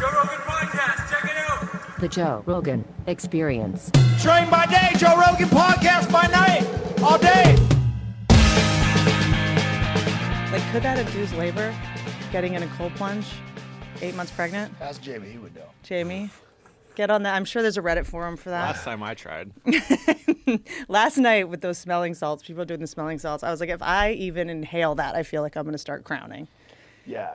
Joe Rogan Podcast, check it out. The Joe Rogan Experience. Train by day, Joe Rogan Podcast by night, all day. Like, could that induce labor? Getting in a cold plunge, 8 months pregnant? Ask Jamie, he would know. Jamie, get on that. I'm sure there's a Reddit forum for that. Last time I tried. Last night with those smelling salts, people doing the smelling salts, I was like, if I even inhale that, I feel like I'm going to start crowning. Yeah,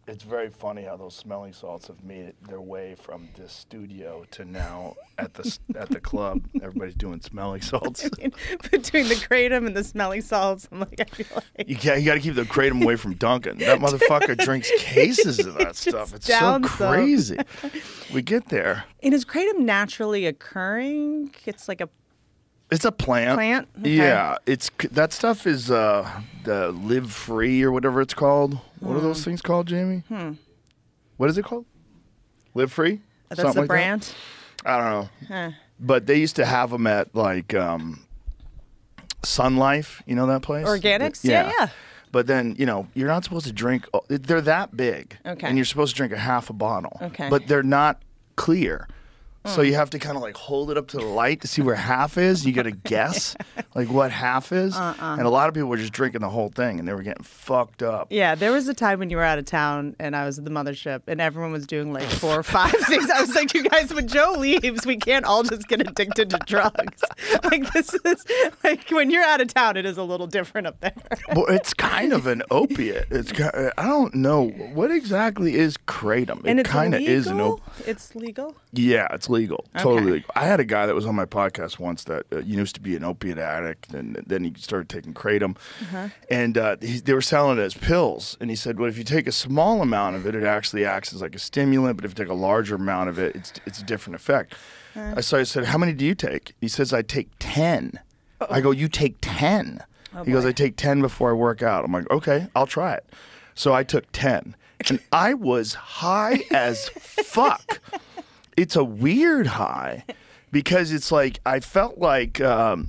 it's very funny how those smelling salts have made their way from this studio to now at the club. Everybody's doing smelling salts. I mean, between the kratom and the smelling salts, I'm like, I feel like... You got to keep the kratom away from Duncan. That motherfucker drinks cases of that stuff. It's so crazy. We get there. And is kratom naturally occurring? It's like a... It's a plant. Plant? Okay. Yeah, that stuff is the Live Free or whatever it's called. What are those things called, Jamie? What is it called? Live Free? That's Something the like brand? That? I don't know. Huh. But they used to have them at like Sun Life. You know that place? Organics? Yeah. But then, you're not supposed to drink. They're that big. Okay. And you're supposed to drink a half a bottle. Okay. But they're not clear. So you have to kind of like hold it up to the light to see where half is. You got to guess like what half is. And a lot of people were just drinking the whole thing and they were getting fucked up. Yeah, there was a time when you were out of town and I was at the mothership and everyone was doing like 4 or 5 things. I was like, you guys, when Joe leaves, we can't all just get addicted to drugs. Like this is like when you're out of town, it is a little different up there. Well, it's kind of an opiate. I don't know what exactly is kratom. And it kind of is an opiate. It's legal? Yeah, it's legal. Okay. Totally legal. I had a guy that was on my podcast once that used to be an opiate addict, and then he started taking kratom. And they were selling it as pills. And he said, well, if you take a small amount of it, it actually acts as like a stimulant. But if you take a larger amount of it, it's a different effect. So I said, how many do you take? He says, I take 10. I go, you take 10? He goes, I take 10 before I work out. I'm like, okay, I'll try it. So I took 10. And I was high as fuck. It's a weird high because it's like I felt like, I'm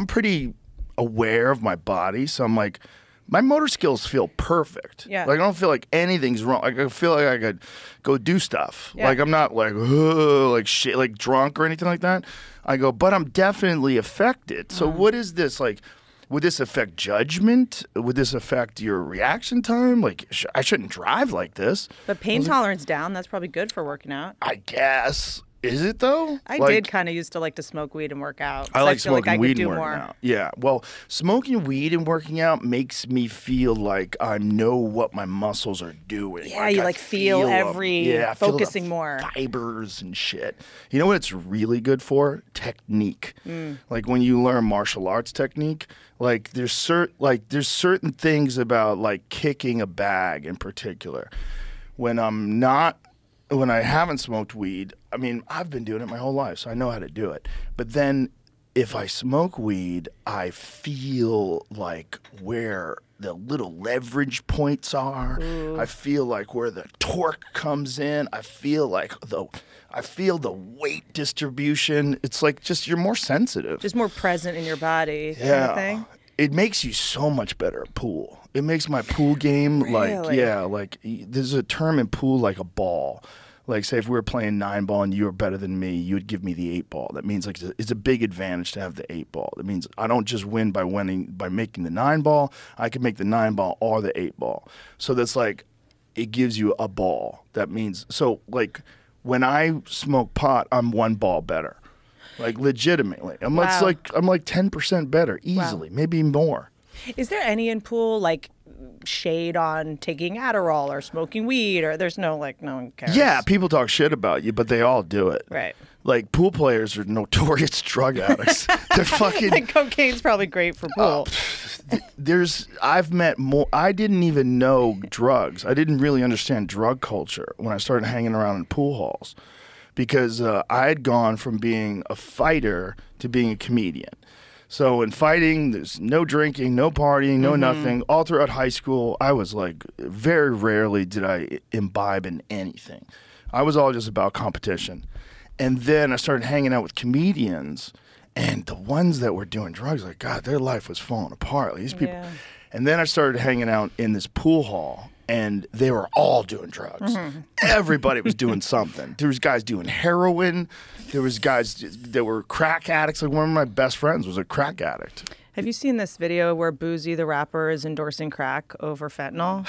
pretty aware of my body. So I'm like, my motor skills feel perfect. Yeah. Like I don't feel like anything's wrong. Like I feel like I could go do stuff. Yeah. Like I'm not like, like shit, like drunk or anything like that. I go, but I'm definitely affected. So what is this like? Would this affect judgment? Would this affect your reaction time? Like, I shouldn't drive like this. But pain tolerance down, that's probably good for working out. I guess. Is it though? I did kind of used to like to smoke weed and work out. I like feel smoking I weed could and do working more. out. Yeah. Well, smoking weed and working out makes me feel like I know what my muscles are doing. Yeah, you I like feel every I feel focusing the more. fibers and shit. You know what it's really good for? Technique. Like when you learn martial arts technique, like there's certain things about like kicking a bag in particular. When I haven't smoked weed, I mean, I've been doing it my whole life, so I know how to do it. But then if I smoke weed, I feel like where the little leverage points are. I feel like where the torque comes in. I feel the weight distribution. It's like just you're more sensitive. Just more present in your body kind of thing. It makes you so much better at pool. It makes my pool game like there's a term in pool like a ball. Like say if we were playing 9-ball and you were better than me, you would give me the 8-ball. That means like it's a big advantage to have the 8-ball. That means I don't just win by making the 9-ball. I can make the 9-ball or the 8-ball. So that's like it gives you a ball. That means so like when I smoke pot, I'm 1 ball better. Like legitimately. I'm like 10% better easily, maybe more. Is there any in pool like shade on taking Adderall or smoking weed or there's no like no one cares? Yeah, people talk shit about you, but they all do it. Right. Like pool players are notorious drug addicts. They're fucking like cocaine's probably great for pool. I've met more. I didn't even know drugs. I didn't really understand drug culture when I started hanging around in pool halls because I had gone from being a fighter to being a comedian. So in fighting, there's no drinking, no partying, no nothing. All throughout high school, I was like, very rarely did I imbibe in anything. I was all just about competition. And then I started hanging out with comedians, and the ones that were doing drugs, like, God, their life was falling apart. Like, these people. Yeah. And then I started hanging out in this pool hall, and they were all doing drugs. Everybody was doing something. There was guys doing heroin. There was guys that were crack addicts. Like one of my best friends was a crack addict. Have you seen this video where Boozy the rapper is endorsing crack over fentanyl?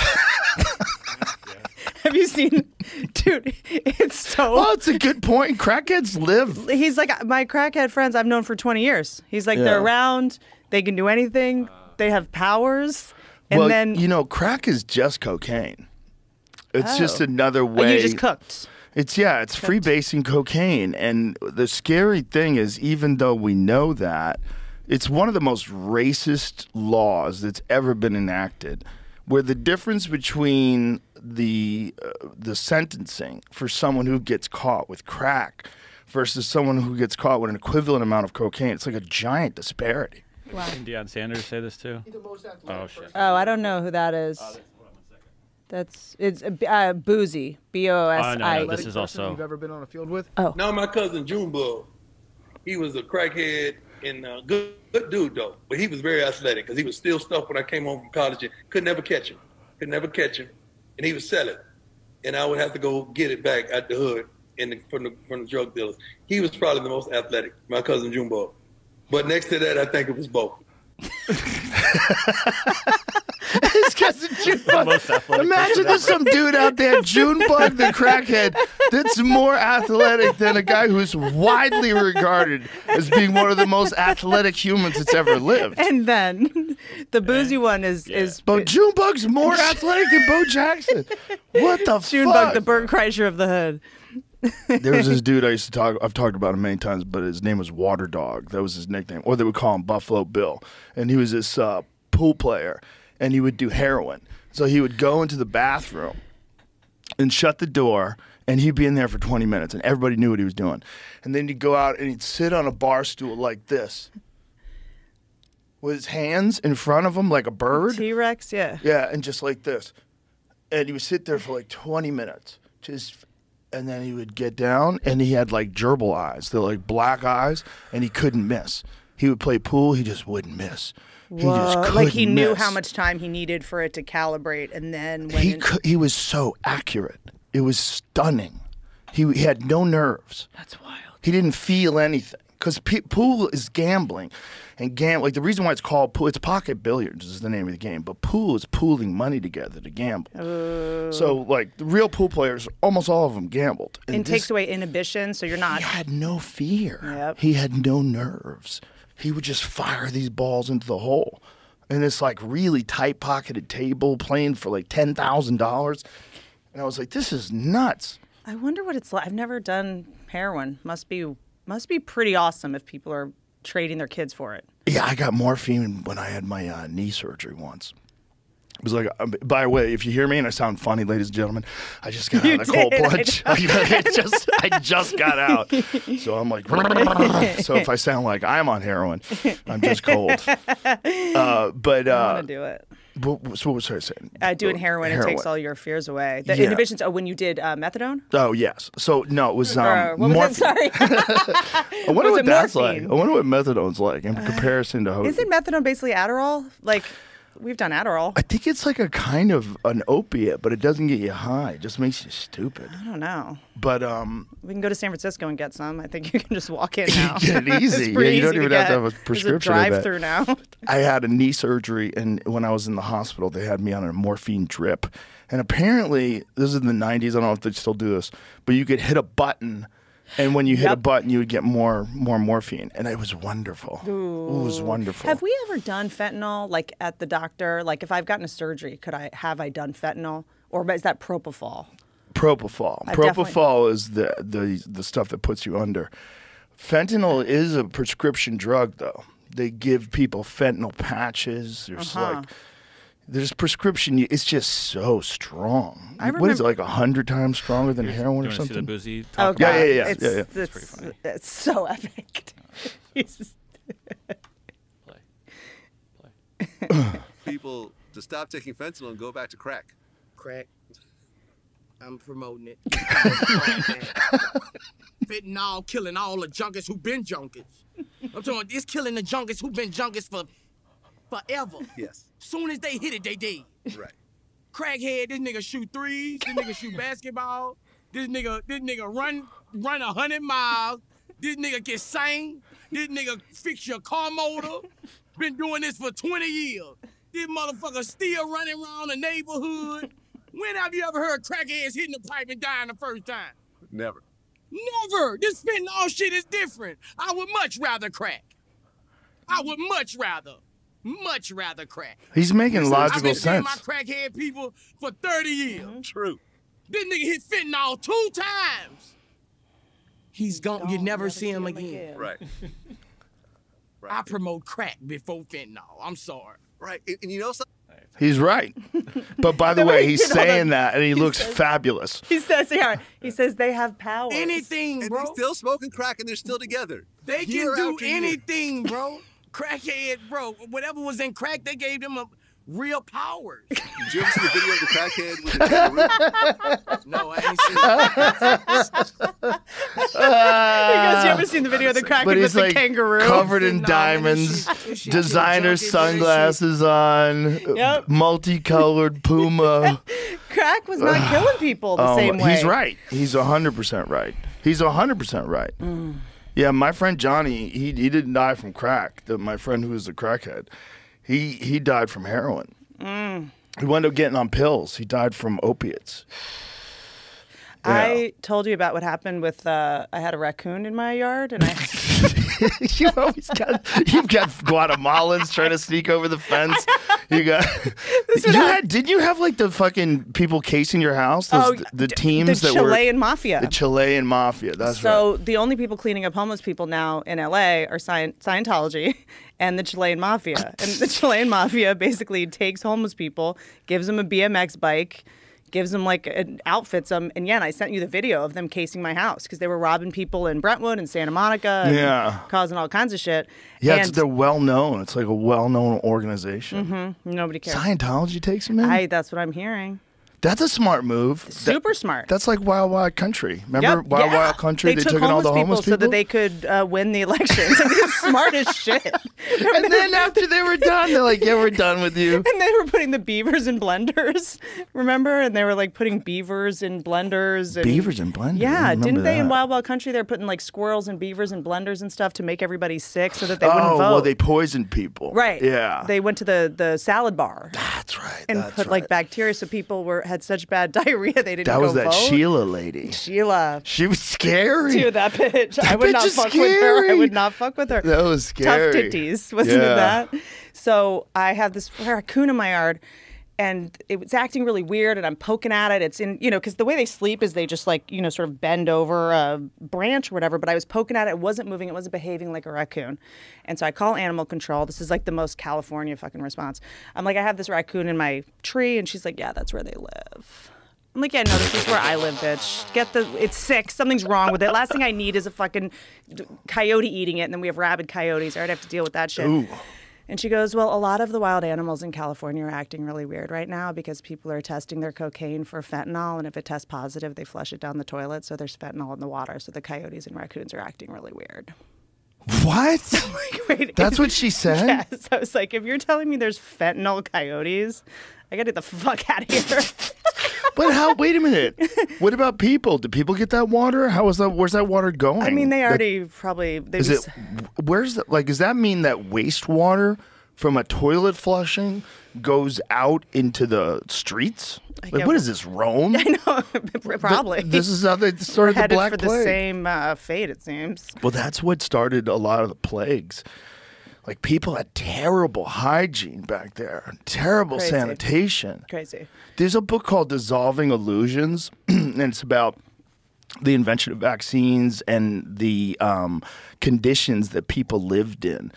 Have you seen, dude? It's so. Well, it's a good point. Crackheads live. He's like, my crackhead friends I've known for 20 years. He's like, Yeah. they're around, they can do anything, they have powers, and Well, then you know, crack is just cocaine. It's just Oh. another oh, way. you just cooked. It's freebasing cocaine, and the scary thing is, even though we know that, it's one of the most racist laws that's ever been enacted, where the difference between the sentencing for someone who gets caught with crack versus someone who gets caught with an equivalent amount of cocaine, it's like a giant disparity. Didn't Deion Sanders say this too? Oh shit. Oh, I don't know who that is. It's Boozy, B-O-S-I. No, this is also. You've ever been on a field with? Now my cousin Junebug, he was a crackhead and good dude though, but he was very athletic because he was still stuff when I came home from college and could never catch him, and he would sell it, and I would have to go get it back at the hood from the drug dealers. He was probably the most athletic, my cousin Junebug, but next to that I think it was Bo. His cousin Junebug. Imagine there's some dude out there, Junebug the crackhead, that's more athletic than a guy who's widely regarded as being one of the most athletic humans that's ever lived. And then the Boozy one is But Junebug's more athletic than Bo Jackson. What the Junebug, fuck? the Bert Kreischer of the hood. There was this dude I've talked about him many times, but his name was Water Dog. That was his nickname. Or they would call him Buffalo Bill. And he was this pool player, and he would do heroin. So he would go into the bathroom and shut the door, and he'd be in there for 20 minutes, and everybody knew what he was doing. And then he'd go out, and he'd sit on a bar stool like this with his hands in front of him like a bird. T-Rex, yeah. Yeah, and just like this. And he would sit there for like 20 minutes. And then he would get down, and he had like gerbil eyes. They're like black eyes, and he couldn't miss. He would play pool, he just wouldn't miss. He just couldn't like he knew miss. how much time he needed for it to calibrate, and then when He was so accurate. It was stunning. He had no nerves. That's wild. He didn't feel anything. Because pool is gambling. And like the reason why it's called pool, it's pocket billiards is the name of the game. But pool is pooling money together to gamble. So like the real pool players, almost all of them gambled. And takes away inhibition, so you're not. He had no fear. Yep. He had no nerves. He would just fire these balls into the hole. And this like really tight pocketed table playing for like $10,000. And I was like, this is nuts. I wonder what it's like. I've never done heroin. Must be pretty awesome if people are trading their kids for it. Yeah, I got morphine when I had my knee surgery once. It was like, by the way, if you hear me and I sound funny, ladies and gentlemen, I just got out of the cold plunge. I just got out. So I'm like, so if I sound like I'm on heroin, I'm just cold. But I want to do it. So what was I saying? Doing heroin, it takes all your fears away. The Yeah. inhibitions. Oh, when you did methadone? Oh yes. So no, it was What was morphine. it? Sorry. I wonder Was what it that's like. morphine? I wonder what methadone's like in comparison to. Isn't methadone basically Adderall? Like, we've done Adderall. I think it's like a kind of an opiate, but it doesn't get you high. It just makes you stupid. I don't know. But We can go to San Francisco and get some. I think you can just walk in now. get it easy. It's pretty Yeah, you don't easy even have to have a get. prescription. There's I a bet. drive-through now. I had a knee surgery, and when I was in the hospital, they had me on a morphine drip. And apparently, this is in the 90s. I don't know if they still do this, but you could hit a button, and when you hit a Yep. button, you would get more morphine, and it was wonderful. It was wonderful. Have we ever done fentanyl, like at the doctor? Like, if I've gotten a surgery, have I done fentanyl, or is that propofol? Propofol. I've Propofol is the stuff that puts you under. Fentanyl is a prescription drug, though. They give people fentanyl patches. There's prescription. It's just so strong. What is it, like 100 times stronger than heroin or Do you want to see the something? Boozy Oh, talk? God. Yeah. It's pretty funny. It's so epic. Jesus. Play. People to stop taking fentanyl and go back to crack. Crack. I'm promoting it. Fentanyl killing all the junkies who been junkies. I'm talking, it's killing the junkies who been junkies for forever. Yes. Soon as they hit it, they dead. Right. crackhead. This nigga shoot threes. This nigga shoot basketball. This nigga run 100 miles. This nigga get sane. This nigga fix your car motor. Been doing this for 20 years. This motherfucker still running around the neighborhood. When have you ever heard crackheads hitting the pipe and dying the first time? Never. Never. This fentanyl shit is different. I would much rather crack. I would much rather crack. He's making logical I've been seeing sense. my crackhead people for 30 years. True. This nigga hit fentanyl 2 times. He's gone. You never see him again. Right. I promote crack before fentanyl. I'm sorry. Right. And you know something? He's right. But by the The way way, he he's did all saying that- that, and he looks says- fabulous. He says, they have power. Anything, And bro. they're still smoking crack and they're still together. They can Year do after year. anything, bro. Crackhead, bro. Whatever was in crack, they gave them a real powers. Did you ever see the video of the crackhead with the kangaroo? No, I ain't seen it. He goes, you ever seen the video of the crackhead But with he's the like kangaroo? covered in Nah, man, diamonds, this shit- designer this shit- sunglasses on, Yep. multicolored Puma. Crack was not killing people the same way. He's right. He's 100% right. He's 100% right. Yeah, my friend Johnny, he didn't die from crack. My friend who was a crackhead, he died from heroin. He wound up getting on pills. He died from opiates. I told you about what happened with I had a raccoon in my yard, and You've got Guatemalans trying to sneak over the fence. You got. Did you have like the fucking people casing your house? Those, the teams the that were Chilean mafia. the Chilean mafia. That's So right. the only people cleaning up homeless people now in LA are Scientology and the Chilean mafia. And the Chilean mafia basically takes homeless people, gives them a BMX bike, gives them like outfits them. And yeah, and I sent you the video of them casing my house because they were robbing people in Brentwood and Santa Monica, and Yeah. causing all kinds of shit. Yeah, and they're well known. It's like a well known organization. nobody cares. Scientology takes them in. That's what I'm hearing. That's a smart move. Super smart. That's like Wild Wild Country. Remember Yep, Wild yeah. Wild Country? They took in all the homeless people so that they could win the elections. I mean, it's smart as shit. And then after they were done, they're like, "Yeah, we're done with you." And they were putting the beavers in blenders, remember? And they were like putting beavers in blenders. And, Beavers in blenders? I Yeah, remember didn't they in that. Wild Wild Country? They were putting like squirrels and beavers in blenders and stuff to make everybody sick so that they wouldn't vote. well, they poisoned people. Right. Yeah. They went to the salad bar That's right. and that's put right. like bacteria so people had such bad diarrhea they didn't That go was that vote. Sheila lady. Sheila. She was scary. Dude, that bitch. I That would bitch not is fuck with her. I scary. would not fuck with her. That was scary. Tough titties. Wasn't Yeah. it that? So I have this raccoon in my yard, and it was acting really weird, and I'm poking at it. It's in, because the way they sleep is they just like, sort of bend over a branch or whatever. But I was poking at it. It wasn't moving. It wasn't behaving like a raccoon. And so I call animal control. This is like the most California fucking response. I'm like, I have this raccoon in my tree. And she's like, yeah, that's where they live. I'm like, yeah, no, this is where I live, bitch. It's sick. Something's wrong with it. Last thing I need is a fucking coyote eating it, and then we have rabid coyotes. I'd have to deal with that shit. Ooh. And she goes, well, a lot of the wild animals in California are acting really weird right now because people are testing their cocaine for fentanyl, and if it tests positive, they flush it down the toilet, so there's fentanyl in the water. So the coyotes and raccoons are acting really weird. What? Wait, That's what she said? Yes. I was like, if you're telling me there's fentanyl coyotes, I gotta get the fuck out of here. But wait a minute. What about people? Do people get that water? Where's that water going? I mean, they already probably... Is does that mean that wastewater from a toilet flushing goes out into the streets? Like, what is this, Rome? I know, probably. This is how they started the headed Black for Plague. the same fate, it seems. Well, that's what started a lot of the plagues. Like, people had terrible hygiene back there, terrible Crazy. sanitation. Crazy. There's a book called Dissolving Illusions, and it's about the invention of vaccines and the conditions that people lived in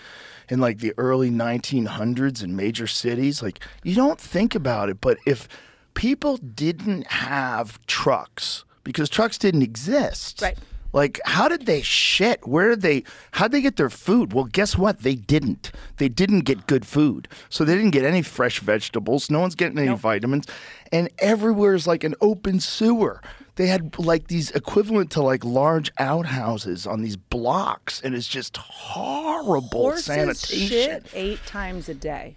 like the early 1900s in major cities. Like, you don't think about it, but if people didn't have trucks, because trucks didn't exist. Right. Like, how did they shit? How'd they get their food? Well, guess what? They didn't. They didn't get good food. So they didn't get any fresh vegetables. No one's getting any vitamins. And everywhere is like an open sewer. they had like these equivalent to like large outhouses on these blocks, and it's just horrible Horses sanitation. shit 8 times a day.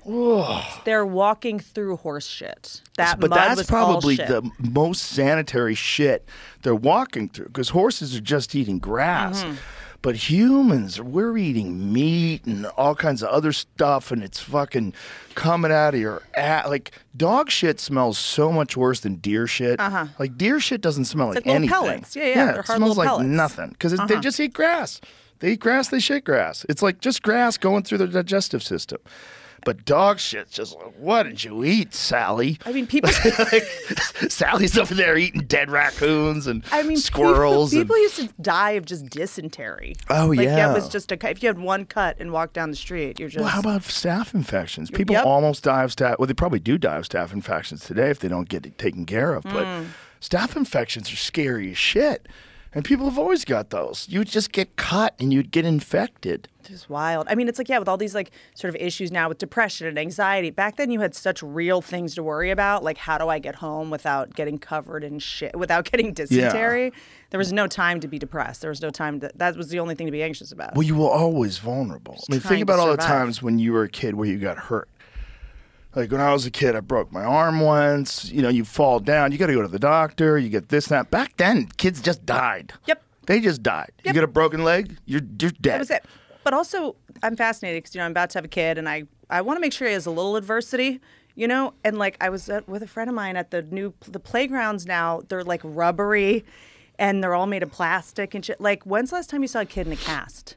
They're walking through horse shit. That But mud that's was probably all shit. the most sanitary shit they're walking through, because horses are just eating grass. Mm-hmm. But humans, we're eating meat and all kinds of other stuff, and it's fucking coming out of your ass. Like, dog shit smells so much worse than deer shit. Like, deer shit doesn't smell like like little anything. pellets. Yeah, yeah, they're it hard smells little like pellets. nothing, because they just eat grass. They eat grass, they shit grass. It's like just grass going through their digestive system. But dog shit's just like, what did you eat, Sally? I mean, people. Like, Sally's over there eating dead raccoons and I mean, squirrels. People used to die of just dysentery. Oh, like, yeah. it was just if you had one cut and walked down the street, you're just. Well, how about staph infections? People Yep. almost die of staph. Well, they probably do die of staph infections today if they don't get it taken care of. But staph infections are scary as shit. And people have always got those. You would just get cut and you'd get infected. Just wild. I mean, it's like, yeah, with all these like sort of issues now with depression and anxiety. Back then, you had such real things to worry about, like how do I get home without getting covered in shit, without getting dysentery. There was no time to be depressed. There was no time to. That was the only thing to be anxious about. Well, you were always vulnerable. I mean, trying think to about all the survive. times when you were a kid where you got hurt. Like when I was a kid, I broke my arm once. You know, you fall down, you got to go to the doctor, you get this, that. Back then, kids just died. Yep. They just died. You Yep. get a broken leg, you're dead. That was it. But also, I'm fascinated because, I'm about to have a kid, and I want to make sure he has a little adversity, And like, I was with a friend of mine at the playgrounds now. They're like rubbery, and they're all made of plastic and shit. Like, when's the last time you saw a kid in a cast?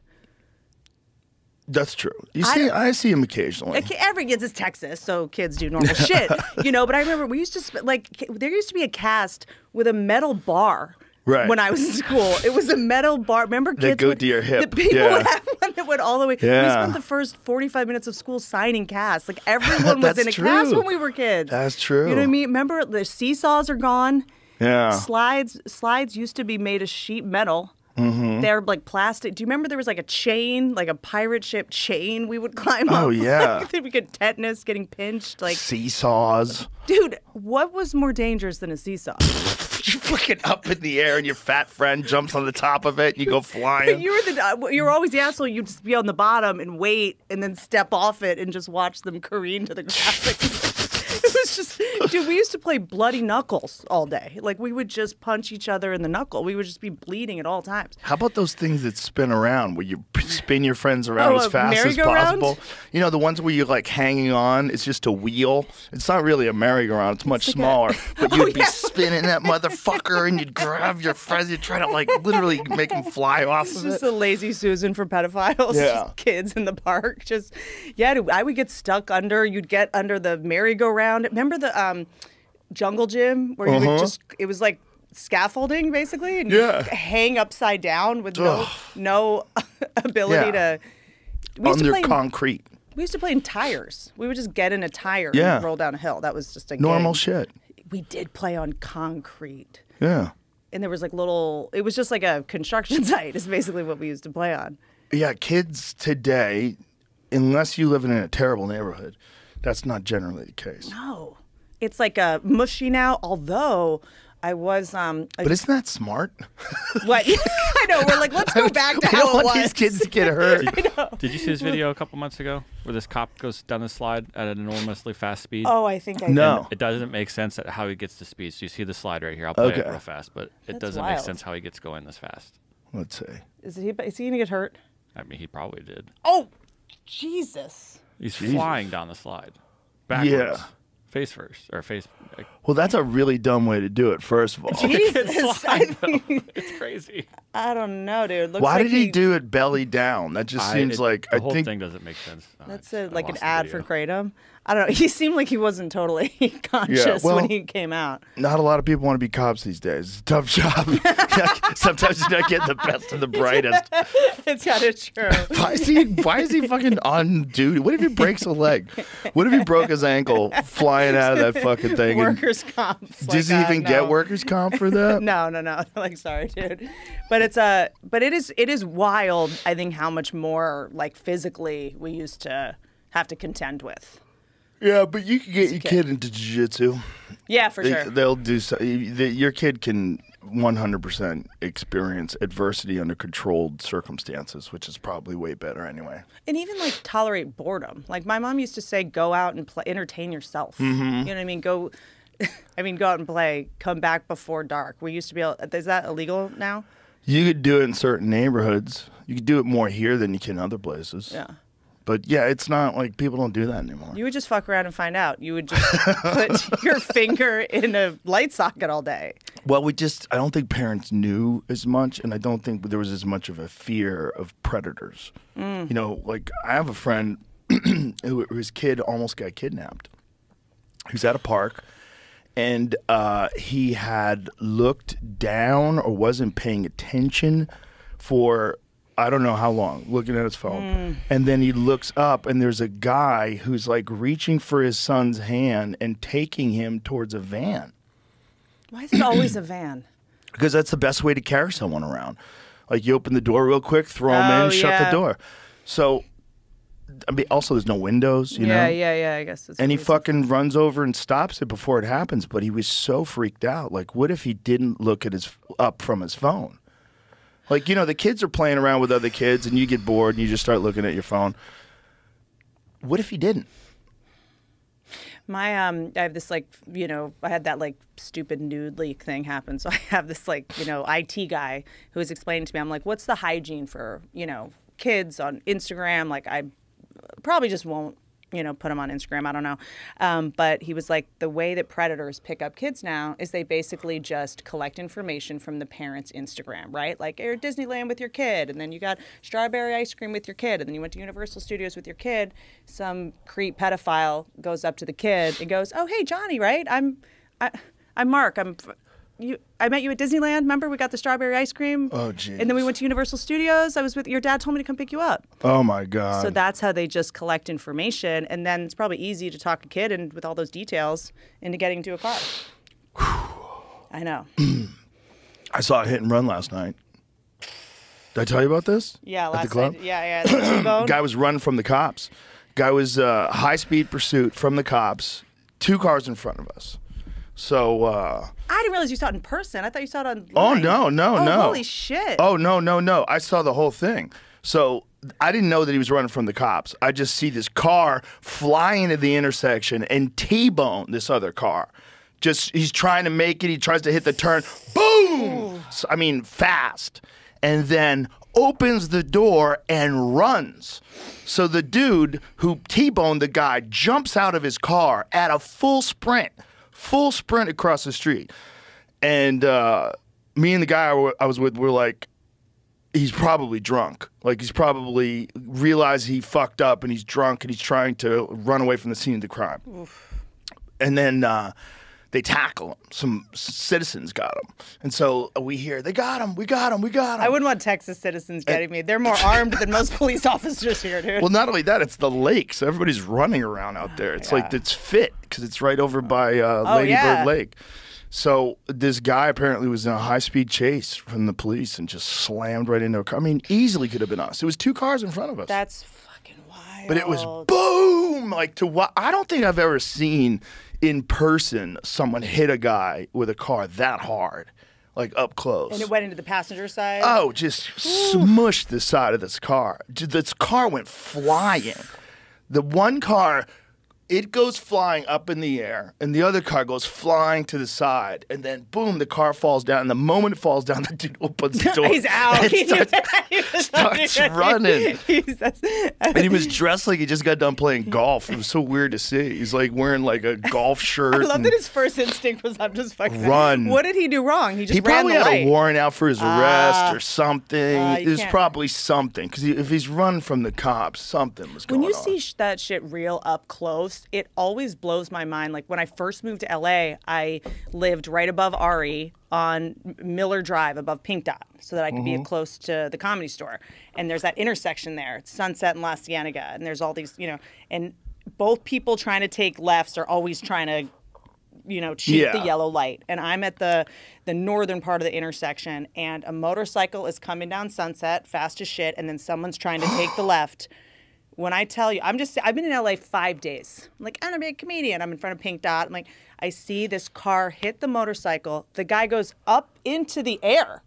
That's true. I see him occasionally. Like, every kid's is Texas, so kids do normal shit, But I remember we used to there used to be a cast with a metal bar. Right. When I was in school, it was a metal bar. Remember, kids That go would, to your hip. The people Yeah. would have one that went all the way. We Yeah. spent the first 45 minutes of school signing casts. Like, everyone was That's in a cast true. when we were kids. That's true. You know what I mean? Remember, the seesaws are gone. Yeah. Slides used to be made of sheet metal. Mm-hmm. They're like plastic. Do you remember there was like a chain, like a pirate ship chain we would climb up? Oh, yeah. Like, we get tetanus, getting pinched. Like, Seesaws. dude, what was more dangerous than a seesaw? You're fucking up in the air and your fat friend jumps on the top of it and you go flying. You were always the asshole. You'd just be on the bottom and wait and then step off it and just watch them careen to the ground. It was just, dude, we used to play bloody knuckles all day. Like, we would just punch each other in the knuckle. We would just be bleeding at all times. How about those things that spin around where you spin your friends around as a fast as merry-go-round? possible? You know, the ones where you're like hanging on, it's just a wheel. It's not really a merry-go-round, it's much smaller. But you'd be spinning that motherfucker and you'd grab your friends, you'd try to like literally make them fly off It's of just it. a lazy Susan for pedophiles. Yeah. Just kids in the park. Just, yeah, dude, I would get stuck under. You'd get under the merry-go-round. Remember the jungle gym where you would just, it was like scaffolding basically, and Yeah. you'd hang upside down with Ugh. no ability Yeah. to. We used to Under play. concrete. We used to play in tires. We would just get in a tire Yeah. and roll down a hill. That was just a Normal game. shit. We did play on concrete. Yeah. And there was like it was just like a construction site is basically what we used to play on. Yeah, kids today, unless you live in a terrible neighborhood, that's not generally the case. No. It's like a mushy now, although I was But isn't that smart? what I know, we're like, let's go back to We don't how it want was. these kids to get hurt. Did you see this video a couple months ago where this cop goes down the slide at an enormously fast speed? Oh, I think I No. It doesn't make sense at how he gets to speed. So you see the slide right here. I'll play it Okay. real fast, but it That's doesn't make wild. sense how he gets going this fast. Let's see. Is he gonna get hurt? I mean, he probably did. Oh, Jesus. He's Jesus. flying down the slide. Backwards. Yeah. Face first. Or face. Well, that's a really dumb way to do it, first of all. Jesus. It's crazy. I don't know, dude. Looks Why like did he do it belly down? That just seems like, the I whole think, thing doesn't make sense. That's I like an lost the ad for video. Kratom. I don't know. He seemed like he wasn't totally conscious well- when he came out. not a lot of people want to be cops these days. It's a tough job. Sometimes you're not getting the best of the brightest. It's kind of true. Why is he fucking on duty? What if he breaks a leg? What if he broke his ankle flying out of that fucking thing? and- Workers' comp. It's Does like, he even no. get workers' comp for that? No. Like, sorry, dude. But it is wild. I think how much more like physically we used to have to contend with. Yeah, but you can get your kid into jiu-jitsu. Yeah, for sure. They'll do so. Your kid can 100% experience adversity under controlled circumstances, which is probably way better anyway. And even like tolerate boredom. Like my mom used to say, go out and play, entertain yourself. You know what I mean? Go out and play, come back before dark. We used to be able, is that illegal now? You could do it in certain neighborhoods. You could do it more here than you can other places. Yeah. But yeah, it's not like people don't do that anymore. You would just fuck around and find out. You would just put your finger in a light socket all day. Well, I don't think parents knew as much, and I don't think there was as much of a fear of predators. You know, like I have a friend whose kid almost got kidnapped. He was at a park, and he had looked down or wasn't paying attention for I don't know how long, looking at his phone. And then he looks up, and there's a guy who's like reaching for his son's hand and taking him towards a van. Why is it always a van? Because that's the best way to carry someone around. Like you open the door real quick, throw them in, shut the door. So, I mean, also there's no windows, you know? Yeah, I guess. And he fucking runs over and stops it before it happens. But he was so freaked out. Like, what if he didn't look at up from his phone? Like, you know, the kids are playing around with other kids and you get bored and you just start looking at your phone. What if he didn't? My I have this like, you know, I had that like stupid nude leak thing happen. So I have this like, you know, IT guy who was explaining to me, I'm like, what's the hygiene for, you know, kids on Instagram? Like I probably just won't, you know, put them on Instagram. I don't know. But he was like, the way that predators pick up kids now is they basically just collect information from the parents' Instagram, right? Like you're at Disneyland with your kid, and then you got strawberry ice cream with your kid, and then you went to Universal Studios with your kid. Some creep pedophile goes up to the kid and goes, "Oh, hey, Johnny, right? I'm Mark. I met you at Disneyland. Remember, we got the strawberry ice cream. Oh, geez. And then we went to Universal Studios. I was with your dad. Told me to come pick you up. Oh my God. So that's how they just collect information, and then it's probably easy to talk a kid and with all those details into getting into a car. I know. I saw a hit and run last night. Did I tell you about this? Yeah, At last the club? night. Yeah. The T-bone. Guy was running from the cops. Guy was high speed pursuit from the cops. 2 cars in front of us. So I didn't realize you saw it in person. I thought you saw it online. Oh no. Holy shit. Oh no. I saw the whole thing. So I didn't know that he was running from the cops. I just see this car fly into the intersection and T-bone this other car. He's trying to make it. He tries to hit the turn. Boom! So, I mean, fast. And then opens the door and runs. So the dude who T-boned the guy jumps out of his car at a full sprint across the street. And me and the guy I was with were like, he's probably drunk. Like, he's probably realized he fucked up and he's drunk and he's trying to run away from the scene of the crime. Oof. And then they tackle him. Some citizens got him. And so we hear, they got him, we got him. I wouldn't want Texas citizens getting me. They're more armed than most police officers here, dude. Well, not only that, it's the lake. So everybody's running around out there. It's like, it's fit because it's right over by Lady Bird Lake. So this guy apparently was in a high-speed chase from the police and just slammed right into a car. I mean, easily could have been us. It was 2 cars in front of us. That's fucking wild. But it was boom! Like, I don't think I've ever seen in person someone hit a guy with a car that hard, like up close. And it went into the passenger side? Oh, just smushed the side of this car. This car went flying. The one car, it goes flying up in the air, and the other car goes flying to the side, and then boom, the car falls down. And the moment it falls down, the dude opens the door. He's out. Starts running. And he was dressed like he just got done playing golf. It was so weird to see. He's like wearing like a golf shirt. I love that his first instinct was, I'm just fucking run. What did he do wrong? He just probably ran the had light. a warrant out for his arrest or something. It was can't. probably something, because if he's running from the cops, something was going on. When you see that shit real up close, it always blows my mind. Like when I first moved to LA, I lived right above Ari on Miller Drive above Pink Dot so that I could be close to the Comedy Store. And there's that intersection there. It's Sunset and La Cienega. And there's all these, you know, and both people trying to take lefts are always trying to, you know, cheat the yellow light. And I'm at the northern part of the intersection, and a motorcycle is coming down Sunset fast as shit, and then someone's trying to take the left When I tell you, I've been in LA 5 days. I'm like, I'm gonna be a comedian. I'm in front of Pink Dot. I'm like, I see this car hit the motorcycle. The guy goes up into the air.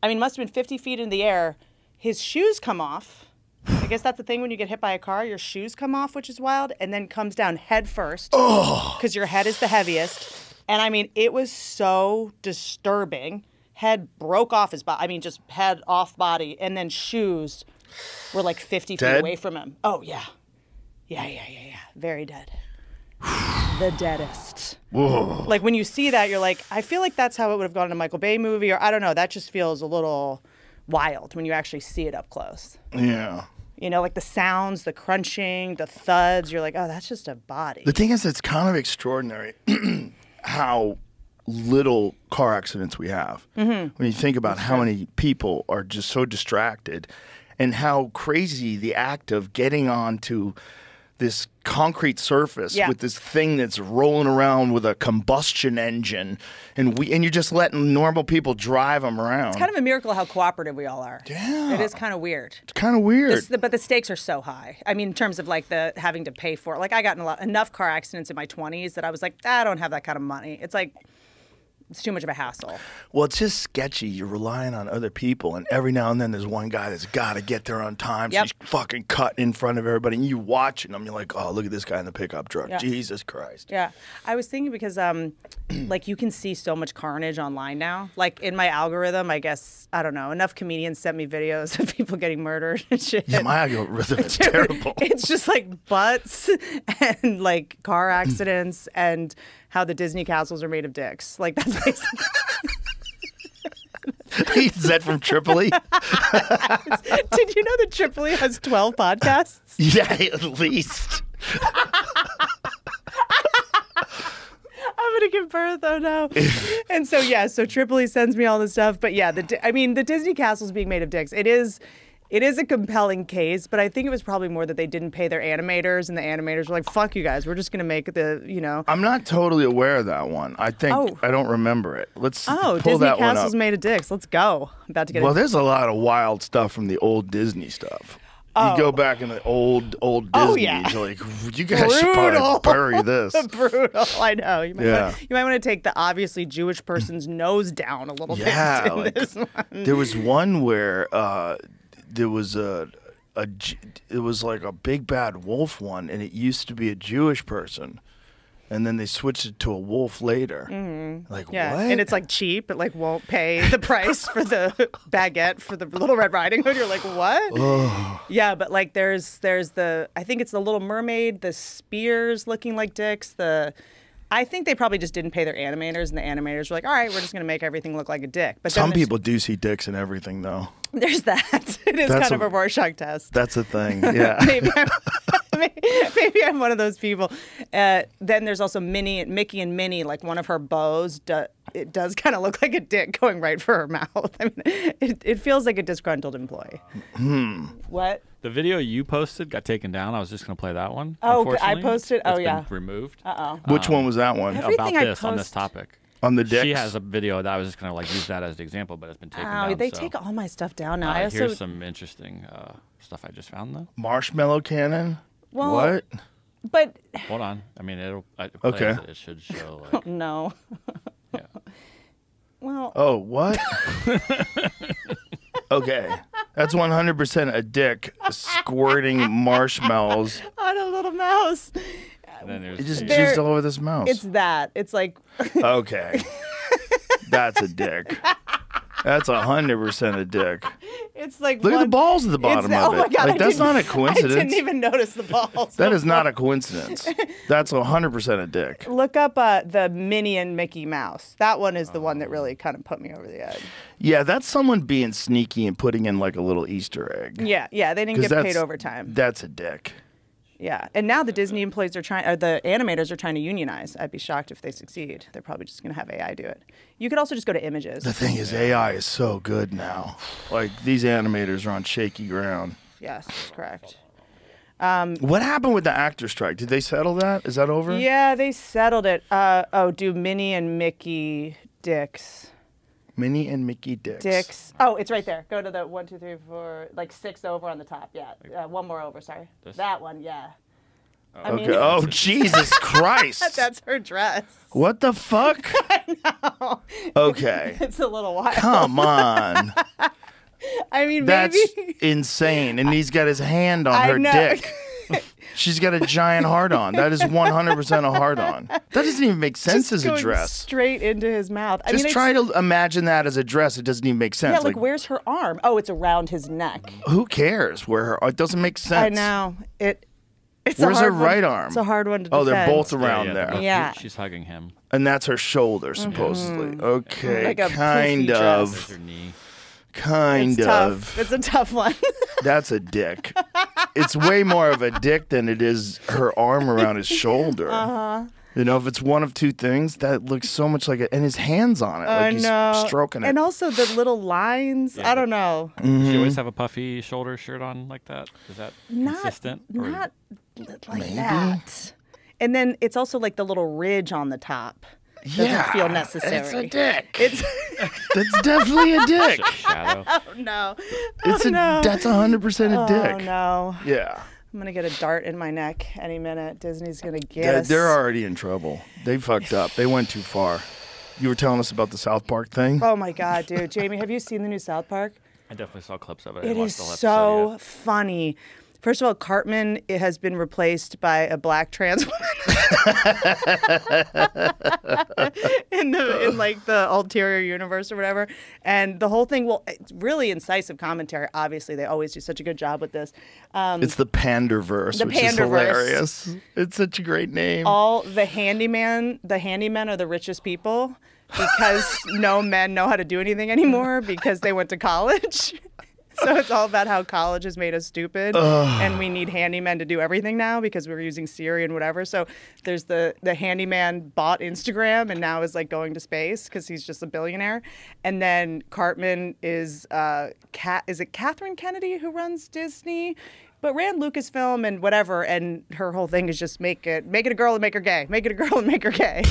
I mean, must have been 50 feet in the air. His shoes come off. I guess that's the thing when you get hit by a car, your shoes come off, which is wild, and then comes down head first because your head is the heaviest. And I mean, it was so disturbing. Head broke off his body. I mean, just head off body, and then shoes were like 50 feet away from him. Oh, yeah. Yeah. Very dead. The deadest. Whoa. Like when you see that, you're like, I feel like that's how it would have gone in a Michael Bay movie, or I don't know. That just feels a little wild when you actually see it up close. Yeah. You know, like the sounds, the crunching, the thuds. You're like, oh, that's just a body. The thing is, it's kind of extraordinary how little car accidents we have. When you think about how many people are just so distracted and how crazy the act of getting onto this concrete surface with this thing that's rolling around with a combustion engine, and you're just letting normal people drive them around. It's kind of a miracle how cooperative we all are. Yeah. It is kind of weird. It's kind of weird. But the stakes are so high. I mean, in terms of like the having to pay for it. Like I got in enough car accidents in my 20s that I was like, I don't have that kind of money. It's like, it's too much of a hassle. Well, it's just sketchy. You're relying on other people, and every now and then there's one guy that's got to get there on time. So he's fucking cut in front of everybody, and you watching him. You're like, oh, look at this guy in the pickup truck. Yeah. Jesus Christ. Yeah. I was thinking because, like, you can see so much carnage online now. Like, in my algorithm, I guess, I don't know, enough comedians sent me videos of people getting murdered and shit. Yeah, my algorithm is terrible. It's just, like, butts and, like, car accidents and how the Disney castles are made of dicks. Like, that's basically... Is that from Tripoli? Did you know that Tripoli has 12 podcasts? Yeah, at least. I'm gonna give birth. Oh no! And so so Tripoli sends me all this stuff. But yeah, the Disney castles being made of dicks. It is a compelling case. But I think it was probably more that they didn't pay their animators, and the animators were like, "Fuck you guys, we're just gonna make the." I'm not totally aware of that one. I think I don't remember it. Let's pull Disney that one castles up. made of dicks. Let's go. I'm about to get. Well, there's a lot of wild stuff from the old Disney stuff. You go back in the old Disney, you're like, you guys should probably bury this. Brutal. I know. You might want to take the obviously Jewish person's nose down a little bit. Yeah, in this one. There was one where there was it was like a big bad wolf one, and it used to be a Jewish person. And then they switched it to a wolf later. Like, what? And it's like cheap. It like won't pay the price for the baguette for the Little Red Riding Hood. You're like, what? Yeah, but like there's the, I think it's the Little Mermaid, the spears looking like dicks. I think they probably just didn't pay their animators, and the animators were like, all right, we're just going to make everything look like a dick. But some people do see dicks and everything, though. There's that. It is kind of a Rorschach test. That's a thing, yeah. Maybe I'm one of those people. Then there's also Mickey and Minnie, like one of her bows, it does kind of look like a dick going right for her mouth. I mean, it feels like a disgruntled employee. What? The video you posted got taken down. I was just going to play that one. Oh, I posted? It's been removed. Which one was that one? On this topic. On the dicks? She has a video that I was just going to like use that as the example, but it's been taken down. They take all my stuff down now. Here's some interesting stuff I just found, though. Marshmallow cannon? Well, what? But hold on. I mean, okay. It should show. Like, no. Yeah. Well. Oh, what? Okay. That's 100% a dick squirting marshmallows on a little mouse. It just jizzed all over this mouse. It's that. It's like. Okay. That's a dick. That's 100% a dick. It's like look at the balls at the bottom of it. Oh my God, like, that's not a coincidence. I didn't even notice the balls. That is not a coincidence. That's 100% a dick. Look up the Minnie and Mickey Mouse. That one is the one that really kind of put me over the edge. Yeah, that's someone being sneaky and putting in like a little Easter egg. Yeah, they didn't get paid overtime. That's a dick. Yeah, and now the Disney employees the animators are trying to unionize. I'd be shocked if they succeed. They're probably just going to have AI do it. You could also just go to Images. The thing is, AI is so good now. Like, these animators are on shaky ground. Yes, that's correct. What happened with the actor strike? Did they settle that? Is that over? Yeah, they settled it. Do Minnie and Mickey dicks. Minnie and Mickey Dicks. Dicks. Oh, it's right there. Go to the 1, 2, 3, 4, like 6 over on the top. Yeah. One more over. Sorry. That one. Yeah. I mean, Okay. Oh, Jesus Christ. that's her dress. What the fuck? No. Okay. It's a little wild. Come on. I mean, That's maybe. insane. And he's got his hand on I her know. dick. She's got a giant hard on. That is 100% a hard on. That doesn't even make sense Just as a going dress. straight into his mouth. I Just mean, try to imagine that as a dress. It doesn't even make sense. Yeah, like where's her arm? Oh, it's around his neck. Who cares where her? It doesn't make sense. I know. It's Where's a her hard right one. arm? It's a hard one to Oh, defend. they're both around they're there. both- Yeah. She's hugging him. And that's her shoulder, supposedly. Okay, Like a kind poofy of. dress. There's her knee. Kind It's of. tough. It's a tough one. That's a dick. It's way more of a dick than it is her arm around his shoulder. You know, if it's one of two things, that looks so much like it. And his hands on it, like he's stroking it. And also the little lines. I don't know. Does she always have a puffy shoulder shirt on like that? Is that consistent? Or- Not like that. And then it's also like the little ridge on the top. Doesn't feel necessary. It's a dick. It's That's definitely a dick. Shadow. no. It's Oh, no. That's 100% a dick. Oh no. Yeah. I'm gonna get a dart in my neck any minute. Disney's gonna get us. They're already in trouble. They fucked up. They went too far. You were telling us about the South Park thing? Oh my god, dude. Jamie, have you seen the new South Park? I definitely saw clips of it. I It watched is the whole so episode funny. First of all, Cartman has been replaced by a black trans woman in like the ulterior universe or whatever. And the whole thing, well, it's really incisive commentary. Obviously, they always do such a good job with this. It's the Panderverse, The which is Panderverse. hilarious. It's such a great name. All the handymen are the richest people because no men know how to do anything anymore because they went to college. So it's all about how college has made us stupid, and we need handymen to do everything now because we're using Siri and whatever. So there's the handyman bought Instagram and now is like going to space because he's just a billionaire. And then Cartman is is it Catherine Kennedy who runs Disney? But ran Lucasfilm and whatever, and her whole thing is just make it a girl and make her gay. Make it a girl and make her gay.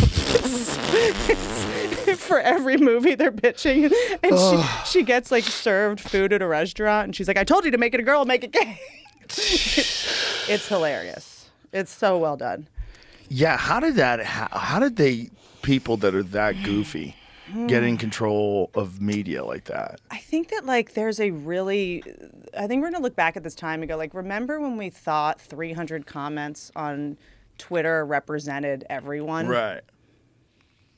For every movie they're pitching, and she gets like served food at a restaurant, and she's like, "I told you to make it a girl and make it gay." It's hilarious. It's so well done. Yeah, how did they people that are that goofy get in control of media like that? I think that like there's I think we're gonna look back at this time and go like, remember when we thought 300 comments on Twitter represented everyone? Right.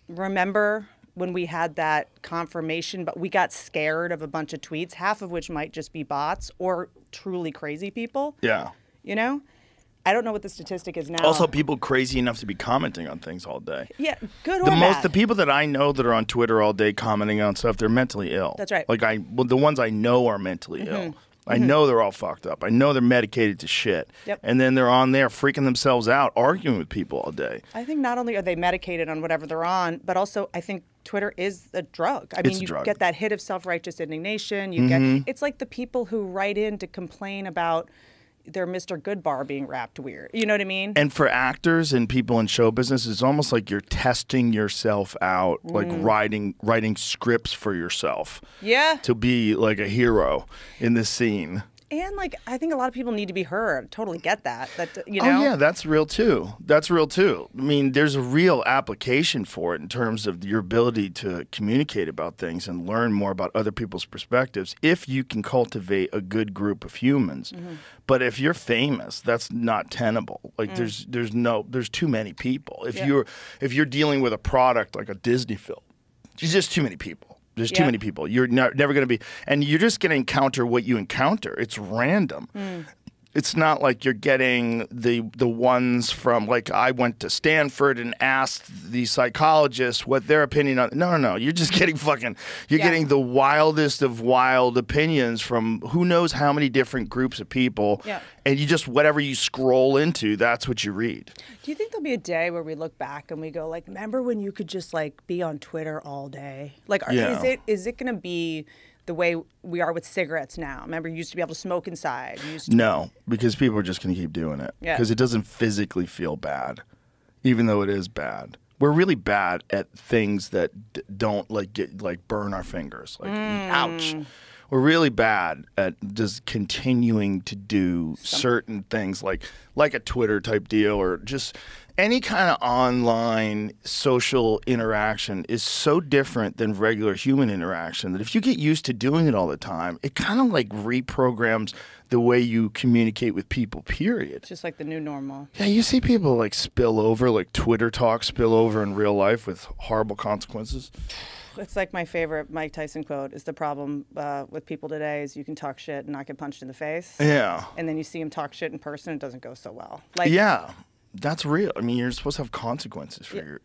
Remember when we had that confirmation, but we got scared of a bunch of tweets, half of which might just be bots or truly crazy people? Yeah. You know? I don't know what the statistic is now. Also, people crazy enough to be commenting on things all day. Yeah, good or bad. The people that I know that are on Twitter all day commenting on stuff, they're mentally ill. That's right. Like the ones I know are mentally ill. I know they're all fucked up. I know they're medicated to shit. Yep. And then they're on there freaking themselves out, arguing with people all day. I think not only are they medicated on whatever they're on, but also I think Twitter is a drug. I mean, It's a you drug. get that hit of self-righteous indignation. You get it's like the people who write in to complain about their Mr. Goodbar being wrapped weird. You know what I mean? And for actors and people in show business, it's almost like you're testing yourself out, like writing scripts for yourself Yeah. to be like a hero in this scene. And like I think a lot of people need to be heard. Totally get that. You know? Oh yeah, that's real too. That's real too. I mean, there's a real application for it in terms of your ability to communicate about things and learn more about other people's perspectives if you can cultivate a good group of humans. But if you're famous, that's not tenable. Like there's too many people. If you're dealing with a product like a Disney film, there's just too many people. There's too many people. You're never going to be, and you're just going to encounter what you encounter. It's random. It's not like you're getting the ones from, like, I went to Stanford and asked the psychologists what their opinion on. No. You're just getting getting the wildest of wild opinions from who knows how many different groups of people. Yeah. And you just, whatever you scroll into, that's what you read. Do you think there'll be a day where we look back and we go like, remember when you could just like be on Twitter all day? Like, Yeah. is it going to be the way we are with cigarettes now? Remember, you used to be able to smoke inside. You used to... No, because people are just going to keep doing it. Yeah. Because it doesn't physically feel bad, even though it is bad. we're really bad at things that don't burn our fingers. Like, ouch. We're really bad at just continuing to do certain things like a Twitter type deal, or just any kind of online social interaction is so different than regular human interaction that if you get used to doing it all the time, it kind of like reprograms the way you communicate with people, period. It's just like the new normal. Yeah, you see people like spill over, like Twitter talk spill over in real life with horrible consequences. It's like my favorite Mike Tyson quote is the problem with people today is you can talk shit and not get punched in the face. Yeah. And then you see him talk shit in person, it doesn't go so well. Like, yeah. That's real. I mean, you're supposed to have consequences for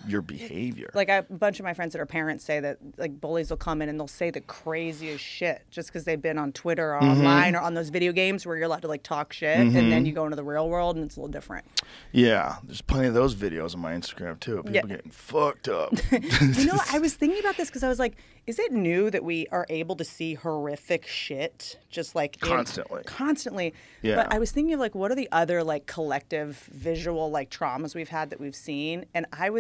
your behavior. Like a bunch of my friends that are parents say that like bullies will come in and they'll say the craziest shit just because they've been on Twitter or online or on those video games where you're allowed to like talk shit, and then you go into the real world and it's a little different. Yeah, there's plenty of those videos on my Instagram too. People getting fucked up. You know, I was thinking about this because I was like, is it new that we are able to see horrific shit just like constantly? Yeah. But I was thinking of like, what are the other like collective visual like traumas we've had that we've seen? And I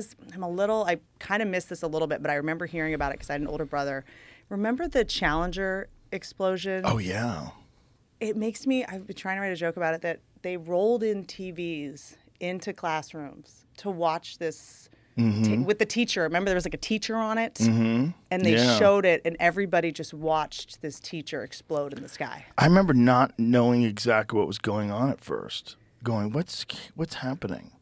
kind of missed this a little bit, but I remember hearing about it because I had an older brother. Remember the Challenger explosion? Oh yeah. It makes me, I've been trying to write a joke about it, that they rolled in TVs into classrooms to watch this with the teacher. Remember there was like a teacher on it? And they showed it and everybody just watched this teacher explode in the sky. I remember not knowing exactly what was going on at first. Going, what's happening?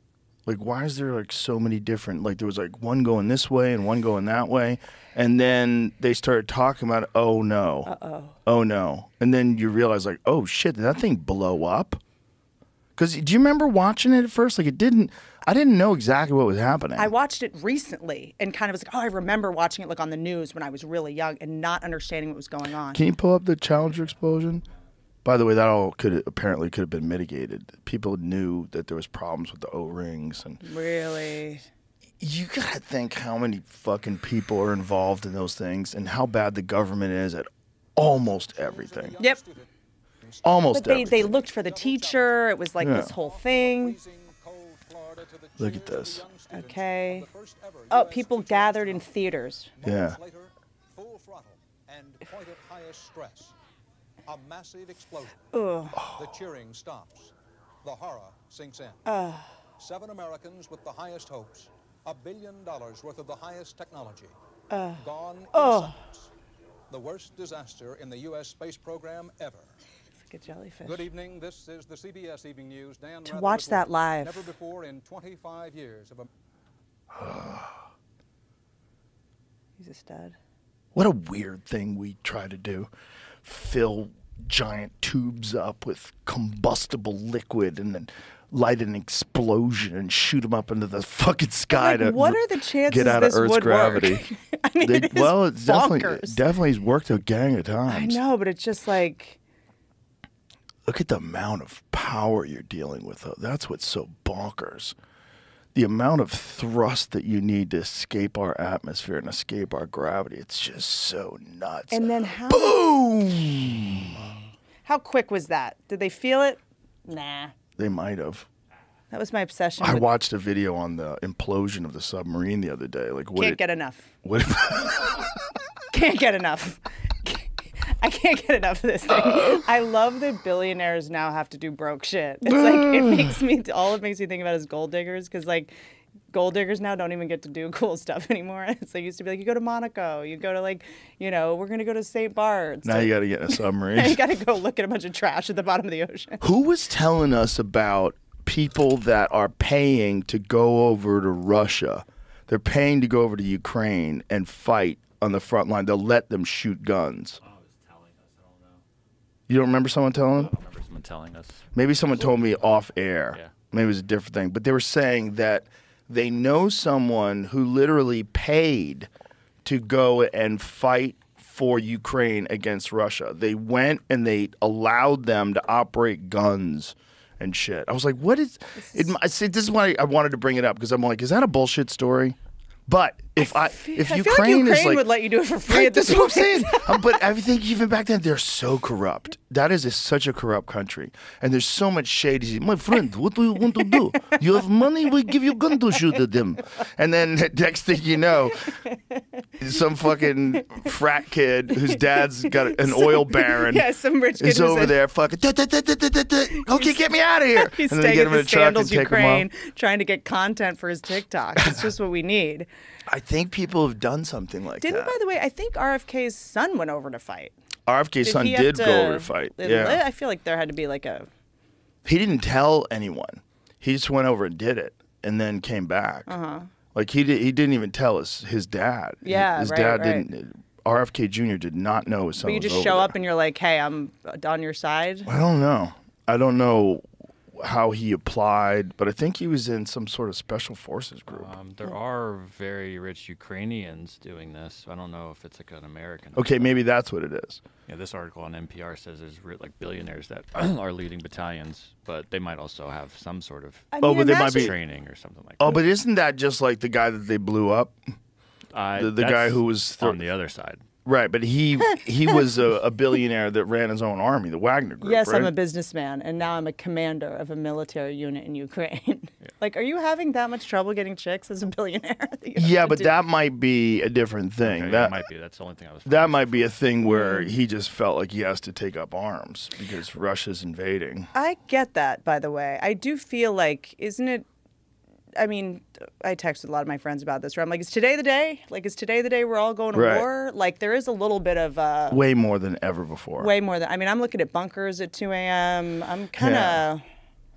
Like, why is there like so many different, like there was like one going this way and one going that way. And then they started talking about, oh no. Oh no. And then you realize like, oh shit, did that thing blow up? Because do you remember watching it at first? Like I didn't know exactly what was happening. I watched it recently and kind of was like, oh, I remember watching it like on the news when I was really young and not understanding what was going on. Can you pull up the Challenger explosion? By the way, that all apparently could have been mitigated. People knew that there was problems with the O-rings. And really? You gotta think how many fucking people are involved in those things and how bad the government is at almost everything. Yep. Almost but everything. They looked for the teacher. It was like this whole thing. Look at this. Okay. Oh, people gathered in theaters. Yeah. Full throttle and point of highest stress. A massive explosion. Ugh. The cheering stops. The horror sinks in. 7 Americans with the highest hopes. $1 billion worth of the highest technology. Gone in seconds. The worst disaster in the U.S. space program ever. It's like a jellyfish. Good evening. This is the CBS Evening News. Dan to Rather watch that live. Never before in 25 years of He's a stud. What a weird thing we try to do. Fill giant tubes up with combustible liquid and then light an explosion and shoot them up into the fucking sky like, what are the chances get out this of Earth's would gravity. Work? I mean, it's bonkers. definitely worked a gang of times. I know, but it's just like, look at the amount of power you're dealing with, though. That's what's so bonkers. The amount of thrust that you need to escape our atmosphere and escape our gravity, it's just so nuts. And then how... Boom! How quick was that? Did they feel it? Nah. They might have. That was my obsession. I watched a video on the implosion of the submarine the other day. Like, Can't get enough. What? Can't get enough. I can't get enough of this thing. I love that billionaires now have to do broke shit. It's like all it makes me think about is gold diggers, because like gold diggers now don't even get to do cool stuff anymore. It's like used to be like you go to Monaco, you go to like, you know, we're gonna go to St. Bart's. Now you got to get in a submarine. You got to go look at a bunch of trash at the bottom of the ocean. Who was telling us about people that are paying to go over to Russia? They're paying to go over to Ukraine and fight on the front line. They'll let them shoot guns. You don't remember someone telling them? I don't remember someone telling us. Maybe someone told me off air. Yeah. Maybe it was a different thing. But they were saying that they know someone who literally paid to go and fight for Ukraine against Russia. They went and they allowed them to operate guns and shit. I was like, what is... This is why I wanted to bring it up, because I'm like, is that a bullshit story? But If I feel like Ukraine is Ukraine would let you do it for free Right, at this that's what I'm point. saying. But I think even back then they're so corrupt. That is such a corrupt country, and there's so much shady. My friend, what do you want to do? You have money, we give you gun to shoot at them. And then next thing you know, some fucking frat kid whose dad's got an oil baron. Yeah, some rich kid is who's over there fucking. Okay, get me out of here. He's And then they staying get at him in the a truck and Sandals take him off. Ukraine, trying to get content for his TikTok. It's just what we need. I think people have done something like Didn't, that. by the way, I think RFK's son went over to fight. RFK's son he have did go over to fight. Yeah. I feel like there had to be like a. He didn't tell anyone. He just went over and did it, and then came back. Like he didn't even tell his dad. Yeah, his right, dad right. didn't. RFK Jr. did not know his son But you was just over show there. up and you're like, hey, I'm on your side. I don't know. I don't know how he applied, but I think he was in some sort of special forces group. There are very rich Ukrainians doing this. I don't know if it's like an American. Okay, maybe that's what it is. Yeah, this article on NPR says there's like billionaires that are leading battalions, but they might also have some sort of But they might be training or something like Oh, that. but isn't that just like the guy that they blew up? The guy That's who was on the other side. Right, but he was a billionaire that ran his own army, the Wagner Group. Yes, right? I'm a businessman, and now I'm a commander of a military unit in Ukraine. Like, are you having that much trouble getting chicks as a billionaire? Yeah, but that might be a different thing. Okay, that might be. That's the only thing I was. That might be a thing where he just felt like he has to take up arms because Russia's invading. I get that, by the way. I do feel like, isn't it? I mean, I texted a lot of my friends about this, where I'm like, is today the day? Like, is today the day we're all going to Right. war? Like, there is a little bit of Way more than ever before. way more than. I mean, I'm looking at bunkers at 2 a.m. I'm kind of.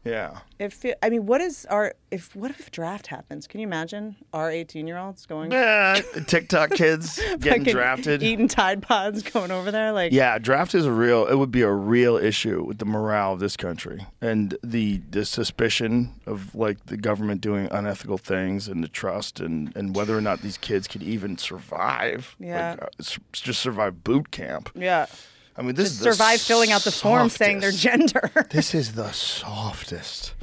Yeah. I mean, what if draft happens? Can you imagine our 18-year-olds going TikTok kids getting fucking drafted. eating Tide Pods, going over there? Like, Yeah, draft is it would be a real issue with the morale of this country and the suspicion of like the government doing unethical things and the trust and whether or not these kids could even survive. Yeah. Like, just survive boot camp. yeah. I mean, this Just is the survive filling out the form saying their softest. gender. This is the softest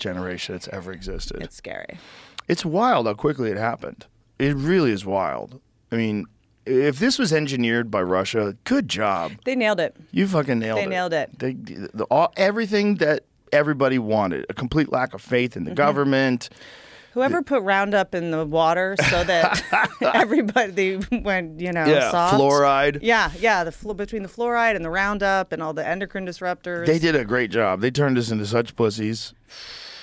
generation that's ever existed. It's scary. It's wild how quickly it happened. It really is wild. I mean, if this was engineered by Russia, good job. They nailed it. You fucking nailed it. They nailed it. Everything that everybody wanted. A complete lack of faith in the government. Whoever put Roundup in the water so that everybody went, soft. Fluoride. Yeah, between the fluoride and the Roundup and all the endocrine disruptors. They did a great job. They turned us into such pussies.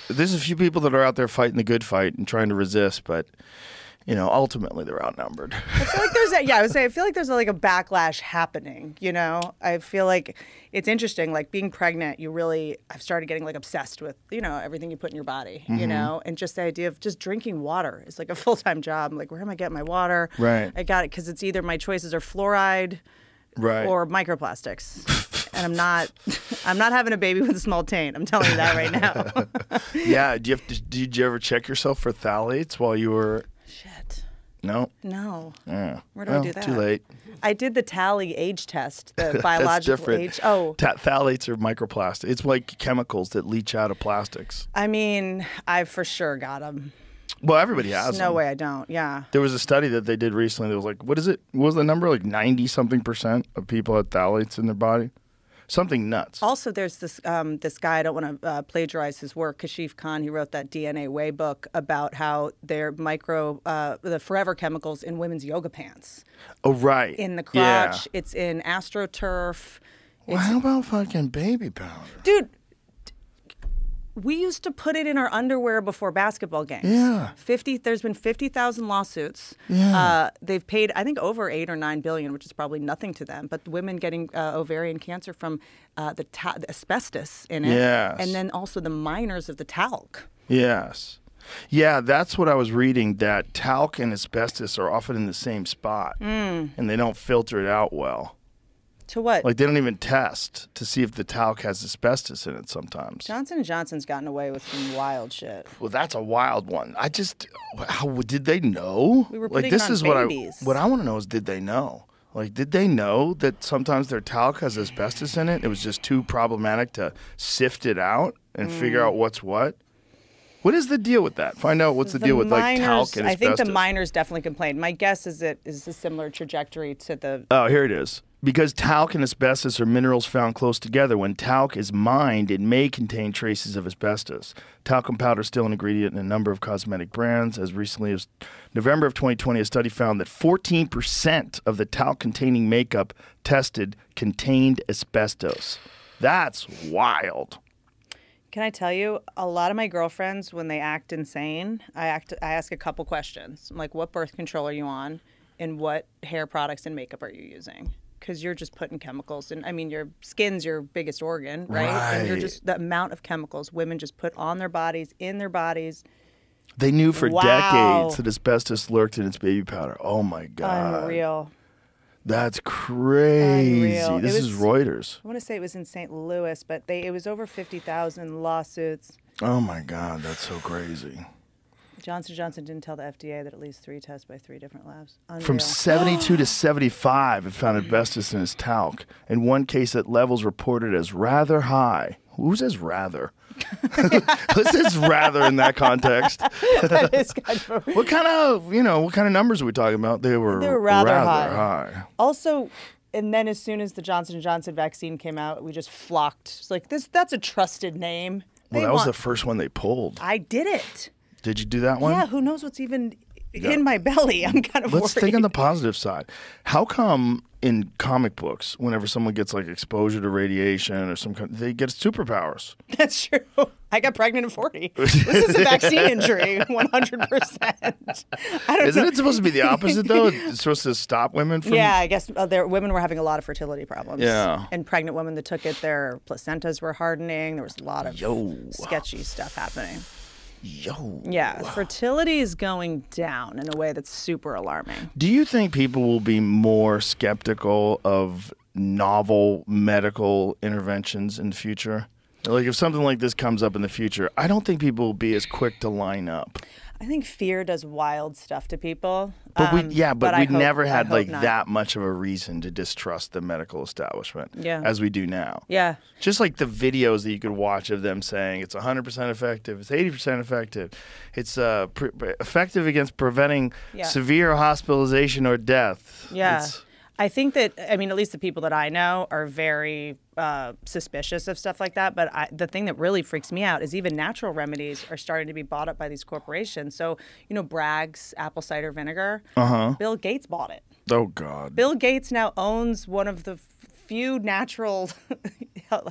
There's a few people that are out there fighting the good fight and trying to resist, but ultimately they're outnumbered. I feel like I feel like there's like a backlash happening, I feel like it's interesting, like being pregnant, I've started getting like obsessed with, everything you put in your body, and just the idea of just drinking water is like a full-time job. I'm like, where am I getting my water? Right. I got it because it's either my choices are fluoride Right. or microplastics. And I'm not having a baby with a small taint. I'm telling you that right now. Yeah. Did you ever check yourself for phthalates while you were... Shit. No? No. Yeah. Where do I do that? Too late. I did the Tally age test, the That's biological different. age. Oh. Phthalates are microplastic. It's like chemicals that leach out of plastics. I mean, I for sure got them. Well, everybody has There's no them. way I don't. Yeah. There was a study that they did recently that was like, what is it? What was the number? Like 90-something% of people had phthalates in their body? Something nuts. Also, there's this guy, I don't want to plagiarize his work, Kashif Khan, he wrote that DNA Way book about how they're the forever chemicals in women's yoga pants. Oh, right. In the Yeah. crotch, it's in AstroTurf. Well, how about fucking baby powder? Dude, we used to put it in our underwear before basketball games. Yeah. There's been 50,000 lawsuits. Yeah. They've paid, I think, over $8 or $9 billion, which is probably nothing to them. But women getting ovarian cancer from the asbestos in it. Yes. And then also the miners of the talc. Yes. Yeah, that's what I was reading, that talc and asbestos are often in the same spot. And they don't filter it out well. To what? Like, they don't even test to see if the talc has asbestos in it sometimes. Johnson & Johnson's gotten away with some wild shit. Well, that's a wild one. How did they know? We were like, putting this it on is babies. what I want to know is, did they know? Like, did they know that sometimes their talc has asbestos in it? It was just too problematic to sift it out and figure out what's what? What is the deal with that? Find out what's the deal with like talc and asbestos. I think the miners definitely complained. My guess is it is a similar trajectory to the. Oh, here it is. Because talc and asbestos are minerals found close together, when talc is mined, it may contain traces of asbestos. Talcum powder is still an ingredient in a number of cosmetic brands. As recently as November of 2020, a study found that 14% of the talc-containing makeup tested contained asbestos. That's wild. Can I tell you, a lot of my girlfriends, when they act insane, I ask a couple questions. I'm like, what birth control are you on? And what hair products and makeup are you using? Because you're just putting chemicals in. I mean, your skin's your biggest organ, right? And you're just, the amount of chemicals women just put on their bodies, in their bodies. They knew for decades that asbestos lurked in its baby powder. Oh, my God. Unreal. That's crazy. Unreal. This is Reuters. I want to say it was in St. Louis, but it was over 50,000 lawsuits. Oh, my God. That's so crazy. Johnson & Johnson didn't tell the FDA that at least 3 tests by 3 different labs. Unreal. From 72 to 75, it found asbestos in its talc. In one case, at levels reported as rather high. Who says rather? Who says rather in that context? That is kind of what kind of numbers are we talking about? They were rather high. Also, and then as soon as the Johnson & Johnson vaccine came out, we just flocked. It's like, that's a trusted name. Well, that was the first one they pulled. I did it. Did you do that one? Yeah, who knows what's even in my belly? I'm kind of Let's worried. think on the positive side. How come in comic books, whenever someone gets like exposure to radiation or some kind, they get superpowers? That's true. I got pregnant at 40. This is a vaccine injury, 100%. Isn't it supposed to be the opposite, though? It's supposed to stop women from... Yeah, I guess women were having a lot of fertility problems. Yeah. And pregnant women that took it, their placentas were hardening. There was a lot of sketchy stuff happening. Yeah, fertility is going down in a way that's super alarming. Do you think people will be more skeptical of novel medical interventions in the future? Like if something like this comes up in the future, I don't think people will be as quick to line up. I think fear does wild stuff to people. But we never had like not. that much of a reason to distrust the medical establishment as we do now. Yeah. Just like the videos that you could watch of them saying it's 100% effective, it's 80% effective, it's effective against preventing severe hospitalization or death. Yeah. I think that, I mean, at least the people that I know are very suspicious of stuff like that. But the thing that really freaks me out is even natural remedies are starting to be bought up by these corporations. So, Bragg's apple cider vinegar, Bill Gates bought it. Oh, God. Bill Gates now owns one of the few natural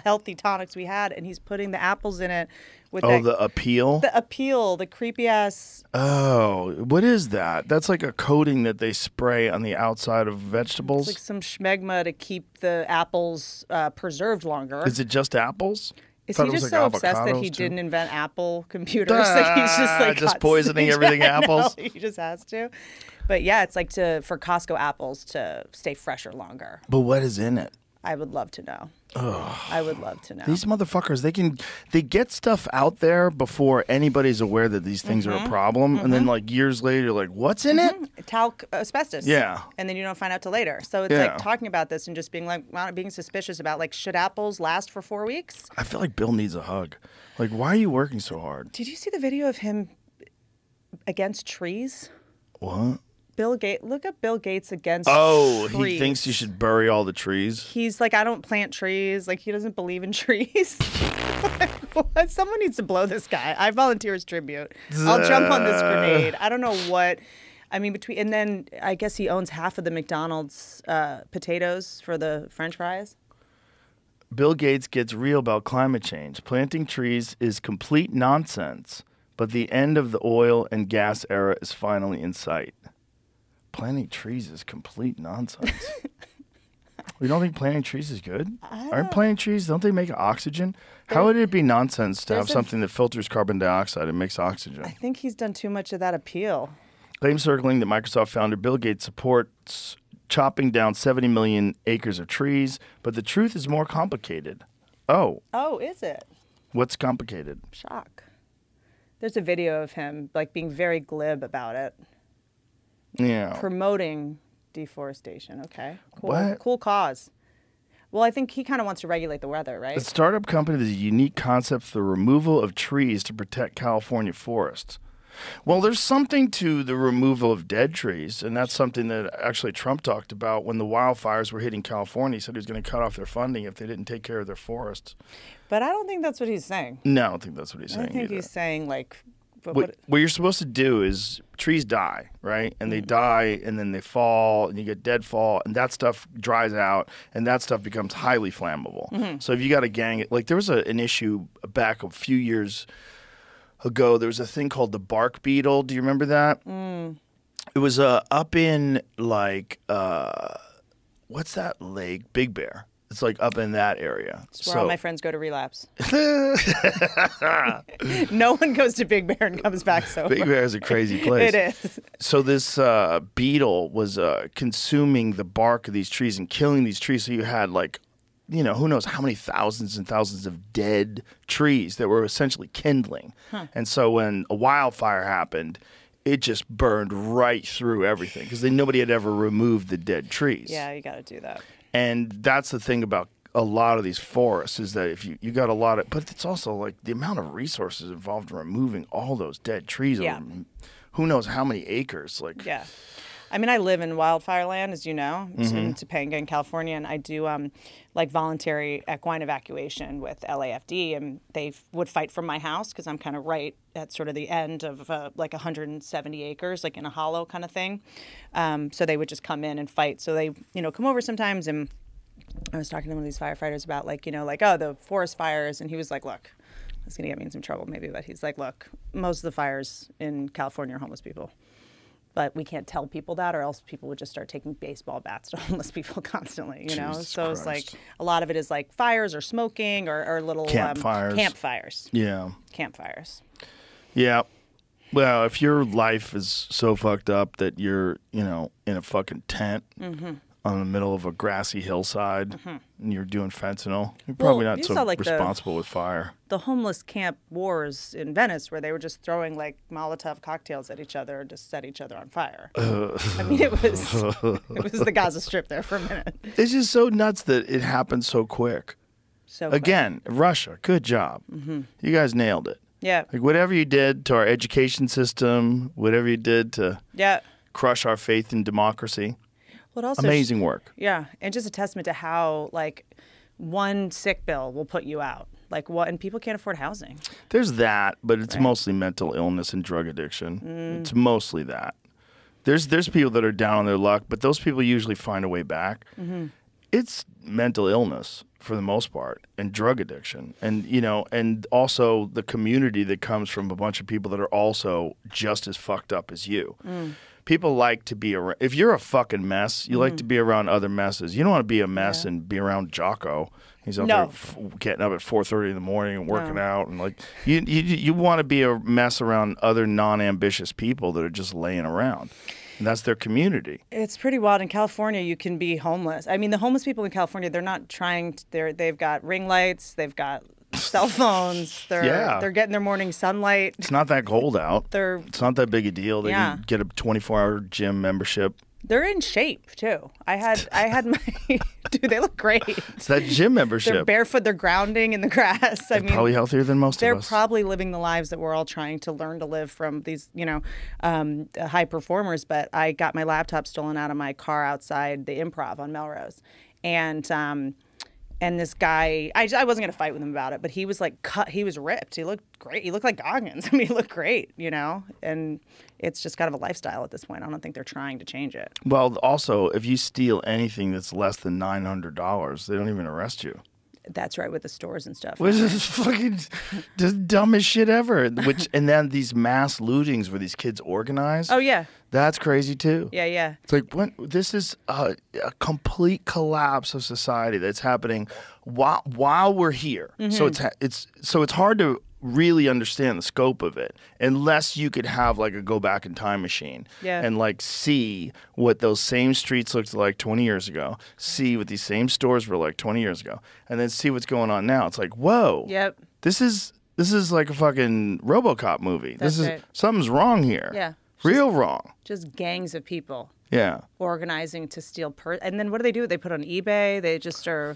healthy tonics we had, and he's putting the apples in it. With the Appeal? The Appeal, the creepy ass. Oh, what is that? That's like a coating that they spray on the outside of vegetables? It's like some schmegma to keep the apples preserved longer. Is it just apples? Is he just so obsessed that he didn't invent Apple computers that he's just like just poisoning everything apples? No, he just has to. But yeah, it's like for Costco apples to stay fresher longer. But what is in it? I would love to know. I would love to know. These motherfuckers, they get stuff out there before anybody's aware that these things are a problem, and then like years later, you're like, what's in it? Talc, asbestos. Yeah. And then you don't find out till later. So it's like talking about this and just being like, being suspicious about like, should apples last for 4 weeks? I feel like Bill needs a hug. Like, why are you working so hard? Did you see the video of him against trees? What? Bill Gates. Look up Bill Gates against trees. He thinks you should bury all the trees. He's like, I don't plant trees. Like, he doesn't believe in trees. What? Someone needs to blow this guy. I volunteer as tribute. I'll jump on this grenade. I don't know what. I mean, and then I guess he owns half of the McDonald's potatoes for the French fries. Bill Gates gets real about climate change. Planting trees is complete nonsense, but the end of the oil and gas era is finally in sight. Planting trees is complete nonsense. We don't think planting trees is good? Aren't planting trees, don't they make oxygen? How would it be nonsense to have something that filters carbon dioxide and makes oxygen? I think he's done too much of that appeal. Claims circling that Microsoft founder Bill Gates supports chopping down 70 million acres of trees, but the truth is more complicated. Oh. Oh, is it? What's complicated? Shock. There's a video of him like being very glib about it. Yeah. Promoting deforestation. Okay. Cool. What? Cool cause. Well, I think he kind of wants to regulate the weather, right? The startup company has a unique concept for the removal of trees to protect California forests. Well, there's something to the removal of dead trees, and that's something that actually Trump talked about when the wildfires were hitting California. He said he was going to cut off their funding if they didn't take care of their forests. But I don't think that's what he's saying. No, I don't think that's what he's saying I think either. he's saying, like... But what you're supposed to do is trees die, right? And they die, and then they fall, and you get deadfall, and that stuff dries out, and that stuff becomes highly flammable. So if you got a gang, like there was an issue back a few years ago. There was a thing called the bark beetle. Do you remember that? It was up in like what's that lake? Big Bear. It's like up in that area. It's where all my friends go to relapse. No one goes to Big Bear and comes back sober. Big Bear is a crazy place. It is. So this beetle was consuming the bark of these trees and killing these trees. So you had like, you know, who knows how many thousands and thousands of dead trees that were essentially kindling. And so when a wildfire happened, it just burned right through everything because nobody had ever removed the dead trees. Yeah, you got to do that. And that's the thing about a lot of these forests is that if you got a lot of, but it's also like the amount of resources involved in removing all those dead trees. Yeah. Over who knows how many acres? Like, yeah. I mean, I live in wildfire land, as you know, in Topanga in California, and I do like voluntary equine evacuation with LAFD, and they would fight from my house because I'm kind of right at sort of the end of like 170 acres, like in a hollow kind of thing. So they would just come in and fight. So they, you know, come over sometimes, and I was talking to one of these firefighters about like, you know, like, oh, the forest fires, and he was like, look, it's going to get me in some trouble maybe, but he's like, look, most of the fires in California are homeless people. But we can't tell people that, or else people would just start taking baseball bats to homeless people constantly, you know? Jesus So it's like Christ. a lot of it is like fires or smoking or little Campfires. Campfires. yeah. Campfires. Yeah. Well, if your life is so fucked up that you're, you know, in a fucking tent on the middle of a grassy hillside and you're doing fentanyl, you're probably Well, not you so saw, like, responsible with fire. The homeless camp wars in Venice, where they were just throwing like Molotov cocktails at each other and just set each other on fire. I mean, it was the Gaza Strip there for a minute. It's just so nuts that it happened so quick. So quick. Again, Russia, good job. You guys nailed it. Yeah. Like whatever you did to our education system, whatever you did to Yeah. crush our faith in democracy, Well, it also amazing work. Yeah, and just a testament to how like one sick bill will put you out. Like what, and people can't afford housing. There's that, but it's mostly mental illness and drug addiction. It's mostly that. There's people that are down on their luck, but those people usually find a way back. It's mental illness for the most part, and drug addiction, and you know, and also the community that comes from a bunch of people that are also just as fucked up as you. People like to be around. If you're a fucking mess, you like to be around other messes. You don't want to be a mess and be around Jocko. He's out there getting up at 4:30 in the morning and working out, and like you want to be a mess around other non-ambitious people that are just laying around. And that's their community. It's pretty wild. In California, you can be homeless. I mean, the homeless people in California, they're not trying to, they've got ring lights, they've got cell phones, they're getting their morning sunlight. It's not that cold out. It's not that big a deal. They can get a 24-hour gym membership. They're in shape too. I had my dude. They look great. It's that gym membership. They're barefoot. They're grounding in the grass. I mean, probably healthier than most of us. They're probably living the lives that we're all trying to learn to live from these, you know, high performers. But I got my laptop stolen out of my car outside the Improv on Melrose, and this guy, I wasn't going to fight with him about it, but he was like cut. He was ripped. He looked great. He looked like Goggins. I mean, he looked great, you know? And it's just kind of a lifestyle at this point. I don't think they're trying to change it. Well, also, if you steal anything that's less than $900, they don't even arrest you. That's right, with the stores and stuff. Which is fucking the dumbest shit ever. And then these mass lootings where these kids organize. Oh, yeah. That's crazy too. Yeah, yeah. It's like this is a complete collapse of society that's happening while we're here. So it's hard to really understand the scope of it unless you could have like a go back in time machine and like see what those same streets looked like 20 years ago, see what these same stores were like 20 years ago, and then see what's going on now. It's like, whoa. Yep. This is like a fucking RoboCop movie. Something's wrong here. Yeah. Real wrong. Just gangs of people. Yeah. Organizing to steal and then what do? They put on eBay. They just are.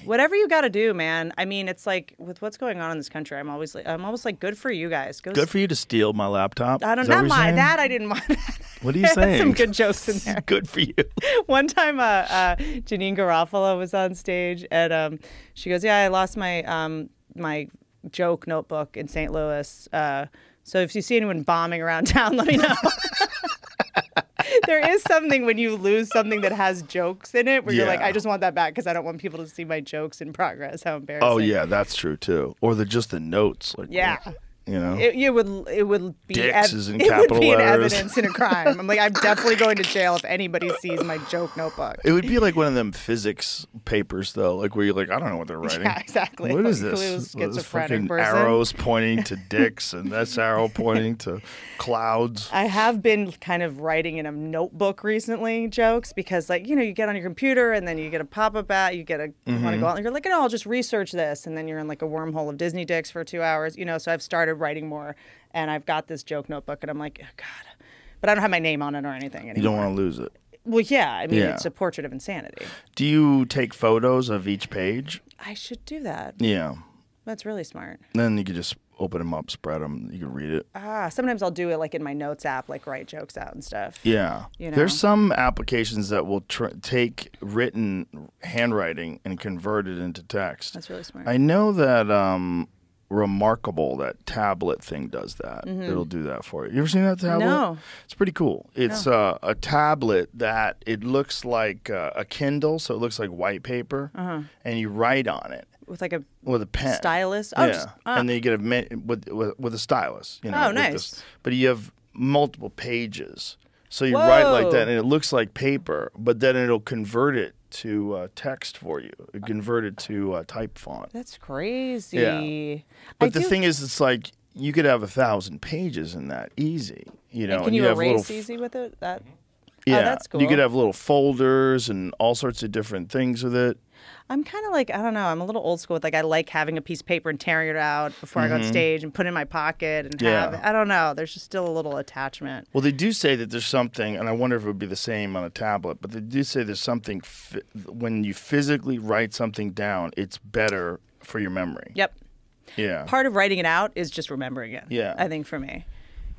Whatever you got to do, man. I mean, it's like with what's going on in this country, I'm almost like, good for you guys. Good for you to steal my laptop. I don't Is that not what you're my saying? that. I didn't want that. What are you I had saying? some good jokes in there. Good for you. One time, Janine Garofalo was on stage, and she goes, "Yeah, I lost my my joke notebook in St. Louis. So if you see anyone bombing around town, let me know." There is something when you lose something that has jokes in it, where you're like, Yeah. "I just want that back because I don't want people to see my jokes in progress." How embarrassing! Oh yeah, that's true too. Or just the notes, like Yeah. you know. It would be Dicks is in it would capital be an letters. evidence in a crime. I'm like, I'm definitely going to jail if anybody sees my joke notebook. It would be like one of them physics papers, though, like where you're like, I don't know what they're writing. Yeah, exactly. What is Like, this? who's This schizophrenic fucking person? arrows pointing to dicks, and this arrow pointing to clouds. I have been kind of writing in a notebook recently jokes because, like, you get on your computer and then you get a pop-up ad, you want to go out and you're like, oh, I'll just research this, and then you're in like a wormhole of Disney dicks for 2 hours, So I've started writing more, and I've got this joke notebook, and I'm like, oh, God, but I don't have my name on it or anything anymore. You don't want to lose it. Well, yeah, I mean, Yeah. it's a portrait of insanity. Do you take photos of each page? I should do that. Yeah. That's really smart. Then you could just open them up, spread them. You can read it. Sometimes I'll do it like in my notes app, like write jokes out and stuff. Yeah. You know? There's some applications that will take written handwriting and convert it into text. That's really smart. I know that Remarkable, that tablet thing, does that. It'll do that for you. You ever seen that tablet? No. It's pretty cool. It's a tablet that it looks like a Kindle, so it looks like white paper, and you write on it With like a with a pen. stylus? Oh, Yeah, just, and then you get with a stylus. Oh, with nice. this- but you have multiple pages, so you write like Whoa. that, and it looks like paper, but then it'll convert it to text for you. It convert it to type font. That's crazy. Yeah. But the thing is, it's like you could have 1,000 pages in that easy. And and can you have erase little, easy with it? That. Yeah, Oh, that's cool. you could have little folders and all sorts of different things with it. I'm kind of like, I don't know, I'm a little old school with like, I like having a piece of paper and tearing it out before I go on stage and put it in my pocket and have it. I don't know. There's just still a little attachment. Well, they do say that there's something, and I wonder if it would be the same on a tablet, but they do say there's something, when you physically write something down, it's better for your memory. Yep. Yeah. Part of writing it out is just remembering it. Yeah. I think for me.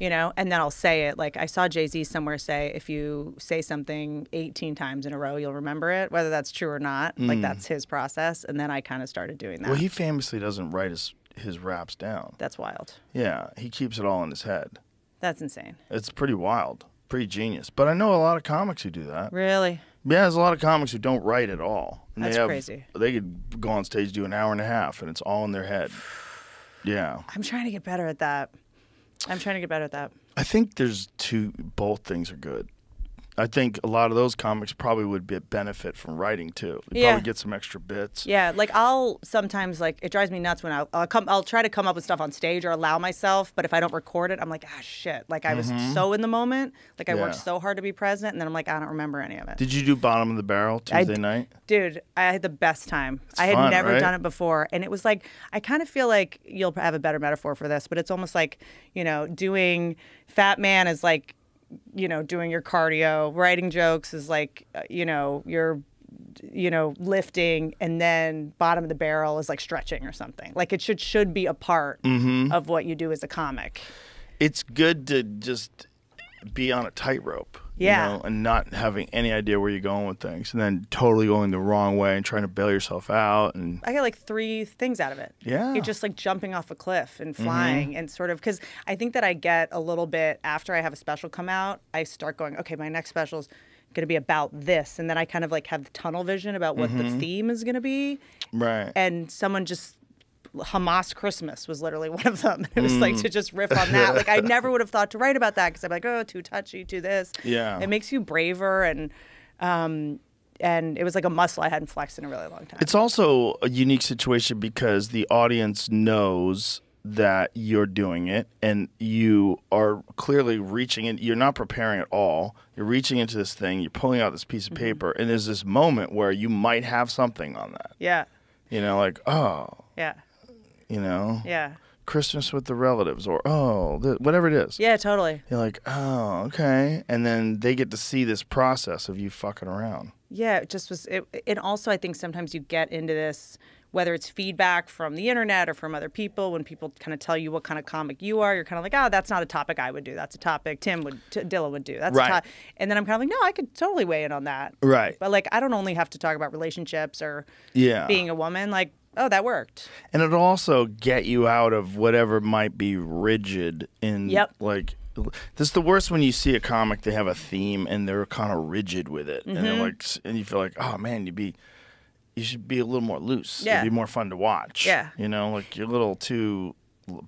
And then I'll say it. Like I saw Jay-Z somewhere say, if you say something 18 times in a row, you'll remember it, whether that's true or not. Like that's his process. And then I kind of started doing that. Well, he famously doesn't write his raps down. That's wild. Yeah, he keeps it all in his head. That's insane. It's pretty wild, pretty genius. But I know a lot of comics who do that. Really? Yeah, there's a lot of comics who don't write at all. And That's crazy. They could go on stage, do an hour and a half, and it's all in their head. Yeah. I'm trying to get better at that. I think both things are good. I think a lot of those comics probably would benefit from writing too. They'd Yeah. probably get some extra bits. Yeah, like I'll sometimes like it drives me nuts when I'll try to come up with stuff on stage or allow myself, but if I don't record it, I'm like, shit. Like I was so in the moment, like I worked Yeah. so hard to be present, and then I'm like, I don't remember any of it. Did you do Bottom of the Barrel Tuesday night? Dude, I had the best time. I had fun, never right? done it before, and it was like I kind of feel like you'll have a better metaphor for this, but it's almost like doing Fat Man is like doing your cardio, writing jokes is like, you're, lifting, and then Bottom of the Barrel is like stretching or something. Like it should be a part of what you do as a comic. It's good to just be on a tightrope. Yeah. And not having any idea where you're going with things, and then totally going the wrong way and trying to bail yourself out. And I got like 3 things out of it. Yeah. You're just like jumping off a cliff and flying and sort of, because I think that I get a little bit, after I have a special come out, I start going, okay, my next special is going to be about this. And then I kind of like have tunnel vision about what the theme is going to be. right. And someone just, Hamas Christmas was literally one of them. It was like to just riff on that. Like I never would have thought to write about that because I'm like, oh, too touchy, too this. Yeah. It makes you braver, and it was like a muscle I hadn't flexed in a really long time. It's also a unique situation because the audience knows that you're doing it, and you are clearly reaching in. You're not preparing at all. You're reaching into this thing. You're pulling out this piece of paper, and there's this moment where you might have something on that. Yeah. Like, oh, Yeah. Yeah. Christmas with the relatives, or whatever it is. Yeah, totally. You're like, oh, okay. And then they get to see this process of you fucking around. Yeah, it just was. And also, I think sometimes you get into this, whether it's feedback from the internet or from other people, when people kind of tell you what kind of comic you are, you're kind of like, oh, that's not a topic I would do. That's a topic Dylan would do. That's Right. a topic. And then I'm kind of like, no, I could totally weigh in on that. Right. But like, I don't only have to talk about relationships or Yeah. being a woman. Like, oh, that worked. And it'll also get you out of whatever might be rigid in Yep. like this is the worst when you see a comic, they have a theme and they're kind of rigid with it. And they're like and you feel like, oh man, you should be a little more loose. Yeah. It'd be more fun to watch. Yeah. You know, like you're a little too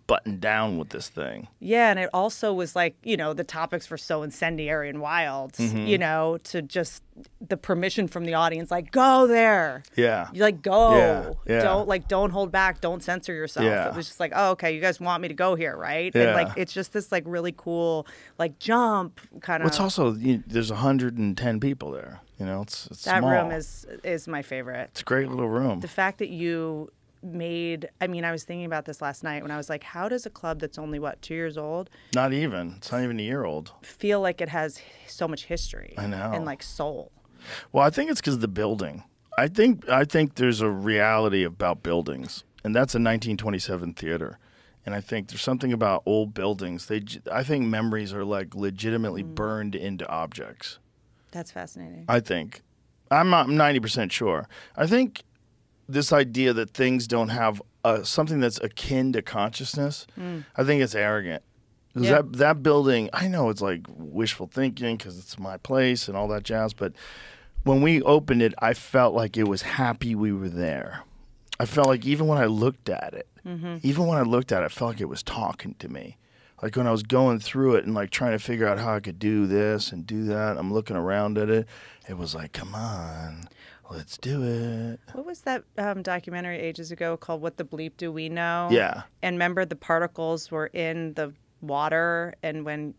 buttoned down with this thing. Yeah, and it also was like, you know, the topics were so incendiary and wild, you know, to just the permission from the audience, like, go there. Yeah. You like, go. Yeah. Don't hold back. Don't censor yourself. Yeah. It was just like, oh, okay, you guys want me to go here, right? Yeah. And like, it's just this like really cool, like jump kind of. It's also there's 110 people there. You know, it's that small. room is my favorite. It's a great little room. The fact that you made, I mean, I was thinking about this last night when I was like, how does a club that's only, 2 years old Not even. It's not even a year old. feel like it has so much history? I know. And like soul. Well, I think it's because of the building. I think there's a reality about buildings, and that's a 1927 theater. And I think there's something about old buildings. I think memories are like legitimately burned into objects. That's fascinating. I think. I'm not 90% sure. I think this idea that things don't have something that's akin to consciousness, I think it's arrogant. Because Yeah. that building, I know it's like wishful thinking because it's my place and all that jazz, but when we opened it, I felt like it was happy we were there. I felt like even when I looked at it, I felt like it was talking to me. Like when I was going through it and like trying to figure out how I could do this and do that, I'm looking around at it. It was like, come on, let's do it. What was that documentary ages ago called What the Bleep Do We Know? Yeah. And remember the particles were in the water, and when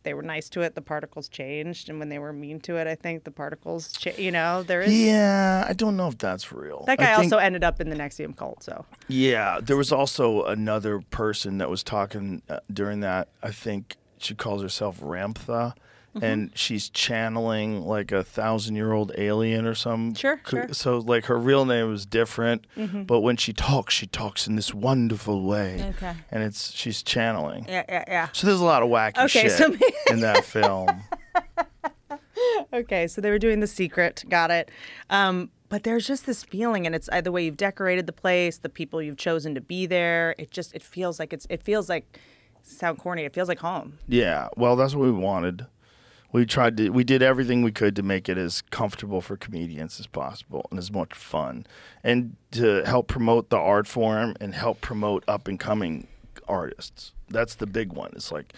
they were nice to it, the particles changed, and when they were mean to it, I think the particles there is. Yeah, I don't know if that's real. That guy I think- also ended up in the NXIVM cult, so. Yeah, there was also another person that was talking during that. I think she calls herself Ramtha, and she's channeling like a 1,000-year-old alien or some. Sure. So like her real name is different, but when she talks in this wonderful way. Okay. And she's channeling. Yeah. So there's a lot of wacky Okay, shit so in that film. Okay, so they were doing The Secret. Got it. But there's just this feeling, and it's the way you've decorated the place, the people you've chosen to be there. It feels like sound corny. It feels like home. Yeah, well, that's what we wanted. We did everything we could to make it as comfortable for comedians as possible and as much fun, and to help promote the art form and help promote up and coming artists. That's the big one. It's like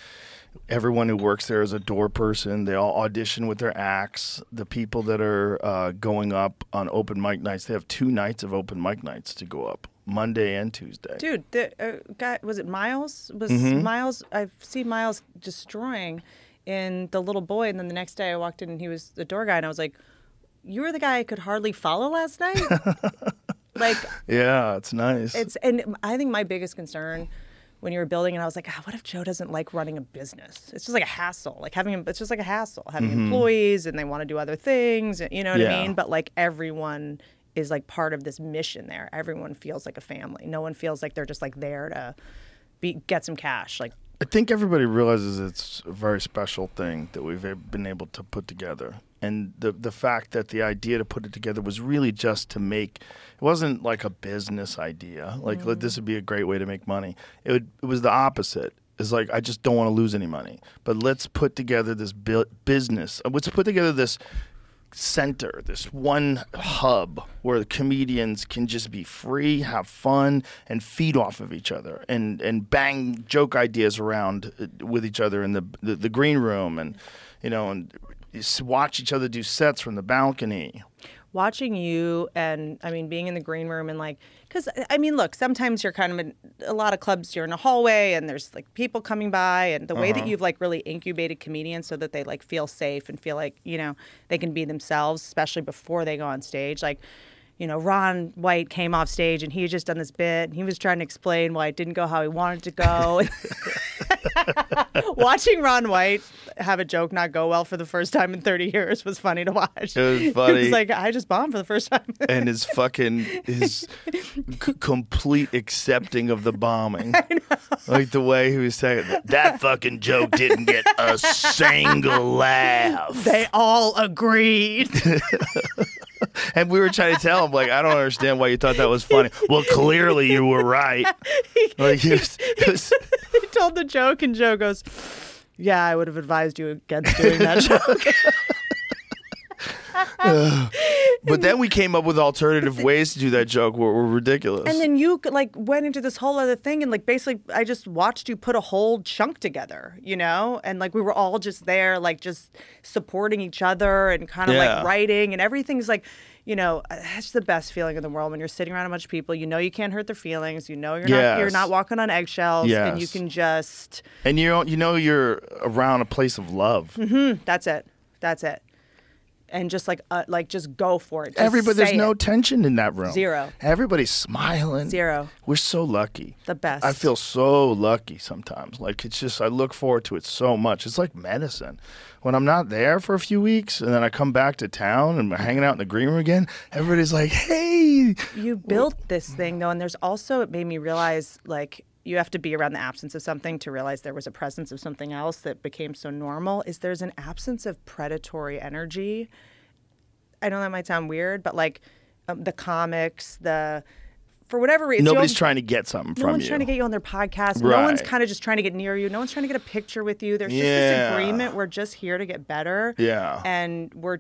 everyone who works there is a door person. They all audition with their acts. The people that are going up on open mic nights, they have 2 nights of open mic nights to go up, Monday and Tuesday. Dude, the guy, was it Miles? Miles? I've seen Miles destroying in The Little Boy, and then the next day I walked in and he was the door guy, and I was like, you were the guy I could hardly follow last night? Like, yeah, it's nice. and I think my biggest concern when you were building, and I was like, what if Joe doesn't like running a business? It's just like a hassle. Like it's just like a hassle having employees, and they want to do other things. You know what I mean? But like everyone is like part of this mission there. Everyone feels like a family. No one feels like they're just like there to get some cash. Like, I think everybody realizes it's a very special thing that we've been able to put together. And the fact that the idea to put it together was really just to make, it wasn't like a business idea, like this would be a great way to make money. It was the opposite. It's like, I just don't want to lose any money. But let's put together this business. Let's put together this center, this one hub where the comedians can just be free, have fun, and feed off of each other, and bang joke ideas around with each other in the green room, and and watch each other do sets from the balcony. Watching you, and I mean, being in the green room, and like, because I mean, look, sometimes you're kind of in a lot of clubs, you're in a hallway and there's like people coming by, and the way that you've like really incubated comedians so that they like feel safe and feel like, they can be themselves, especially before they go on stage. Like, Ron White came off stage and he had just done this bit and he was trying to explain why it didn't go how he wanted to go. Watching Ron White have a joke not go well for the first time in 30 years was funny to watch. It was funny. He was like, I just bombed for the first time. And his complete accepting of the bombing. Like the way he was saying, that fucking joke didn't get a single laugh. They all agreed. And we were trying to tell him, like, I don't understand why you thought that was funny. Well, clearly you were right. Like, he told the joke, and Joe goes, yeah, I would have advised you against doing that joke. But then we came up with alternative ways to do that joke where were ridiculous. And then you went into this whole other thing, and basically I just watched you put a whole chunk together, and we were all just there, just supporting each other and kind of writing, and everything's that's the best feeling in the world when you're sitting around a bunch of people. You can't hurt their feelings. You're not walking on eggshells, and you can just you're around a place of love. Mm-hmm. That's it. And just just go for it. There's no tension in that room. Zero. Everybody's smiling. Zero. We're so lucky. The best. I feel so lucky sometimes. It's just, I look forward to it so much. It's like medicine. When I'm not there for a few weeks and then I come back to town and we're hanging out in the green room again, everybody's like, hey. You built this thing though, and there's also, it made me realize you have to be around the absence of something to realize there was a presence of something else that became so normal. There's an absence of predatory energy. I know that might sound weird, but the comics, for whatever reason. Nobody's trying to get something from you. No one's trying to get you on their podcast. Right. No one's kind of just trying to get near you. No one's trying to get a picture with you. There's just this agreement. We're just here to get better. Yeah. And we're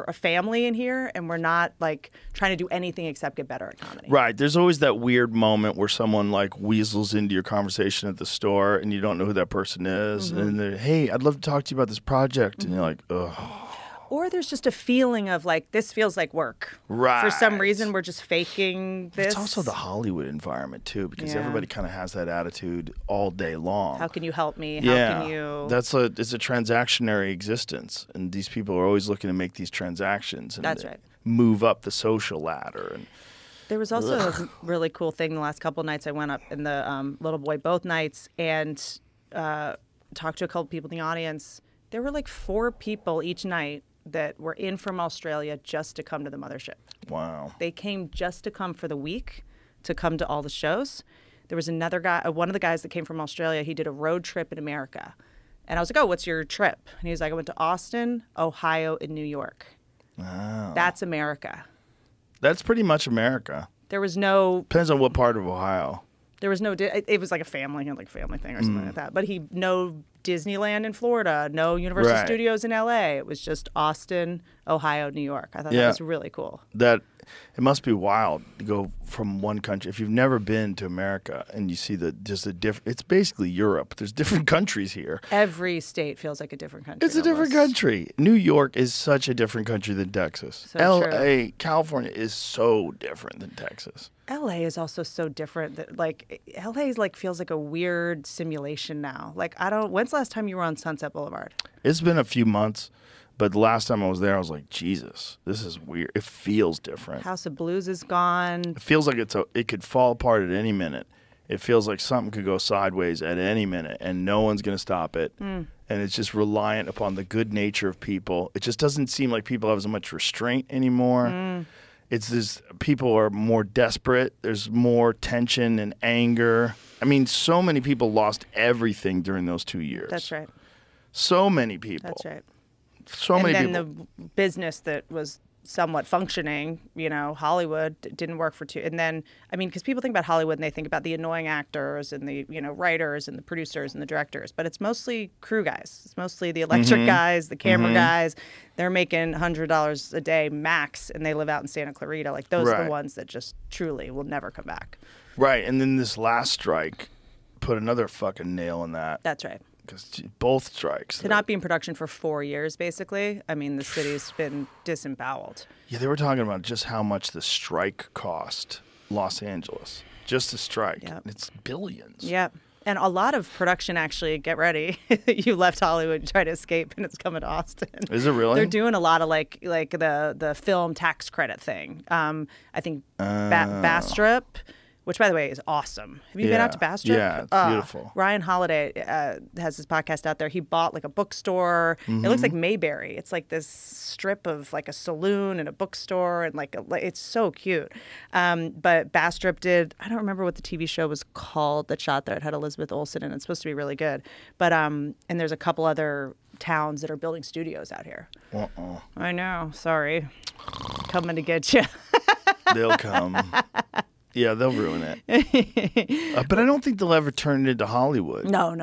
a family in here, and we're not trying to do anything except get better at comedy. Right. There's always that weird moment where someone weasels into your conversation at the store and you don't know who that person is. Mm-hmm. And they're, hey, I'd love to talk to you about this project. Mm-hmm. And you're like, ugh. Or there's just a feeling of this feels like work. Right. For some reason, we're just faking this. It's also the Hollywood environment too, because everybody kind of has that attitude all day long. How can you help me? How can you? It's a transactionary existence, and these people are always looking to make these transactions. And that's right. Move up the social ladder. And there was also a really cool thing the last couple of nights I went up in the Little Boy both nights and talked to a couple people in the audience. There were 4 people each night that were in from Australia just to come to the mothership. Wow. They came just to come for the week, to come to all the shows. There was another guy, one of the guys that came from Australia, he did a road trip in America. And I was like, oh, what's your trip? And he was like, I went to Austin, Ohio, and New York. Wow. That's America. That's pretty much America. There was no... Depends on what part of Ohio. There was no... It was like a family thing or something like that. But no Disneyland in Florida, no Universal Studios in LA. It was just Austin, Ohio, New York. I thought that was really cool. It must be wild to go from one country. If you've never been to America and you see it's basically Europe. There's different countries here. Every state feels like a different country. It's a different country. New York is such a different country than Texas. So LA, California is so different than Texas. LA is also so different that LA feels like a weird simulation now. When's the last time you were on Sunset Boulevard? It's been a few months. But the last time I was there, I was like, Jesus, this is weird. It feels different. House of Blues is gone. It feels like it could fall apart at any minute. It feels like something could go sideways at any minute, and no one's going to stop it. Mm. And it's just reliant upon the good nature of people. It just doesn't seem like people have as much restraint anymore. Mm. It's this, people are more desperate. There's more tension and anger. I mean, so many people lost everything during those 2 years. That's right. So many people. That's right. So many people. And then the business that was somewhat functioning, Hollywood didn't work for 2. And then, because people think about Hollywood and they think about the annoying actors and the, writers and the producers and the directors, but it's mostly crew guys. It's mostly the electric guys, the camera guys. They're making $100 a day max, and they live out in Santa Clarita. Those are the ones that just truly will never come back. Right. And then this last strike put another fucking nail in that. That's right. Because both strikes. To not be in production for 4 years, basically. The city's been disemboweled. Yeah, they were talking about just how much the strike cost Los Angeles. Just the strike. Yep. It's billions. Yep. And a lot of production actually, get ready. You left Hollywood, you try to escape, and it's coming to Austin. Is it really? They're doing a lot of like the film tax credit thing. I think Bastrop, which by the way is awesome. Have you been out to Bastrop? Yeah, it's beautiful. Ryan Holiday has his podcast out there. He bought like a bookstore. It looks like Mayberry. It's like this strip of like a saloon and a bookstore and it's so cute. But Bastrop did, I don't remember what the TV show was called that shot there. It had Elizabeth Olsen and it's supposed to be really good. But and there's a couple other towns that are building studios out here. I know. Sorry. Coming to get you. They'll come. Yeah, they'll ruin it. But I don't think they'll ever turn it into Hollywood. No.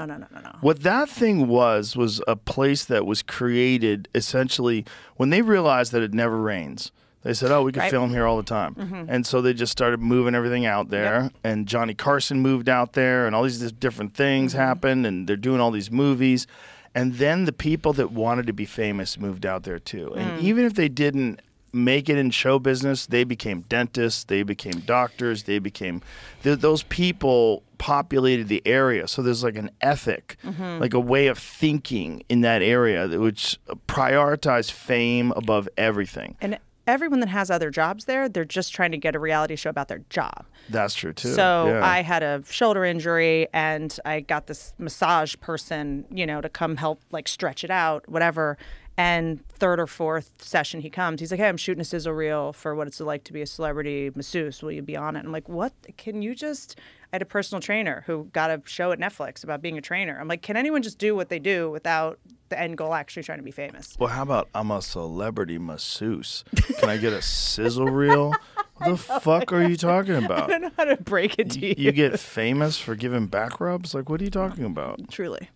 What that thing was a place that was created essentially when they realized that it never rains. They said, oh, we could film here all the time. And so they just started moving everything out there. And Johnny Carson moved out there and all these different things happened. And they're doing all these movies. And then the people that wanted to be famous moved out there too. And even if they didn't make it in show business, they became dentists, they became doctors, they became those people populated the area. So there's like an ethic, like a way of thinking in that area which prioritized fame above everything. And everyone that has other jobs there, they're just trying to get a reality show about their job. That's true too. So I had a shoulder injury and I got this massage person, to come help like stretch it out, whatever. And third or fourth session he comes, he's like, hey, I'm shooting a sizzle reel for what it's like to be a celebrity masseuse. Will you be on it? I'm like, what? Can you just... I had a personal trainer who got a show at Netflix about being a trainer. I'm like, can anyone just do what they do without the end goal actually trying to be famous? Well, how about I'm a celebrity masseuse? Can I get a sizzle reel? What the fuck are you talking about? I don't know how to break it to you. You get famous for giving back rubs? Like, what are you talking about? Truly.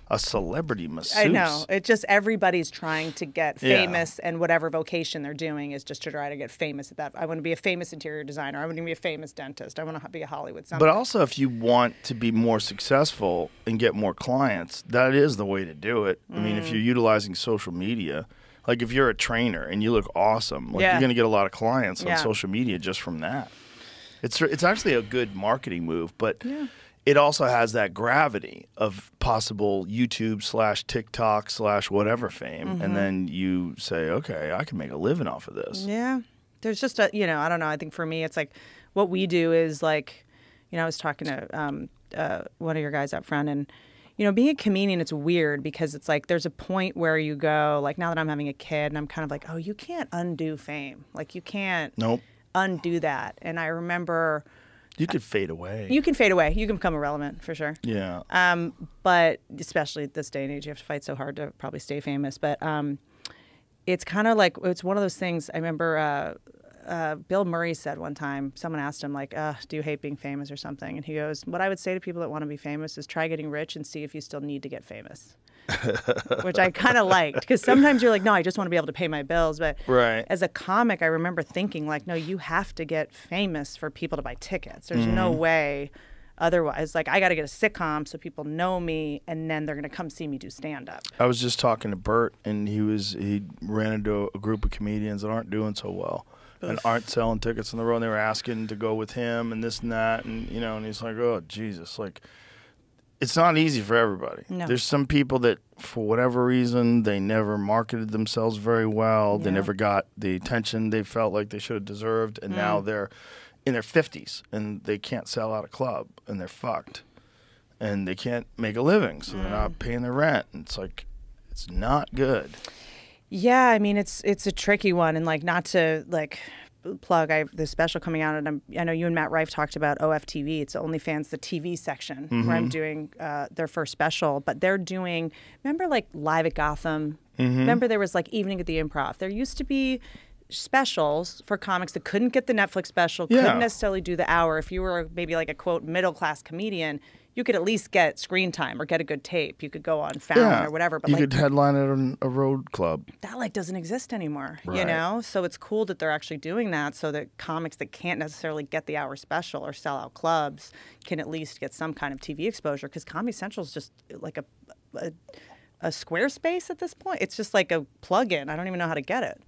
A celebrity masseuse. I know. It's just everybody's trying to get famous, and whatever vocation they're doing is just to try to get famous at that. I want to be a famous interior designer. I want to be a famous dentist. I want to be a Hollywood something. But also, if you want to be more successful and get more clients, that is the way to do it. I mean, if you're utilizing social media, like if you're a trainer and you look awesome, like you're going to get a lot of clients on social media just from that. It's actually a good marketing move, but... It also has that gravity of possible YouTube / TikTok / whatever fame. And then you say, okay, I can make a living off of this. Yeah. There's just I don't know. I think for me, it's like what we do is like, I was talking to one of your guys up front and, being a comedian, it's weird because it's like there's a point where you go, like now that I'm having a kid and I'm kind of like, oh, you can't undo fame. Like you can't undo that. And I remember... You could fade away. You can fade away. You can become irrelevant for sure. Yeah. But especially at this day and age, you have to fight so hard to probably stay famous. But it's kind of like, it's one of those things. I remember Bill Murray said one time, someone asked him like, do you hate being famous or something? And he goes, what I would say to people that want to be famous is try getting rich and see if you still need to get famous. Which I kind of liked because sometimes you're like, no, I just want to be able to pay my bills. But as a comic, I remember thinking like, no, you have to get famous for people to buy tickets. There's no way otherwise. Like I got to get a sitcom so people know me and then they're going to come see me do stand up. I was just talking to Bert and he ran into a group of comedians that aren't doing so well. And aren't selling tickets on the road. And they were asking to go with him and this and that. And, and he's like, oh, Jesus, like, it's not easy for everybody. No. There's some people that, for whatever reason, they never marketed themselves very well. They never got the attention they felt like they should have deserved. And now they're in their 50s and they can't sell out a club and they're fucked. And they can't make a living, so they're not paying their rent. And it's like, it's not good. Yeah, I mean, it's a tricky one. And like, not to like... plug, I have this special coming out, and I know you and Matt Rife talked about OFTV. It's OnlyFans, the TV section, where I'm doing their first special. But they're doing, remember like Live at Gotham? Remember there was like Evening at the Improv? There used to be specials for comics that couldn't get the Netflix special, couldn't necessarily do the hour. If you were maybe like a, quote, middle-class comedian, you could at least get screen time or get a good tape. You could go on Fallon or whatever. But you like, could headline at a road club. That like doesn't exist anymore, you know? So it's cool that they're actually doing that so that comics that can't necessarily get the hour special or sell out clubs can at least get some kind of TV exposure, because Comedy Central is just like a Squarespace at this point. It's just like a plug-in. I don't even know how to get it.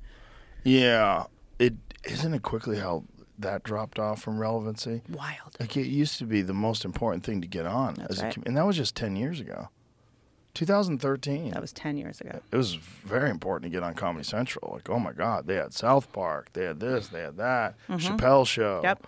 Yeah. Isn't it quickly how that dropped off from relevancy. Wild. Like it used to be the most important thing to get on. That's as right. and that was just 10 years ago. 2013. That was 10 years ago. It was very important to get on Comedy Central. Like, oh my God, they had South Park, they had this, they had that, Chappelle Show. Yep.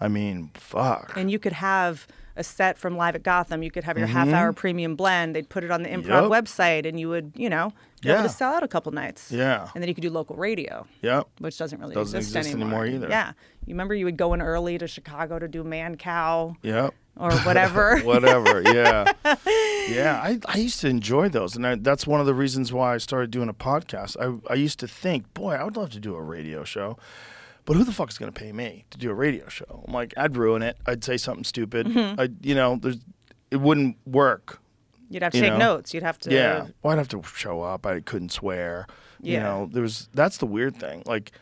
I mean, fuck. And you could have a set from Live at Gotham. You could have your half-hour premium blend. They'd put it on the Improv website, and you would, be able to sell out a couple nights. Yeah. And then you could do local radio. Yep. Which doesn't really Doesn't exist anymore either. Yeah. You remember you would go in early to Chicago to do Man Cow Yep. or whatever. Whatever, yeah. Yeah, I used to enjoy those. And that's one of the reasons why I started doing a podcast. I used to think, boy, I would love to do a radio show. But who the fuck is going to pay me to do a radio show? I'm like, I'd ruin it. I'd say something stupid. It wouldn't work. You'd have to take notes. You'd have to. Yeah. Well, I'd have to show up. I couldn't swear. Yeah. That's the weird thing. Like,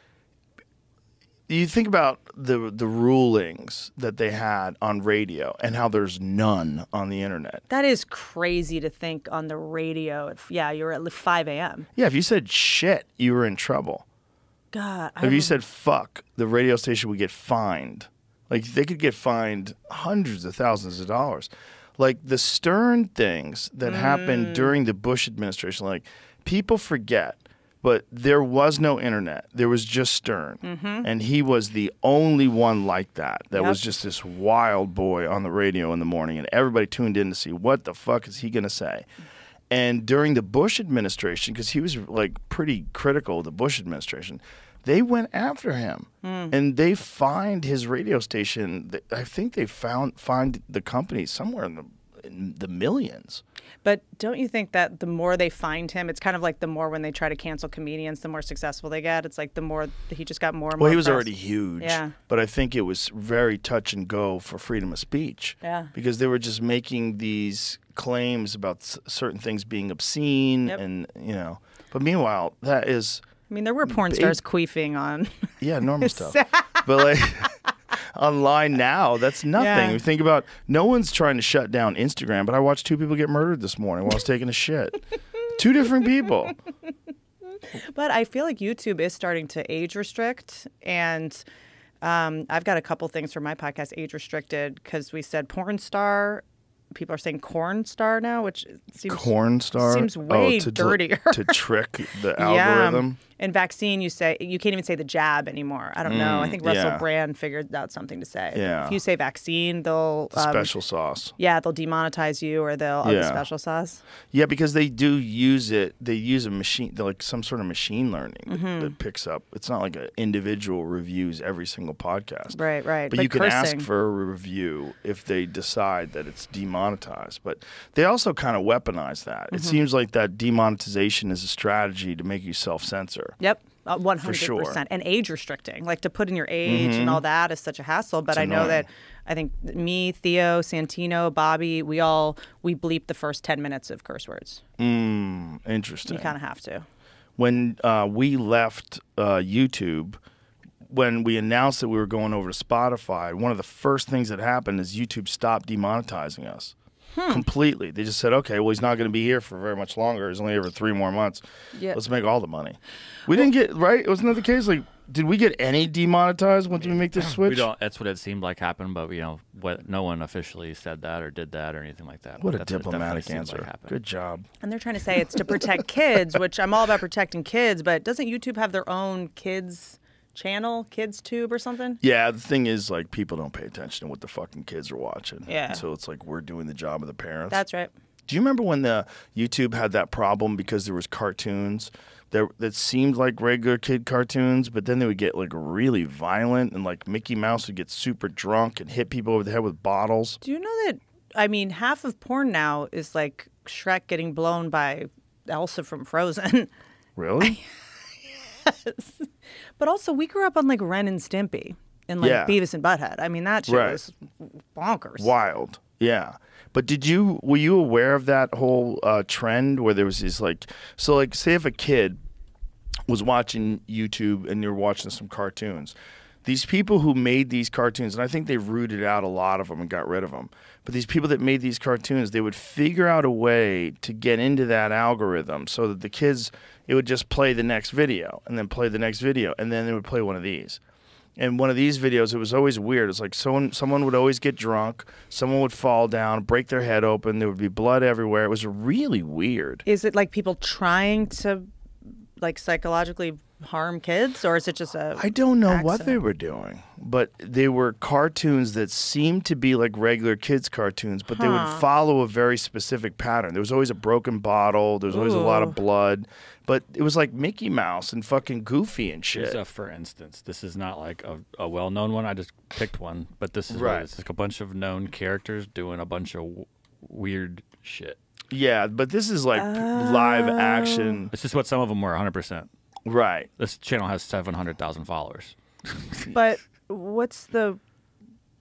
you think about the rulings that they had on radio and how there's none on the internet. That is crazy to think on the radio. You're at 5 a.m. Yeah, if you said shit, you were in trouble. God. If you said fuck, the radio station would get fined. Like, they could get fined hundreds of thousands of dollars. Like, the Stern things that happened during the Bush administration, like, people forget, but there was no internet. There was just Stern. And he was the only one like that. That was just this wild boy on the radio in the morning, and everybody tuned in to see what the fuck is he going to say. And during the Bush administration, because he was like pretty critical of the Bush administration, they went after him and they fined his radio station. I think they fined the company somewhere in the millions. But don't you think that the more they find him, it's kind of like the more when they try to cancel comedians, the more successful they get. It's like the more he just got more and more. Well, he was press. already huge. Yeah. But I think it was very touch and go for freedom of speech. Yeah. Because they were just making these claims about certain things being obscene and, But meanwhile, that is... I mean, there were porn stars queefing on... Yeah, normal stuff. But like... Online now, that's nothing. Yeah. You think about, no one's trying to shut down Instagram, but I watched 2 people get murdered this morning while I was taking a shit. 2 different people. But I feel like YouTube is starting to age restrict, and I've got a couple things for my podcast age restricted because we said porn star. People are saying corn star now, which seems corn star seems way dirtier. To trick the algorithm. And vaccine, you can't even say the jab anymore. I don't know. I think Russell Brand figured out something to say. Yeah. If you say vaccine, they'll Special sauce. Yeah, they'll demonetize you, or they'll the special sauce. Yeah, because they do use it. They use a machine, like some sort of machine learning that picks up. It's not like an individual reviews every single podcast. Right. But you can ask for a review if they decide that it's demonetized. But they also kind of weaponize that. It seems like that demonetization is a strategy to make you self-censor. Yep. 100%. For sure. And age restricting, like to put in your age and all that is such a hassle. But I know that I think me, Theo, Santino, Bobby, we bleep the first 10 minutes of curse words. Interesting. You kind of have to. When we left YouTube, when we announced that we were going over to Spotify, one of the first things that happened is YouTube stopped demonetizing us. Completely. They just said, okay, well, he's not going to be here for very much longer. He's only here for 3 more months. Yeah. Let's make all the money. We didn't get, right? Wasn't that the case? Like, did we get any demonetized once we make this switch? We don't. That's what it seemed like happened, but no one officially said that or did that or anything like that. What a That's diplomatic definitely seemed answer. like happened. Good job. And they're trying to say it's to protect kids, which I'm all about protecting kids. But doesn't YouTube have their own kids channel, KidsTube or something? Yeah, the thing is, like, people don't pay attention to what the fucking kids are watching. Yeah. So it's like we're doing the job of the parents. That's right. Do you remember when the YouTube had that problem because there was cartoons that seemed like regular kid cartoons, but then they would get like really violent and like Mickey Mouse would get super drunk and hit people over the head with bottles? Do you know that, I mean, half of porn now is like Shrek getting blown by Elsa from Frozen. Really? Yes. But also, we grew up on like Ren and Stimpy and like Beavis and Butthead. I mean, that shit was bonkers. Wild. Yeah. But were you aware of that whole trend where there was these like, so like say if a kid was watching YouTube and you're watching some cartoons, these people who made these cartoons, and I think they rooted out a lot of them and got rid of them, but these people that made these cartoons, they would figure out a way to get into that algorithm so that the kids, it would just play the next video and then play the next video and then they would play one of these. And one of these videos, it was always weird. It's like someone would always get drunk, someone would fall down, break their head open, there would be blood everywhere. It was really weird. Is it like people trying to like psychologically harm kids, or is it just a I don't know accident? what they were doing, but they were cartoons that seemed to be like regular kids' cartoons, but they would follow a very specific pattern. There was always a broken bottle. There was always a lot of blood, but it was like Mickey Mouse and fucking Goofy and shit. Here's a for instance. This is not like a well-known one. I just picked one, but this is Right. what it's like a bunch of known characters doing a bunch of weird shit. Yeah, but this is like live action. It's just what some of them were, 100%. Right. This channel has 700,000 followers. But what's the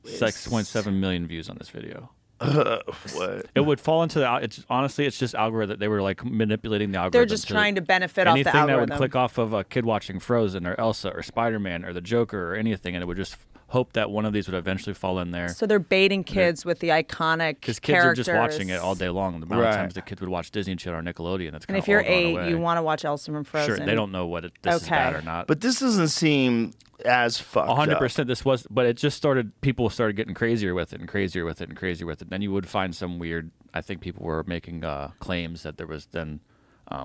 6.7 million views on this video. What? It would fall into the. It's honestly, it's just algorithm. They were like manipulating the algorithm. They're just trying to benefit off the anything algorithm. that would click off of a kid watching Frozen or Elsa or Spider-Man or the Joker or anything, and it would just hope that one of these would eventually fall in there. So they're baiting kids with the iconic Because kids characters. are just watching it all day long. The amount Right. of times the kids would watch Disney and shit on Nickelodeon, that's And kind if of you're all gone 8, away. you want to watch Elsa from Frozen. Sure, they don't know what this is bad or not. But this doesn't seem as fucked 100%. up. This was, but it just started. People started getting crazier with it and crazier with it and crazier with it. Then you would find some weird. I think people were making claims that there was then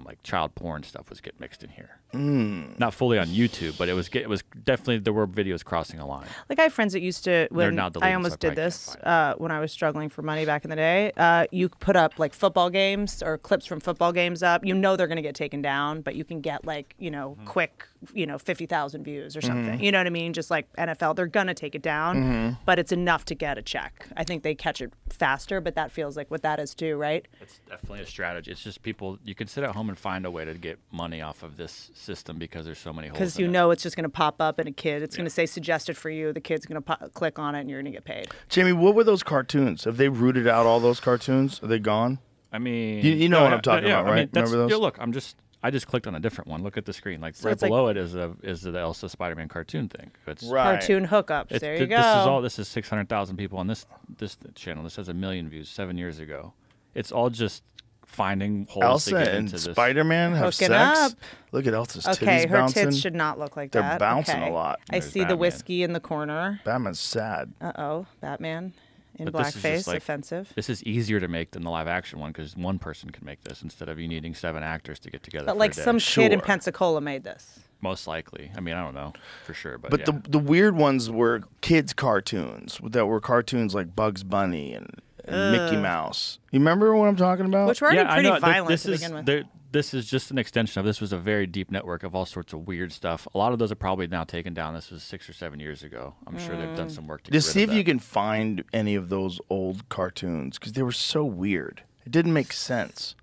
like child porn stuff was getting mixed in here. Not fully on YouTube, but it was definitely there were videos crossing a line. Like I have friends that used to, when now deleted, I so almost I did probably this can't when I was struggling for money back in the day, you put up like football games or clips from football games up. You know they're going to get taken down, but you can get like, quick, 50,000 views or something. You know what I mean? Just like NFL, they're going to take it down, but it's enough to get a check. I think they catch it faster, but that feels like what that is too, right? It's definitely a strategy. It's just people, you can sit at home and find a way to get money off of this system because there's so many holes. Because in you it. know it's just going to pop up in a kid. It's going to say suggested for you. The kid's going to click on it and you're going to get paid. Jamie, what were those cartoons? Have they rooted out all those cartoons? Are they gone? I mean, You know what I'm talking about, I mean, right? that's- Remember those? Yeah, look, I just clicked on a different one. Look at the screen. Like So right it's like- below it is the Elsa Spider-Man cartoon thing. It's, Right. Cartoon hookups. it's- There you th- go. This is 600,000 people on this channel. This has 1 million views 7 years ago. It's all just finding holes Elsa to get and into this. Spider-Man have Hooking sex? up. Look at Elsa's Okay, titties her bouncing. tits should not look like They're that. bouncing Okay. a lot. I There's see the Batman. whiskey in the corner. Batman's sad. Uh-oh, Batman in But this is just blackface, like- offensive. This is easier to make than the live action one because one person can make this instead of you needing 7 actors to get together. But for like a day. some kid in Sure. Pensacola made this. Most likely. I mean, I don't know for sure, but But yeah. the weird ones were kids' cartoons that were cartoons like Bugs Bunny and Mickey Mouse. You remember what I'm talking about? Which were already yeah, pretty I know. violent This to is begin with. this is just an extension of this was a very deep network of all sorts of weird stuff. A lot of those are probably now taken down. This was 6 or 7 years ago. I'm sure they've done some work to Just get see rid if of you that. can find any of those old cartoons because they were so weird. It didn't make sense.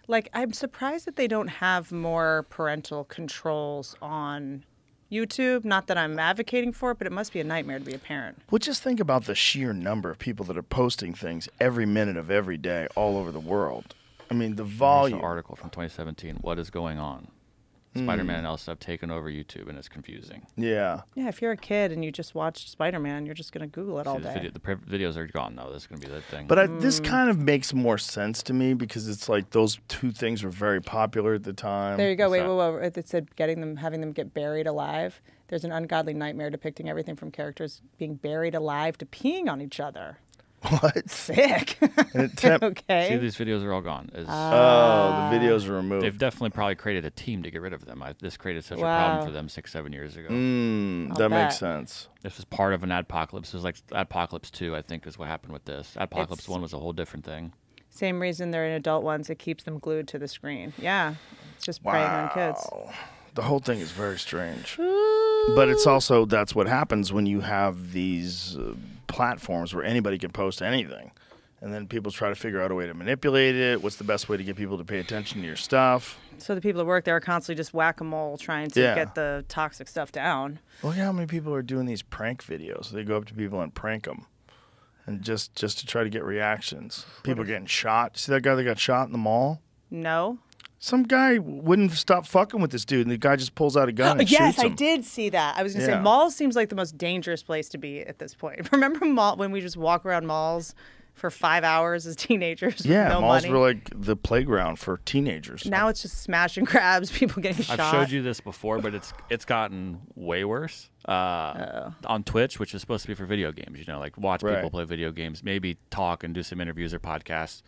Like, I'm surprised that they don't have more parental controls on YouTube. Not that I'm advocating for it, but it must be a nightmare to be a parent. Well, just think about the sheer number of people that are posting things every minute of every day all over the world. I mean, the Here's an volume. article from 2017. What is going on? Spider-Man and Elsa have taken over YouTube, and it's confusing. Yeah. Yeah, if you're a kid and you just watched Spider-Man, you're just going to Google it all See, the day. videos are gone, though. This is going to be that thing. But this kind of makes more sense to me because it's like those two things were very popular at the time. There you go. What's Wait. It said having them get buried alive. There's an ungodly nightmare depicting everything from characters being buried alive to peeing on each other. What? Sick. See, Okay. these videos are all gone. Oh, the videos were removed. They've definitely probably created a team to get rid of them. This created such a Wow. problem for them 6-7 years ago. That makes bet. sense. This was part of an adpocalypse. This was like Adpocalypse 2, I think, is what happened with this. Adpocalypse It's- 1 was a whole different thing. Same reason they're in adult ones. It keeps them glued to the screen. Yeah. It's just preying on kids. The whole thing is very strange. But it's also, that's what happens when you have these platforms where anybody can post anything. And then people try to figure out a way to manipulate it. What's the best way to get people to pay attention to your stuff? So the people that work there are constantly just whack-a-mole trying to Yeah. get the toxic stuff down. Look at how many people are doing these prank videos. They go up to people and prank them. And just to try to get reactions. People getting shot. See that guy that got shot in the mall? No? Some guy wouldn't stop fucking with this dude, and the guy just pulls out a gun and Yes, shoots him. I did see that. I was going to Yeah. say, malls seems like the most dangerous place to be at this point. Remember when we just walk around malls for 5 hours as teenagers. Yeah, with no malls money. were like the playground for teenagers. Now it's just smash and grabs, people getting shot. I've showed you this before, but it's gotten way worse. On Twitch, which is supposed to be for video games, like watch people play video games, maybe talk and do some interviews or podcasts.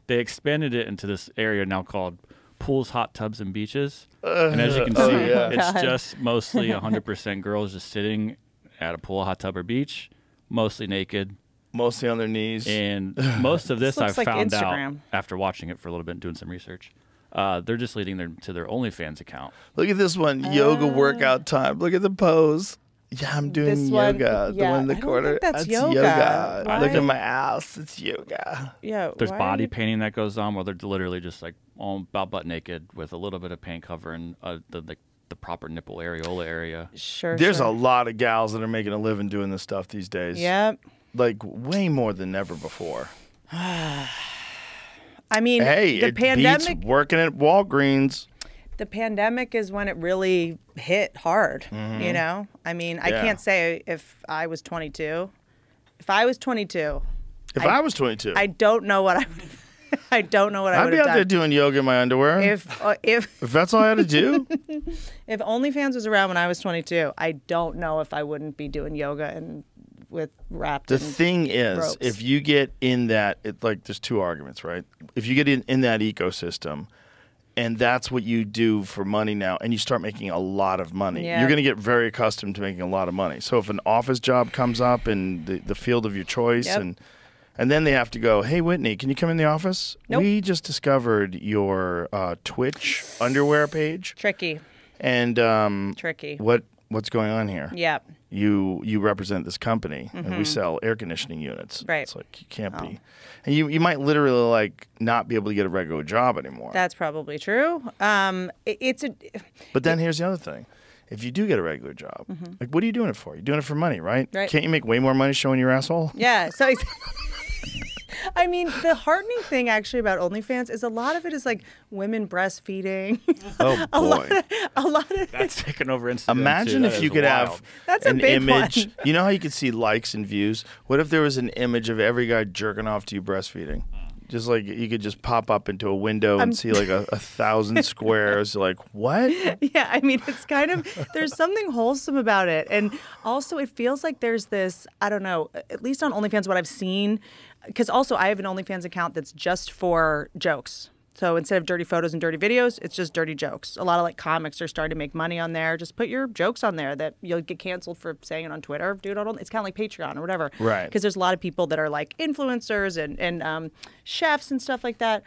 They expanded it into this area now called pools, hot tubs, and beaches. And as you can see, it's just mostly 100% girls just sitting at a pool, hot tub, or beach, mostly naked. Mostly on their knees. And most of this I've like found Instagram. out after watching it for a little bit and doing some research. They're just leading to their OnlyFans account. Look at this one, yoga workout time. Look at the pose. Yeah, I'm doing This one, yoga. The one in the I don't corner. think that's yoga. Why? Look at my ass. It's yoga. Yeah, There's why body are painting that goes on where they're literally just like all about butt naked with a little bit of paint covering the proper nipple areola area. Sure. There's a lot of gals that are making a living doing this stuff these days. Yep. Like way more than ever before. I mean, Hey, the it pandemic. beats working at Walgreens. The pandemic is when it really hit hard. You know, I mean, I Yeah. can't say if I was 22. If I was 22, If I was 22, I don't know what I would. I don't know what I I'd would be have out there done. doing yoga in my underwear. If If that's all I had to do. if OnlyFans was around when I was 22, I don't know if I wouldn't be doing yoga and with wrapped. The in thing is, ropes. if you get in that, there's two arguments, right? If you get in that ecosystem, and that's what you do for money now, and you start making a lot of money, Yeah. you're going to get very accustomed to making a lot of money. So if an office job comes up in the field of your choice, Yep. and then they have to go, hey, Whitney, can you come in the office? Nope. We just discovered your Twitch underwear page, tricky, and tricky. what's going on here? Yeah. You represent this company, and we sell air conditioning units. Right. It's like you can't be, and you might literally like not be able to get a regular job anymore. That's probably true. It's a. But then here's the other thing: if you do get a regular job, like what are you doing it for? You're doing it for money, right? Right. Can't you make way more money showing your asshole? Yeah. So, I mean, the heartening thing actually about OnlyFans is a lot of it is like women breastfeeding. Oh boy! a lot of That's taken over Instagram. Imagine too. if That you is could wild. have That's a an big image. one. You know how you could see likes and views? What if there was an image of every guy jerking off to you breastfeeding? Just like you could just pop up into a window and see like 1,000 squares. You're like, what? Yeah, I mean, it's kind of, there's something wholesome about it. And also, it feels like there's this, I don't know, at least on OnlyFans, what I've seen, because also I have an OnlyFans account that's just for jokes. So instead of dirty photos and dirty videos, it's just dirty jokes. A lot of like comics are starting to make money on there. Just put your jokes on there that you'll get canceled for saying it on Twitter. Dude, it's kind of like Patreon or whatever. Right. Because there's a lot of people that are like influencers and chefs and stuff like that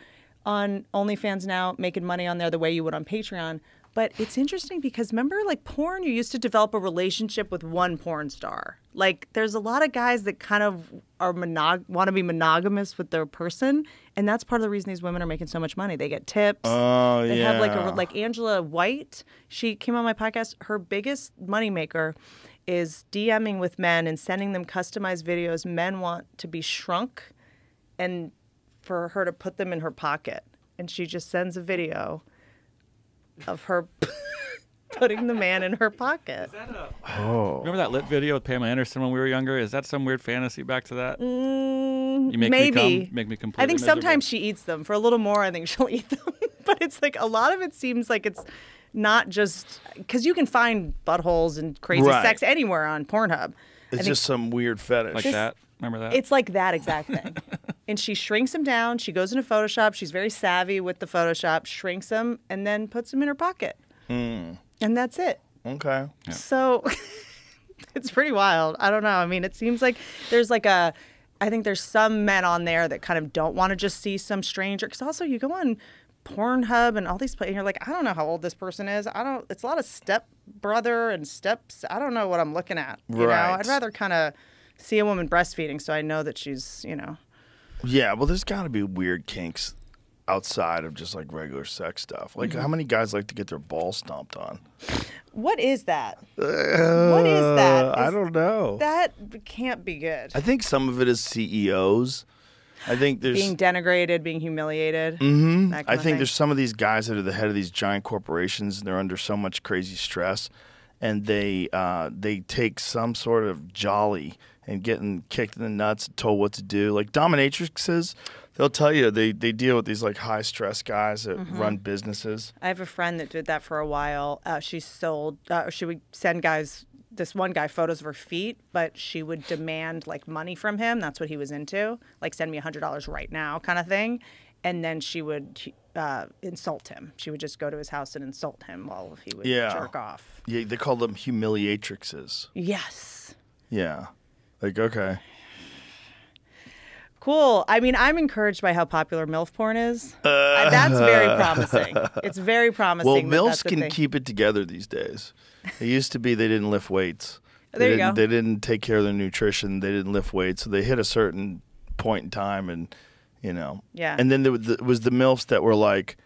on OnlyFans now, making money on there the way you would on Patreon. But it's interesting because remember, like porn, you used to develop a relationship with one porn star. Like there's a lot of guys that kind of are want to be monogamous with their person, and that's part of the reason these women are making so much money. They get tips. Oh, They yeah. have like Angela White. She came on my podcast. Her biggest moneymaker is DMing with men and sending them customized videos. Men want to be shrunk, and for her to put them in her pocket, and she just sends a video of her putting the man in her pocket. Remember that lit video with Pamela Anderson when we were younger? Is that some weird fantasy back to that? You make Maybe. me come, make me completely I think miserable? sometimes she eats them. For a little more, I think she'll eat them. But it's like a lot of it seems like it's not just because you can find buttholes and crazy Right. sex anywhere on Pornhub. It's just some weird fetish. like this- that. Remember that? It's like that exact thing. And she shrinks them down. She goes into Photoshop. She's very savvy with the Photoshop, shrinks them, and then puts them in her pocket. And that's it. Okay. So it's pretty wild. I don't know. I mean, it seems like there's like I think there's some men on there that kind of don't want to just see some stranger. Because also you go on Pornhub and all these places, and you're like, I don't know how old this person is. It's a lot of step brother and steps. I don't know what I'm looking at. You know, Right. I'd rather kind of see a woman breastfeeding so I know that she's, you know. Yeah, well, there's got to be weird kinks outside of just like regular sex stuff. Like, how many guys like to get their balls stomped on? What is that? What is that? I don't know. That can't be good. I think some of it is CEOs. I think there's. Being denigrated, being humiliated. Mm-hmm. I think there's some of these guys that are the head of these giant corporations, and they're under so much crazy stress, and they take some sort of jolly and getting kicked in the nuts and told what to do. Like dominatrixes, they'll tell you they deal with these like high stress guys that run businesses. I have a friend that did that for a while. She would send this one guy photos of her feet, but she would demand like money from him. That's what he was into. Like, send me $100 right now kind of thing. And then she would insult him. She would just go to his house and insult him while he would jerk off. Yeah, they call them humiliatrixes. Yes. Yeah. Like, okay. Cool. I mean, I'm encouraged by how popular MILF porn is. That's very promising. It's very promising. Well, that MILFs that's a can thing. keep it together these days. It used to be they didn't lift weights. There you go. They didn't take care of their nutrition. They didn't lift weights. So they hit a certain point in time and, you know. Yeah. And then there was the MILFs that were like,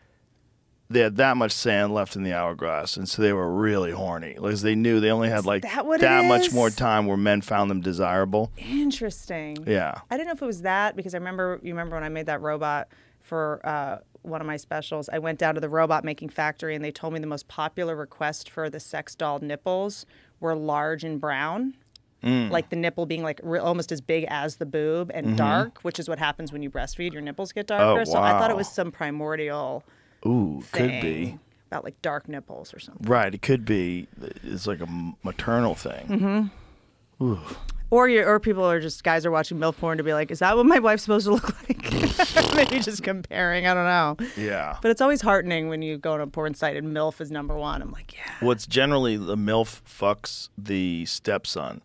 they had that much sand left in the hourglass, and so they were really horny. Because they knew they only had like that much more time where men found them desirable. Interesting. Yeah. I didn't know if it was that because you remember when I made that robot for one of my specials, I went down to the robot making factory and they told me the most popular request for the sex doll nipples were large and brown. Like the nipple being like almost as big as the boob and dark, which is what happens when you breastfeed. Your nipples get darker. Oh, So I thought it wow. was some primordial Ooh, thing could be. about like dark nipples or something. Right, it could be. It's like a maternal thing. Ooh. Or people are just, guys are watching MILF porn to be like, is that what my wife's supposed to look like? Maybe just comparing. I don't know. Yeah. But it's always heartening when you go on a porn site and MILF is number one. I'm like, yeah. What's generally the MILF fucks the stepson.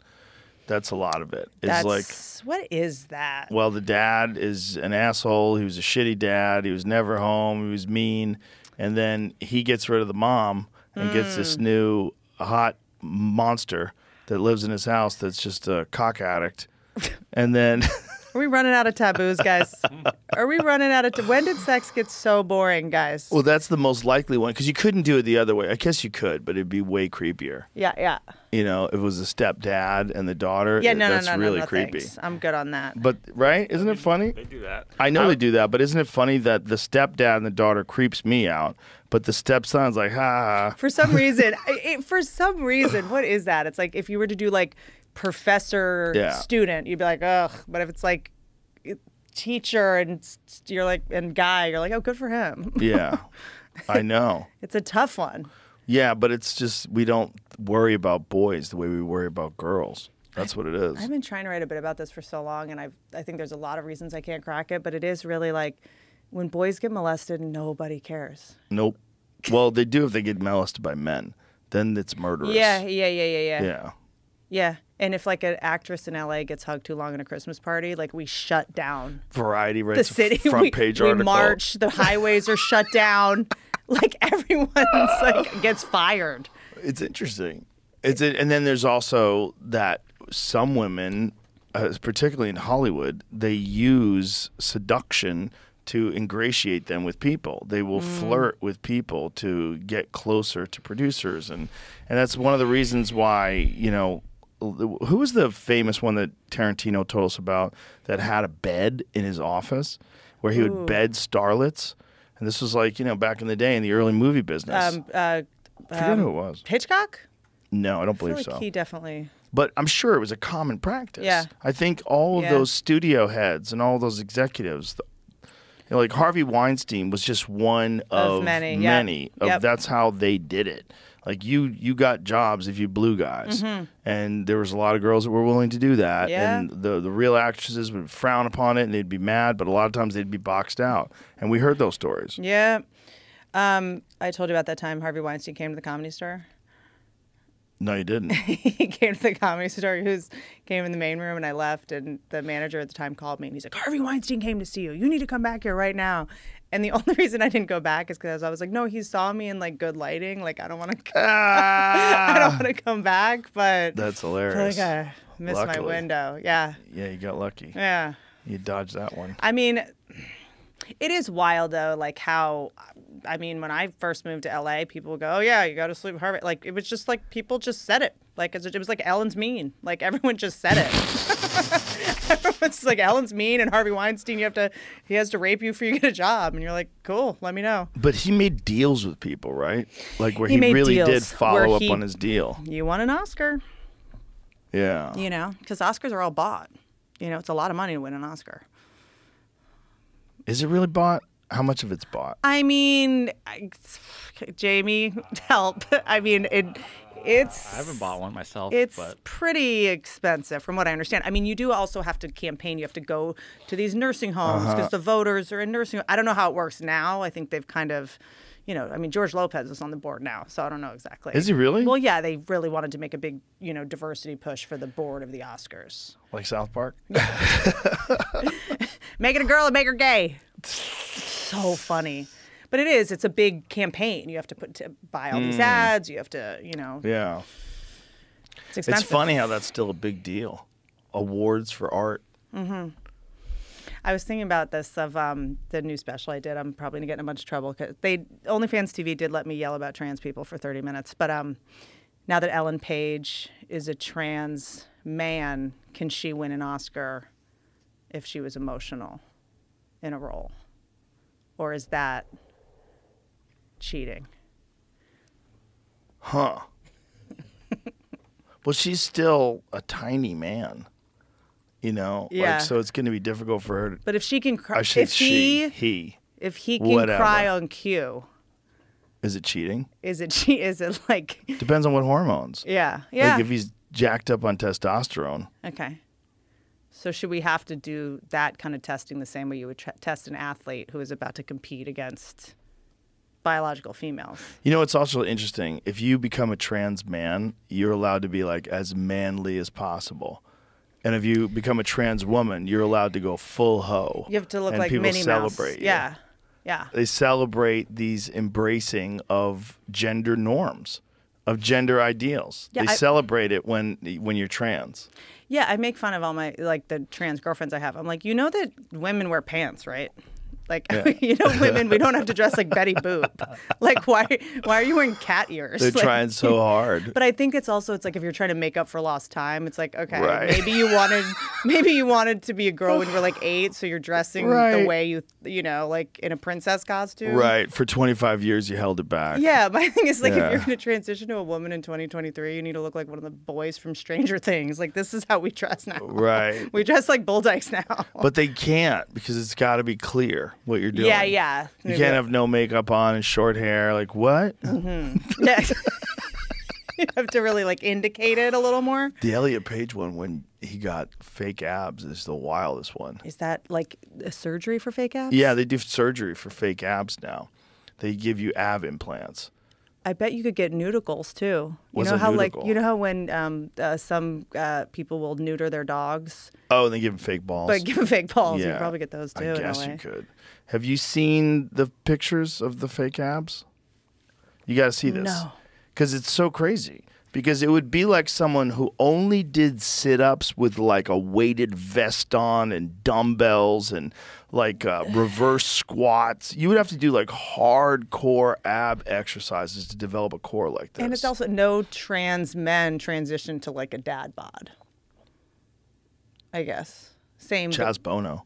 That's a lot of it. It's like, what is that? well, the dad is an asshole. He was a shitty dad. He was never home. He was mean. And then he gets rid of the mom and gets this new hot monster that lives in his house that's just a cock addict. And then Are we running out of taboos, guys? Are we running out of when did sex get so boring, guys? well, that's the most likely one because you couldn't do it the other way. I guess you could, but it'd be way creepier. Yeah. You know, if it was a stepdad and the daughter. Yeah, no, that's really no, creepy. thanks. I'm good on that. But right, isn't it funny? They do that. I know they do that, but isn't it funny that the stepdad and the daughter creeps me out, but the stepson's like, ha. For some reason, what is that? It's like if you were to do like professor student, you'd be like, ugh. But if it's like teacher and you're like and guy, you're like, oh, good for him. Yeah, I know. It's a tough one. Yeah, but it's just we don't worry about boys the way we worry about girls. That's what it is. I've been trying to write a bit about this for so long, and I think there's a lot of reasons I can't crack it, but it is really like when boys get molested, nobody cares. Nope. Well, they do if they get molested by men. Then it's murderous. Yeah. Yeah. And if like an actress in LA gets hugged too long at a Christmas party, like we shut down Variety the writes city. a front page article. We march. The highways are shut down. Like everyone's like gets fired. It's interesting. And then there's also that some women, particularly in Hollywood, they use seduction to ingratiate them with people. They will flirt with people to get closer to producers, and that's one of the reasons why, you know, who was the famous one that Tarantino told us about that had a bed in his office where he would bed starlets? And this was like, you know, back in the day in the early movie business. I forget who it was. Hitchcock? No, I don't believe I feel like so. he definitely. But I'm sure it was a common practice. Yeah. I think all of those studio heads and all those executives, you know, like Harvey Weinstein was just one of many. Yep. That's how they did it. Like you got jobs if you blew guys, and there was a lot of girls that were willing to do that. Yeah. And the real actresses would frown upon it and they'd be mad, but a lot of times they'd be boxed out. And we heard those stories. Yeah. I told you about that time Harvey Weinstein came to the Comedy Store. No, you didn't. He came to the Comedy Store. He came in the main room, and I left. And the manager at the time called me, and he's like, "Harvey Weinstein came to see you. You need to come back here right now." And the only reason I didn't go back is because I was like, "No, he saw me in like good lighting. Like I don't want to. I don't want to come back." But That's I feel hilarious. like I missed my window. Yeah. Yeah, you got lucky. Yeah. You dodged that one. I mean, it is wild though, like how, I mean, when I first moved to LA, people would go, "Oh yeah, you got to sleep with Harvey." Like it was just like people just said it. Like it was like Ellen's mean. Like everyone just said it. Everyone's like Ellen's mean and Harvey Weinstein. He has to rape you for you to get a job, and you're like, cool, let me know. But he made deals with people, right? Like where He he made really deals did follow where up on his deal. You won an Oscar. Yeah. You know, because Oscars are all bought. You know, it's a lot of money to win an Oscar. Is it really bought? How much of it's bought? I mean, Jamie, help. I mean, it's. I haven't bought one myself. It's but pretty expensive, from what I understand. I mean, you do also have to campaign. You have to go to these nursing homes because the voters are in nursing. I don't know how it works now. I think they've kind of, you know, I mean, George Lopez is on the board now, so I don't know exactly. Is he really? Well, yeah, they really wanted to make a big, you know, diversity push for the board of the Oscars. Like South Park? Make it a girl and make her gay. So funny. But it is. It's a big campaign. You have to buy all these ads. You have to, you know. Yeah. It's expensive. It's funny how that's still a big deal. Awards for art. Mm-hmm. I was thinking about this of the new special I did. I'm probably going to get in a bunch of trouble because OnlyFans TV did let me yell about trans people for 30 minutes. But now that Ellen Page is a trans man, can she win an Oscar if she was emotional in a role? Or is that cheating? Huh. Well, she's still a tiny man, you know? Yeah. Like, so it's going to be difficult for her to... But if she can cry... I should he If he can whatever. cry on cue... Is it cheating? Is it like... Depends on what hormones. Yeah. Yeah. Like if he's jacked up on testosterone. Okay. So should we have to do that kind of testing the same way you would test an athlete who is about to compete against biological females? You know, it's also interesting. If you become a trans man, you're allowed to be like as manly as possible. And if you become a trans woman, you're allowed to go full hoe. You have to look and like people Minnie celebrate Mouse. you. Yeah. Yeah. They celebrate these embracing of gender norms, of gender ideals. Yeah, they celebrate it when you're trans. Yeah, I make fun of all my, like, the trans girlfriends I have. I'm like, you know that women wear pants, right? Like, Yeah. you know, women, we don't have to dress like Betty Boop. Like, why are you wearing cat ears? They're Like, trying so hard. But I think it's like if you're trying to make up for lost time, it's like, okay, Right. maybe you wanted to be a girl when you were like 8, so you're dressing the Right. way you know, like in a princess costume. Right. For 25 years, you held it back. Yeah, my thing is like Yeah. if you're going to transition to a woman in 2023, you need to look like one of the boys from Stranger Things. Like this is how we dress now. Right. We dress like bull dykes now. But they can't because it's got to be clear what you're doing. Yeah. You can't have no makeup on and short hair. Like, what? Yeah. You have to really like indicate it a little more. The Elliot Page one, when he got fake abs, is the wildest one. Is that like a surgery for fake abs? Yeah, they do surgery for fake abs now. They give you ab implants. I bet you could get nudicles too. You What's know a how nudicle? you know how when some people will neuter their dogs, Oh, and they give them fake balls. but give them fake balls. You Yeah, could probably get those too. I in a guess way. you could. Have you seen the pictures of the fake abs? You got to see this. No. Because it's so crazy. Because it would be like someone who only did sit-ups with like a weighted vest on and dumbbells and like reverse squats. You would have to do like hardcore ab exercises to develop a core like this. And it's also no trans men transition to like a dad bod. I guess same. Chaz Bono.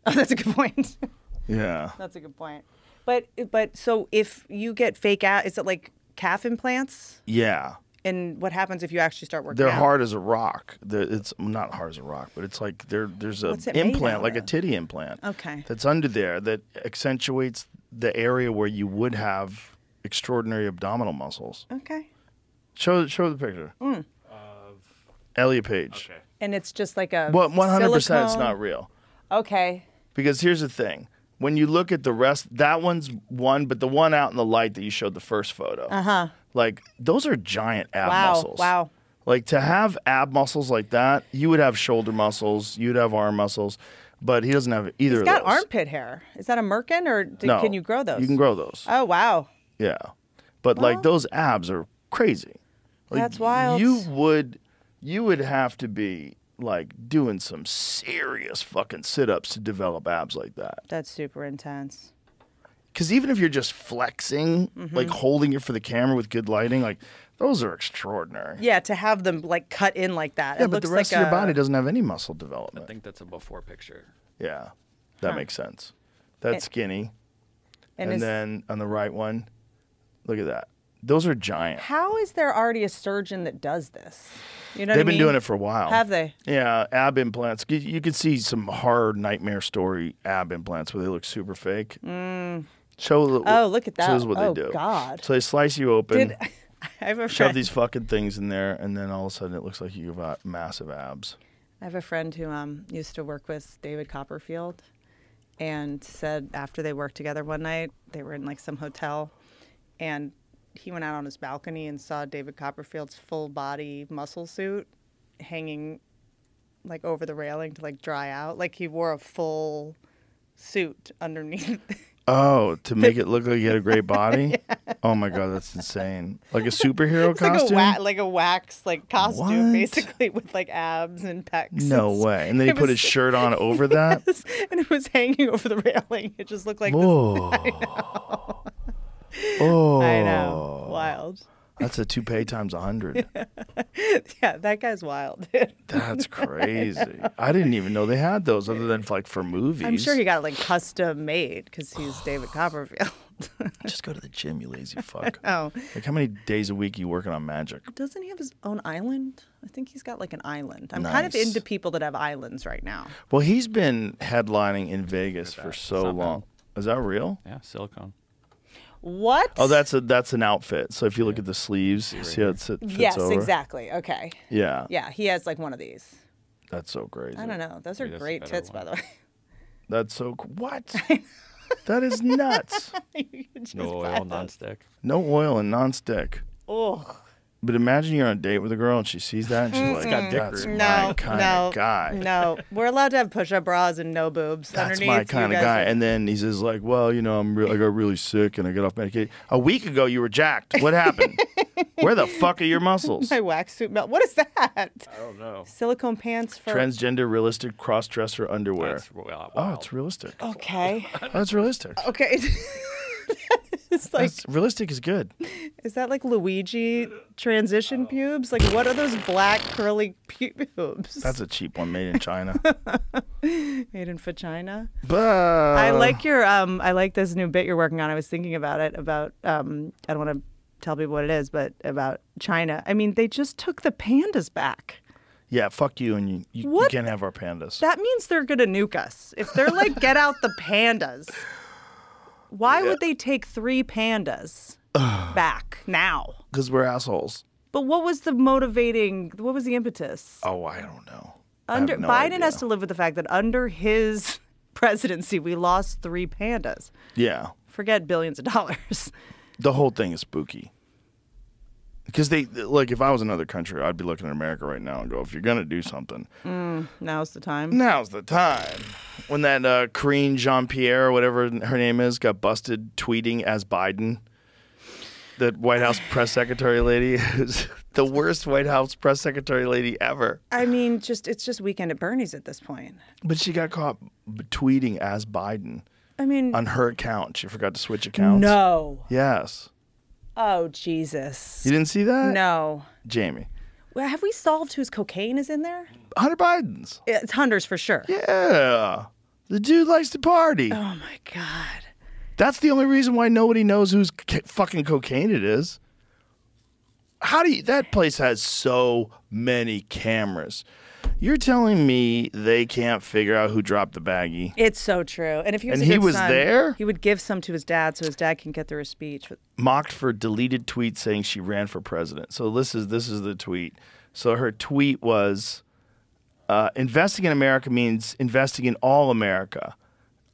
Oh, that's a good point. Yeah. That's a good point. But so if you get fake abs, is it like calf implants? Yeah. And what happens if you actually start working They're out? hard as a rock. It's not hard as a rock, but it's like there's an What's it made implant, out like a of? titty implant. Okay. That's under there that accentuates the area where you would have extraordinary abdominal muscles. Okay. Show the picture. Elliot Page. Okay. And it's just like a Well, 100% it's silicone- not real. Okay. Because here's the thing. When you look at the rest, that one's one, but the one out in the light that you showed the first photo. Uh-huh. Like, those are giant ab Wow. muscles. Wow. Like, to have ab muscles like that, you would have shoulder muscles, you'd have arm muscles, but he doesn't have either He's of got those. armpit hair. Is that a merkin or No. can you grow those? You can grow those. Oh, wow. Yeah. But, like, those abs are crazy. Like, That's wild. You would have to be, like, doing some serious fucking sit-ups to develop abs like that. That's super intense. Because even if you're just flexing, Mm-hmm. like holding it for the camera with good lighting, like those are extraordinary. Yeah, to have them like cut in like that. Yeah, it but looks the rest like of your body doesn't have any muscle I development. think that's a before picture. Yeah, that makes sense. That's skinny. And And is- then on the right one, look at that. Those are giant. How is there already a surgeon that does this? You know, They've been doing it for a while. Have they? Yeah, ab implants. You could see some horror nightmare story ab implants where they look super fake. Show. Oh, look at that! So this is what oh they do. God! So they slice you open. I have a Shove friend. these fucking things in there, and then all of a sudden it looks like you've got massive abs. I have a friend who used to work with David Copperfield, and said after they worked together one night, they were in like some hotel, and he went out on his balcony and saw David Copperfield's full body muscle suit hanging like over the railing to like dry out. Like he wore a full suit underneath. Oh, to make it look like you had a great body? Yeah. Oh my God, that's insane. Like a superhero costume? Like a wax like costume, What? basically, with like abs and pecs. No way. And then he It put was- his shirt on over that? Yes, and it was hanging over the railing. It just looked like Whoa. this. Oh. I know. Wild. That's a toupee times 100. Yeah, that guy's wild. That's crazy. I didn't even know they had those other than like for movies. I'm sure he got it like custom made because he's David Copperfield. Just go to the gym, you lazy fuck. Oh, Like how many days a week are you working on magic? doesn't he have his own island? I think he's got like an island. I'm kind of Nice. into people that have islands right now. Well, he's been headlining in Vegas for so not long. Is that real? Yeah, silicone. What? Oh, that's an outfit. So if you look at the sleeves, you see how it fits yes, over? exactly. Okay. Yeah. Yeah, he has like one of these. That's so crazy. I don't know. Those are Maybe that's a great better tits, one. by the way. That's so what? That is nuts. You just No buy oil, those. nonstick. No oil and non-stick. Ugh. But imagine you're on a date with a girl and she sees that and she's like, got dick that's root. my kind of guy. No, we're allowed to have push-up bras and no boobs That's underneath. my You kind of guys guy. are- And then he says like, well, you know, I got really sick and I got off medication. A week ago you were jacked. What happened? Where the fuck are your muscles? My wax suit melt. What is that? I don't know. Silicone pants for. Transgender, realistic, cross-dresser underwear. That's wild. Oh, it's realistic. Okay. Oh, it's realistic. Okay. It's like, That's, realistic is good. is that like Luigi transition pubes? Like, what are those black curly pubes? That's a cheap one made in China. made in vagina. But I like your I like this new bit you're working on. I was thinking about it about I don't want to tell people what it is, but about China. I mean, they just took the pandas back. Yeah, fuck you, and you What? can't have our pandas. That means they're gonna nuke us. If they're like, get out the pandas. Why would they take 3 pandas back now? Because we're assholes. But what was the motivating? What was the impetus? Oh, I don't know. Under I have no Biden idea. has to live with the fact that under his presidency, we lost 3 pandas. Yeah, Forget billions of dollars. the whole thing is spooky. Because they like, if I was another country, I'd be looking at America right now and go, if you're gonna do something, Now's the time. now's the time. When that Karine Jean-Pierre, or whatever her name is, got busted tweeting as Biden, the White House press secretary lady, who's the worst White House press secretary lady ever. I mean, it's just Weekend at Bernie's at this point. But she got caught tweeting as Biden I mean, on her account. She forgot to switch accounts. no. Yes. Oh, Jesus. You didn't see that? No. Jamie. Well, have we solved whose cocaine is in there? Hunter Biden's. It's Hunter's for sure. Yeah. The dude likes to party. Oh, my God. That's the only reason why nobody knows whose fucking cocaine it is. How do you... That place has so many cameras. You're telling me they can't figure out who dropped the baggie? It's so true. And if he was And a he good was son, there? he would give some to his dad so his dad can get through his speech. Mocked for deleted tweets saying she ran for president. So this is the tweet. So her tweet was, investing in America means investing in all America.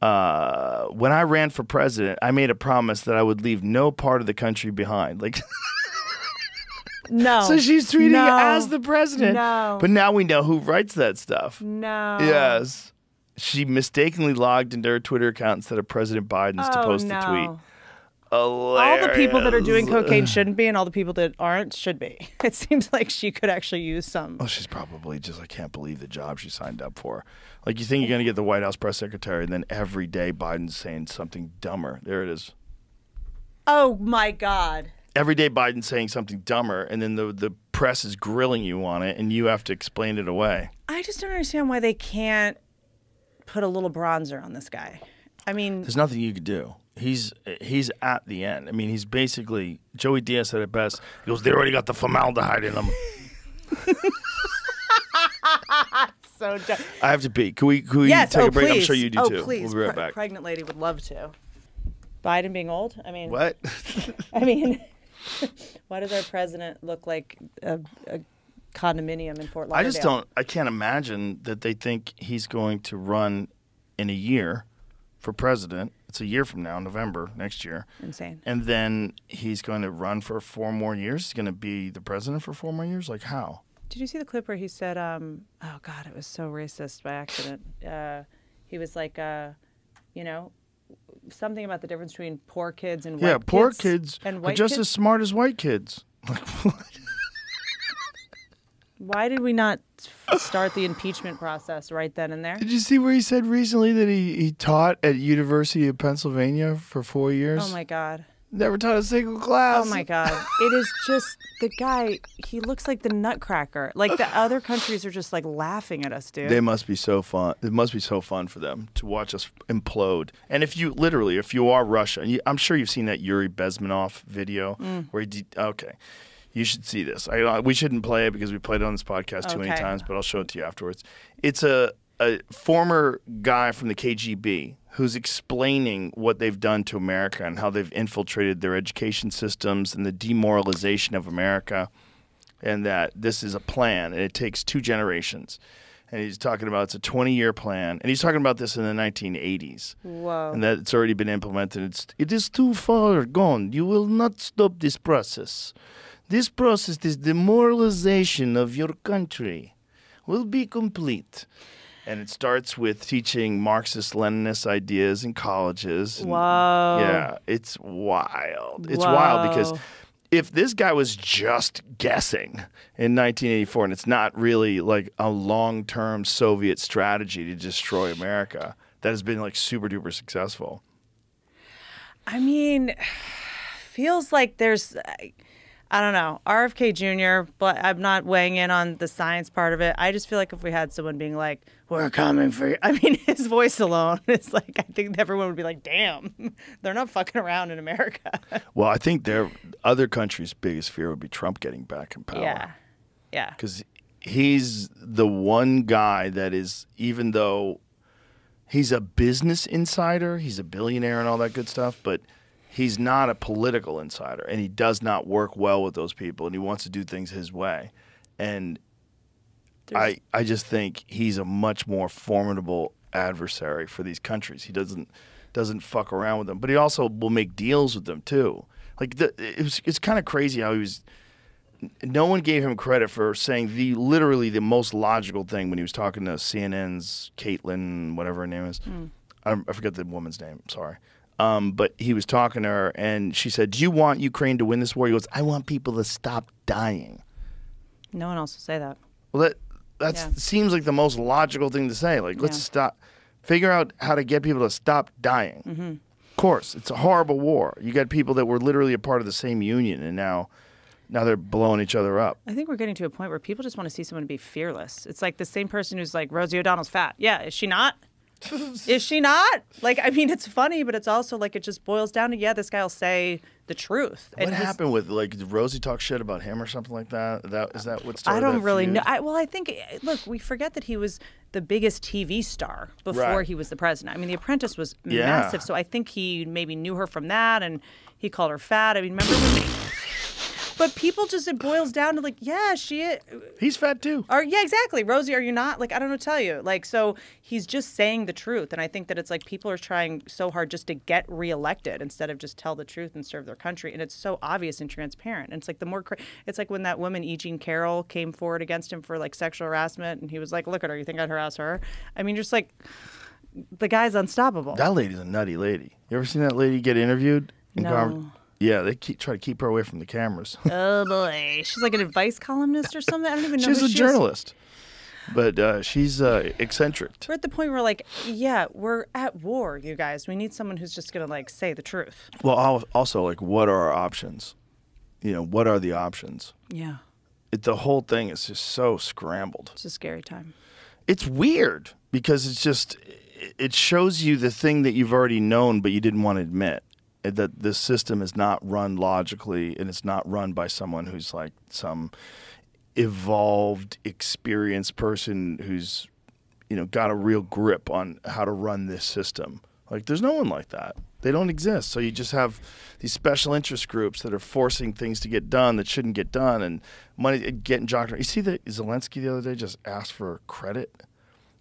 When I ran for president, I made a promise that I would leave no part of the country behind. Like, No. so she's tweeting No. as the president. No. But now we know who writes that stuff. No. Yes. She mistakenly logged into her Twitter account instead of President Biden's to post the tweet. All the people that are doing Hilarious. cocaine shouldn't be, and all the people that aren't should be. It seems like she could actually use some. Oh, she's probably just, I can't believe the job she signed up for. Like, you think you're going to get the White House press secretary, and then every day Biden's saying something dumber. There it is. Oh, my God. Every day Biden's saying something dumber, and then the press is grilling you on it, and you have to explain it away. I just don't understand why they can't put a little bronzer on this guy. I mean, There's nothing you could do. He's at the end. I mean, he's basically Joey Diaz said it best. He goes, "They already got the formaldehyde in them." So I have to pee. Can we yes, take a break? please. I'm sure you do too. Please. We'll be right back. Pregnant lady would love to. Biden being old? I mean, What? I mean, why does our president look like a condominium in Fort Lauderdale? I can't imagine that they think he's going to run in a year for president. It's a year from now, November next year. Insane. And then he's going to run for 4 more years. He's going to be the president for 4 more years. Like how? Did you see the clip where he said, oh, God, it was so racist by accident. He was like, you know, something about the difference between poor kids and white kids. Yeah, poor kids and are white just kids? as smart as white kids. Why did we not start the impeachment process right then and there? Did you see where he said recently that he taught at University of Pennsylvania for 4 years? Oh, my God. Never taught a single class. Oh, my God. It is just the guy, he looks like the nutcracker. Like the other countries are just like laughing at us, dude. They must be so fun. It must be so fun for them to watch us implode. And if you are Russia, I'm sure you've seen that Yuri Bezmenov video where okay, you should see this. We shouldn't play it because we played it on this podcast too many times, but I'll show it to you afterwards. It's a former guy from the KGB who's explaining what they've done to America and how they've infiltrated their education systems and the demoralization of America, and that this is a plan and it takes 2 generations. And he's talking about it's a 20-year plan, and he's talking about this in the 1980s. Whoa. And that it's already been implemented. It is too far gone. You will not stop this process. This process, this demoralization of your country, will be complete. And it starts with teaching Marxist-Leninist ideas in colleges. And, Whoa. Yeah, it's wild. It's wild because if this guy was just guessing in 1984, and it's not really like a long-term Soviet strategy to destroy America, that has been like super-duper successful. I mean, feels like there's... I don't know, RFK Jr., but I'm not weighing in on the science part of it. I just feel like if we had someone being like, "We're coming for you," I mean, his voice alone is like, I think everyone would be like, damn, they're not fucking around in America. Well, I think their other countries' biggest fear would be Trump getting back in power. Yeah. Yeah. Because he's the one guy that is, even though he's a business insider, he's a billionaire and all that good stuff, but he's not a political insider, and he does not work well with those people, and he wants to do things his way. And I just think he's a much more formidable adversary for these countries. He doesn't fuck around with them, but he also will make deals with them too. Like it's kind of crazy how he was. No one gave him credit for saying literally the most logical thing when he was talking to CNN's Caitlin, whatever her name is. I forget the woman's name. Sorry. But he was talking to her, and she said, "Do you want Ukraine to win this war?" He goes, "I want people to stop dying." No one else will say that. Well, that seems like the most logical thing to say. Like, let's stop, figure out how to get people to stop dying. Mm-hmm. Of course, it's a horrible war. You got people that were literally a part of the same union, and now they're blowing each other up. I think we're getting to a point where people just want to see someone be fearless. It's like the same person who's like, Rosie O'Donnell's fat. Yeah, is she not? Is she not? Like, I mean, it's funny, but it's also like it just boils down to, this guy will say the truth. What happened with, like, did Rosie talk shit about him or something like that? Is that what started I don't that really feud? know. I think, look, we forget that he was the biggest TV star before he was the president. I mean, The Apprentice was massive, so I think he maybe knew her from that, and he called her fat. I mean, remember when... But people just, it boils down to like, he's fat too. Yeah, exactly. Rosie, are you not? Like, I don't know what to tell you. Like, so he's just saying the truth. And I think that it's like people are trying so hard just to get reelected instead of just tell the truth and serve their country. And it's so obvious and transparent. And it's like it's like when that woman, E. Jean Carroll, came forward against him for like sexual harassment. And he was like, look at her. You think I'd harass her? I mean, just like, the guy's unstoppable. That lady's a nutty lady. You ever seen that lady get interviewed? No. Yeah, they try to keep her away from the cameras. Oh, boy. She's like an advice columnist or something? I don't even know She's who a she is. journalist. But she's eccentric. We're at the point where, like, we're at war, you guys. We need someone who's just going to, like, say the truth. Well, also, like, what are our options? What are the options? Yeah. The whole thing is just so scrambled. It's a scary time. It's weird because it shows you the thing that you've already known but you didn't want to admit. that this system is not run logically, and it's not run by someone who's like some evolved, experienced person who's, got a real grip on how to run this system. Like, there's no one like that. They don't exist. So you just have these special interest groups that are forcing things to get done that shouldn't get done, and money getting jocked around. You see that Zelensky the other day just asked for credit?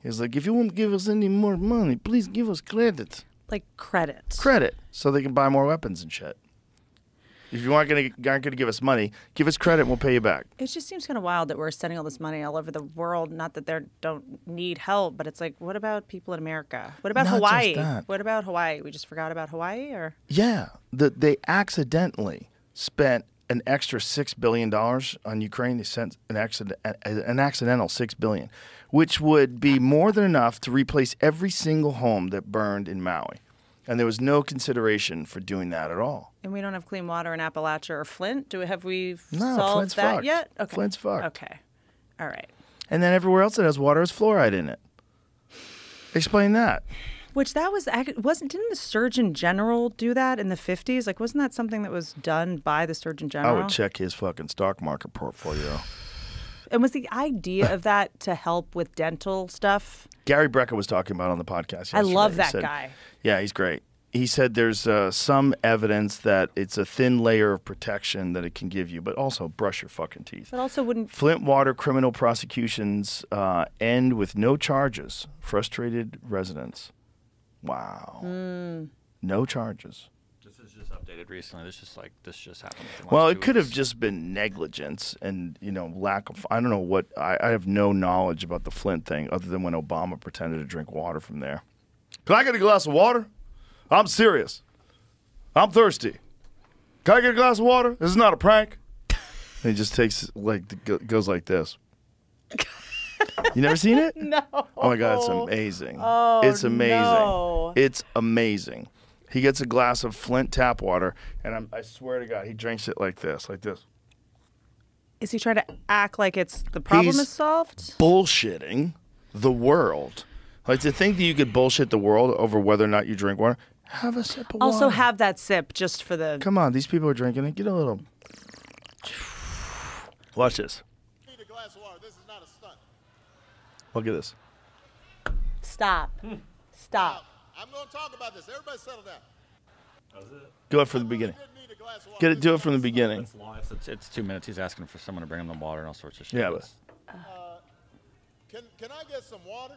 He was like, if you won't give us any more money, please give us credit. Like credit. Credit, so they can buy more weapons and shit. If you aren't going to give us money, give us credit and we'll pay you back. It just seems kind of wild that we're sending all this money all over the world. Not that they don't need help, but it's like, what about people in America? What about Not Hawaii? just that. What about Hawaii? We just forgot about Hawaii, or Yeah, they accidentally spent an extra $6 billion on Ukraine. They sent an accidental $6 billion, which would be more than enough to replace every single home that burned in Maui. And there was no consideration for doing that at all. and we don't have clean water in Appalachia or Flint. Have we No, solved Flint's that fucked. yet? Okay. Flint's fucked. Okay. All right. And then everywhere else that has water has fluoride in it. Explain that. Which that wasn't didn't the Surgeon General do that in the 50s? Like, wasn't that something that was done by the Surgeon I General? would check his fucking stock market portfolio. And was the idea of that to help with dental stuff? Gary Brecka was talking about on the podcast yesterday. I love He that said- guy. Yeah, he's great. He said there's some evidence that it's a thin layer of protection that it can give you, but also brush your fucking teeth. But also wouldn't Flint water criminal prosecutions end with no charges. Frustrated residents. Wow. No charges. This is just updated recently. This just happened. within the Well, last it 2 could have weeks. just been negligence and, lack of, I don't know what, I have no knowledge about the Flint thing other than when Obama pretended to drink water from there. Can I get a glass of water? I'm serious. I'm thirsty. Can I get a glass of water? This is not a prank. And he just takes, goes like this. You never seen it? No. Oh my God, it's amazing. Oh, it's amazing. no. It's amazing. He gets a glass of Flint tap water, and I swear to God, he drinks it like this, like this. Is he trying to act like it's the problem He's is solved? Bullshitting the world. Like, to think that you could bullshit the world over whether or not you drink water, have a sip of water. Also have that sip just for the Come on, these people are drinking it. Get a little. Watch this. Need a glass of water. This is not a stunt. Look at this. Stop. Stop. I'm going to talk about this. Everybody settle down. Go it from the beginning. Didn't need a glass of water. Get it. Do it from the beginning. It's long. It's 2 minutes. He's asking for someone to bring him the water and all sorts of shit. Yeah, but Can I get some water?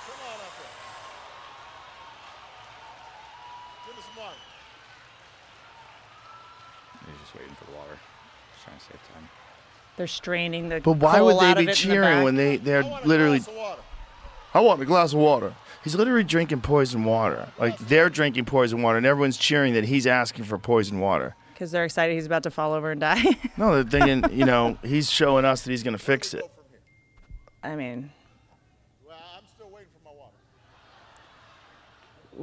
Come on up there. Give me some water. He's just waiting for the water. Just trying to save time. They're straining the But why coal would out they of be it in the cheering back. when they're I want literally? a glass of water. I want a glass of water. He's literally drinking poison water. Like, they're drinking poison water, and everyone's cheering that he's asking for poison water. Because they're excited he's about to fall over and die. No, they're thinking, he's showing us that he's going to fix it. Go from here. I mean, Well, I'm still waiting for my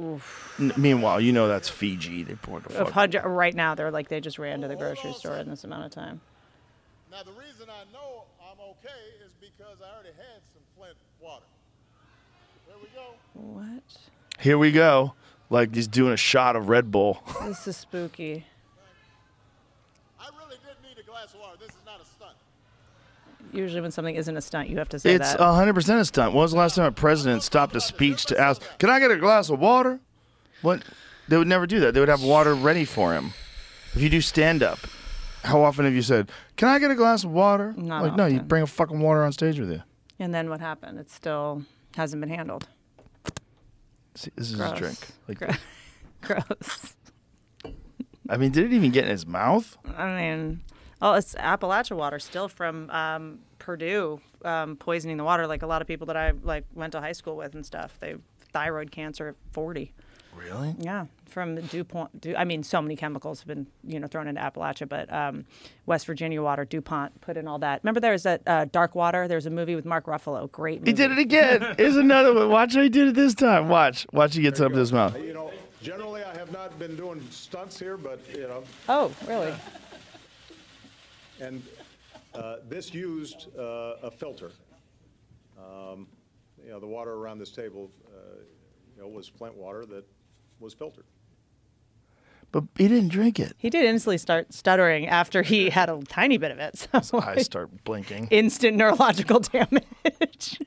water. Meanwhile, that's Fiji. They poured the fuck. right now they're like they just ran to the grocery store in this amount of time. Now, the reason I know I'm okay is because I already had some Flint water. There we go. What? Here we go. Like he's doing a shot of Red Bull. This is spooky. I really did need a glass of water. This is not a stunt. Usually when something isn't a stunt, you have to say It's that. 100% a stunt. When was the last time a president stopped a speech to ask, "Can I get a glass of water?" What? They would never do that. They would have water ready for him. If you do stand up, how often have you said, "Can I get a glass of water?" Not No, you often. bring a fucking water on stage with you. And then what happened? It still hasn't been handled. See, this is Gross. his drink. Like, Gro- Gross. I mean, did it even get in his mouth? I mean, it's Appalachia water still from Purdue poisoning the water. Like a lot of people that I went to high school with and stuff. They thyroid cancer at 40. Really? Yeah, from DuPont. So many chemicals have been thrown into Appalachia, but West Virginia water, DuPont put in all that. Remember there was that Dark Water? There was a movie with Mark Ruffalo. Great movie. He did it again. Here's another one. Watch how he did it this time. Watch he gets up to his mouth. Generally, I have not been doing stunts here, but, Oh, really? and this used a filter. The water around this table, was Flint water that was filtered. But he didn't drink it. He did instantly start stuttering after he had a tiny bit of it. So His eyes start blinking. instant neurological damage.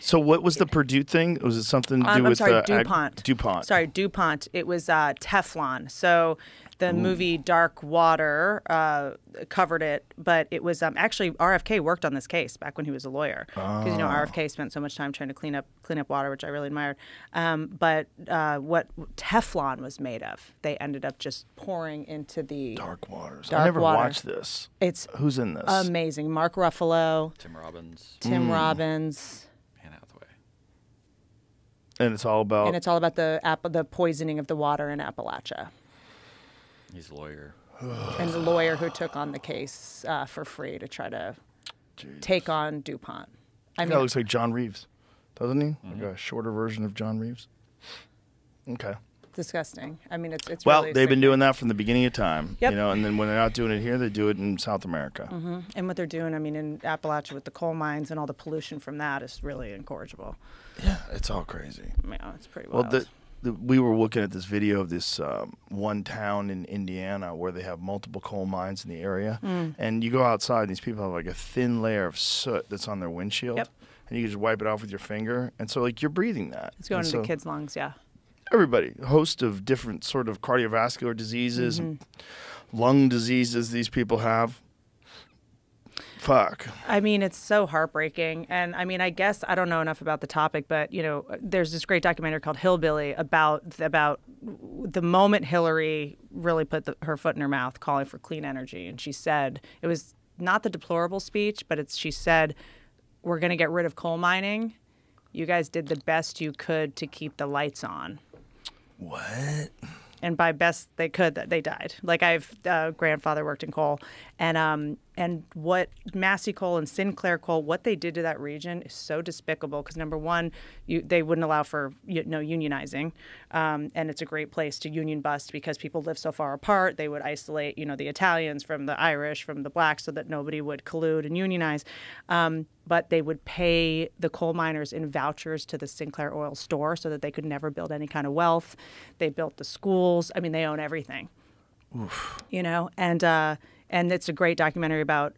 So what was the Purdue thing? Was it something to do I'm with sorry, DuPont. DuPont. Sorry, DuPont. It was Teflon. So the movie Dark Water covered it, but it was actually RFK worked on this case back when he was a lawyer, because RFK spent so much time trying to clean up water, which I really admired. But what Teflon was made of, they ended up just pouring into the Dark Waters. Dark I never Water. watched this. It's Who's in this? amazing. Mark Ruffalo, Tim Robbins, Tim Robbins. Anne Hathaway. And it's all about. And it's all about the poisoning of the water in Appalachia. He's a lawyer. And the lawyer who took on the case for free to try to take on DuPont. I That mean, looks like John Reeves, doesn't he? Like a shorter version of John Reeves. Okay. disgusting. I mean, it's Well, really they've been sickening. doing that from the beginning of time. Yep. You know, and then when they're not doing it here, they do it in South America. Mm-hmm. And what they're doing, I mean, in Appalachia with the coal mines and all the pollution from that is really incorrigible. Yeah, it's all crazy. Yeah, it's pretty Well, wild. we were looking at this video of this one town in Indiana where they have multiple coal mines in the area. And you go outside, these people have like a thin layer of soot that's on their windshield. Yep. And you can just wipe it off with your finger. And so, like, you're breathing that. It's going And into so kids' lungs, yeah. everybody, a host of different sort of cardiovascular diseases, lung diseases these people have. Fuck. I mean, it's so heartbreaking. And I mean, I guess I don't know enough about the topic, but, you know, there's this great documentary called Hillbilly about the moment Hillary really put her foot in her mouth calling for clean energy. And she said, it was not the deplorable speech, but she said, we're going to get rid of coal mining. You guys did the best you could to keep the lights on. What? And by best they could, they died. Like, I've grandfather worked in coal, and what Massey Coal and Sinclair Coal, what they did to that region is so despicable. Because number one, they wouldn't allow for unionizing, and it's a great place to union bust because people live so far apart. They would isolate, the Italians from the Irish, from the blacks, so that nobody would collude and unionize. But they would pay the coal miners in vouchers to the Sinclair Oil store so that they could never build any kind of wealth. They built the schools. I mean, they own everything. Oof. And it's a great documentary about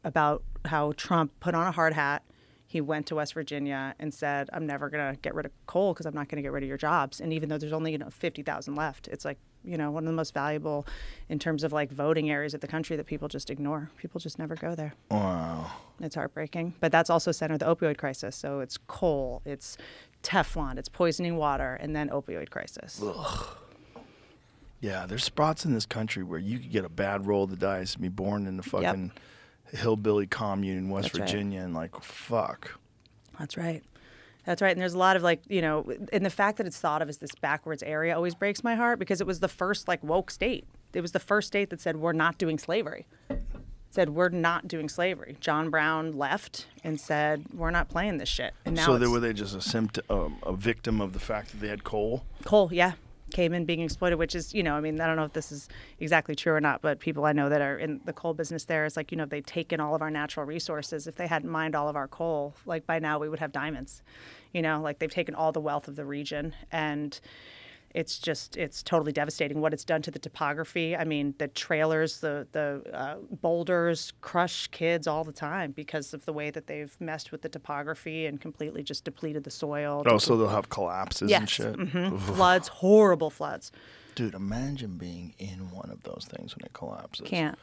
how Trump put on a hard hat. He went to West Virginia and said, I'm never going to get rid of coal because I'm not going to get rid of your jobs. And even though there's only 50,000 left, it's like, one of the most valuable in terms of like voting areas of the country that people just ignore. People just never go there. Wow. It's heartbreaking. But that's also centered the opioid crisis. So it's coal, it's Teflon, it's poisoning water, and then opioid crisis. Ugh. Yeah, there's spots in this country where you could get a bad roll of the dice and be born in the fucking hillbilly commune in West Virginia and like, fuck. That's right. That's right. And there's a lot of and the fact that it's thought of as this backwards area always breaks my heart because it was the first woke state. It was the first state that said, we're not doing slavery. We're not doing slavery. John Brown left and said, we're not playing this shit. And now were they just a victim of the fact that they had coal? Coal, yeah. Came in being exploited, which is, I don't know if this is exactly true or not, but people I know that are in the coal business there, it's like, they've taken all of our natural resources. If they hadn't mined all of our coal, like by now we would have diamonds, they've taken all the wealth of the region. And it's totally devastating what it's done to the topography. I mean, the trailers, the boulders crush kids all the time because of the way that they've messed with the topography and completely just depleted the soil. Oh, so they'll have collapses and shit? Mm-hmm. Floods, horrible floods. Dude, imagine being in one of those things when it collapses. Can't.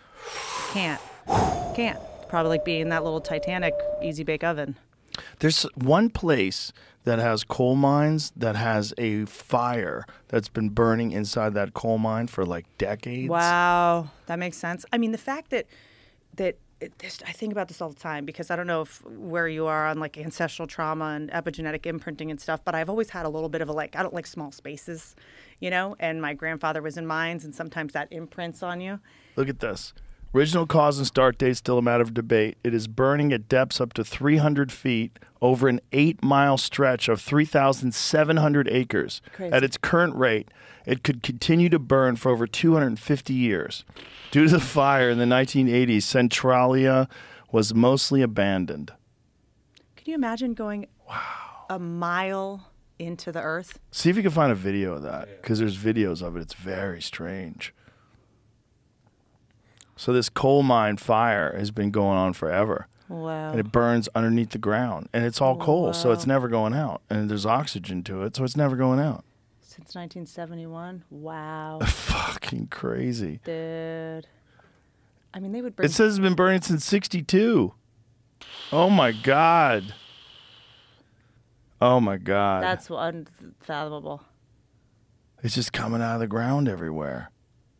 Probably like being in that little Titanic easy bake oven. There's one place that has coal mines that has a fire that's been burning inside that coal mine for like decades. Wow, that makes sense. I mean, the fact that I think about this all the time because I don't know where you are on like ancestral trauma and epigenetic imprinting and stuff, but I've always had a little bit of I don't like small spaces, and my grandfather was in mines and sometimes that imprints on you. Look at this. Original cause and start date still a matter of debate. It is burning at depths up to 300 feet over an 8-mile stretch of 3,700 acres. Crazy. At its current rate, it could continue to burn for over 250 years. Due to the fire in the 1980s, Centralia was mostly abandoned. Can you imagine going a mile into the earth. See if you can find a video of that, because there's videos of it. It's very strange. So this coal mine fire has been going on forever. Wow. And it burns underneath the ground. And it's all coal, so it's never going out. And there's oxygen to it, so it's never going out. Since 1971? Wow. Fucking crazy. Dude. I mean, they would bring... It says it's been burning since 62. Oh, my God. Oh, my God. That's unfathomable. It's just coming out of the ground everywhere.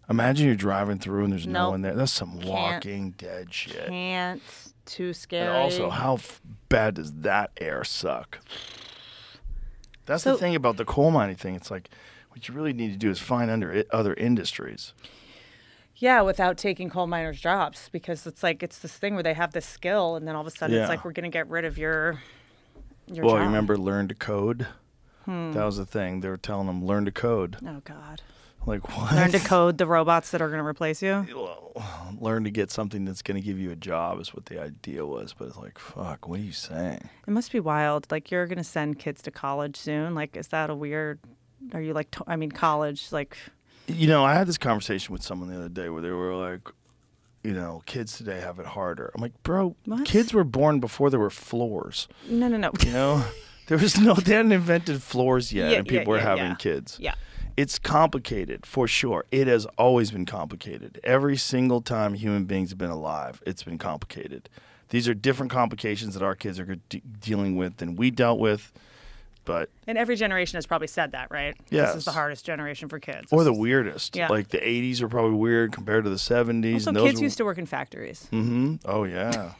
Imagine you're driving through and there's no one there. That's some Walking Dead shit. Can't. Too scary. And also, how bad does that air suck? That's the thing about the coal mining thing. It's like, what you really need to do is find other industries. Yeah, without taking coal miners' jobs, because it's like it's this thing where they have this skill, and then all of a sudden it's like we're going to get rid of your job. Well, you remember Learn to Code? That was the thing. They were telling them, learn to code. Oh, God. Like, what? Learn to code the robots that are going to replace you? Learn to get something that's going to give you a job is what the idea was. But it's like, fuck, what are you saying? It must be wild. Like, you're going to send kids to college soon. Like, is that a weird... Are you like... college, like... You know, I had this conversation with someone the other day where they were like, you know, kids today have it harder. I'm like, bro, kids were born before there were floors. No. You know? They hadn't invented floors yet, and people were having kids. Yeah. It's complicated, for sure. It has always been complicated. Every single time human beings have been alive, it's been complicated. These are different complications that our kids are dealing with than we dealt with. But and every generation has probably said that, right? Yes. This is the hardest generation for kids. Or the weirdest. Yeah. Like the 80s are probably weird compared to the 70s. Also, kids used to work in factories. Mm-hmm. Oh, yeah.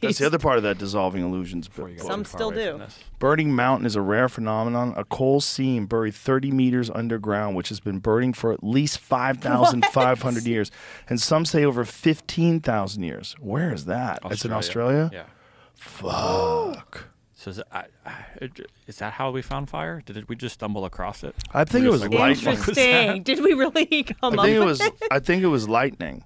That's the other part of that Dissolving Illusions book. Some still do. Burning Mountain is a rare phenomenon, a coal seam buried 30 meters underground, which has been burning for at least 5,500 years, and some say over 15,000 years. Where is that? It's in Australia? Yeah. Fuck. So is that how we found fire? Did we just stumble across it? I think it was lightning. Interesting. Did we really come up with it? I think it was lightning.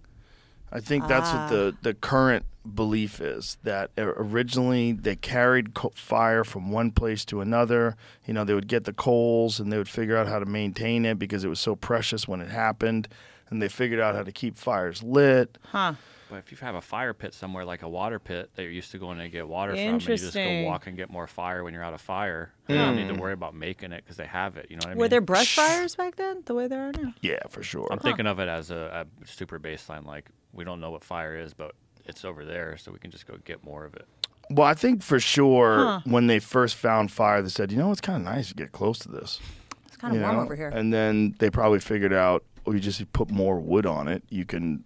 I think that's what the current belief is, that originally they carried fire from one place to another. You know, they would get the coals and they would figure out how to maintain it because it was so precious when it happened. And they figured out how to keep fires lit. Huh. But if you have a fire pit somewhere, like a water pit that you're used to going to get water from, and you just go walk and get more fire when you're out of fire, you don't need to worry about making it because they have it. You know what I mean? Were there brush fires back then, the way there are now? Yeah, for sure. I'm thinking of it as a super baseline. Like, we don't know what fire is, but it's over there, so we can just go get more of it. Well, I think for sure when they first found fire, they said, you know, it's kind of nice to get close to this. It's kind of warm over here. And then they probably figured out, well, you just put more wood on it. You can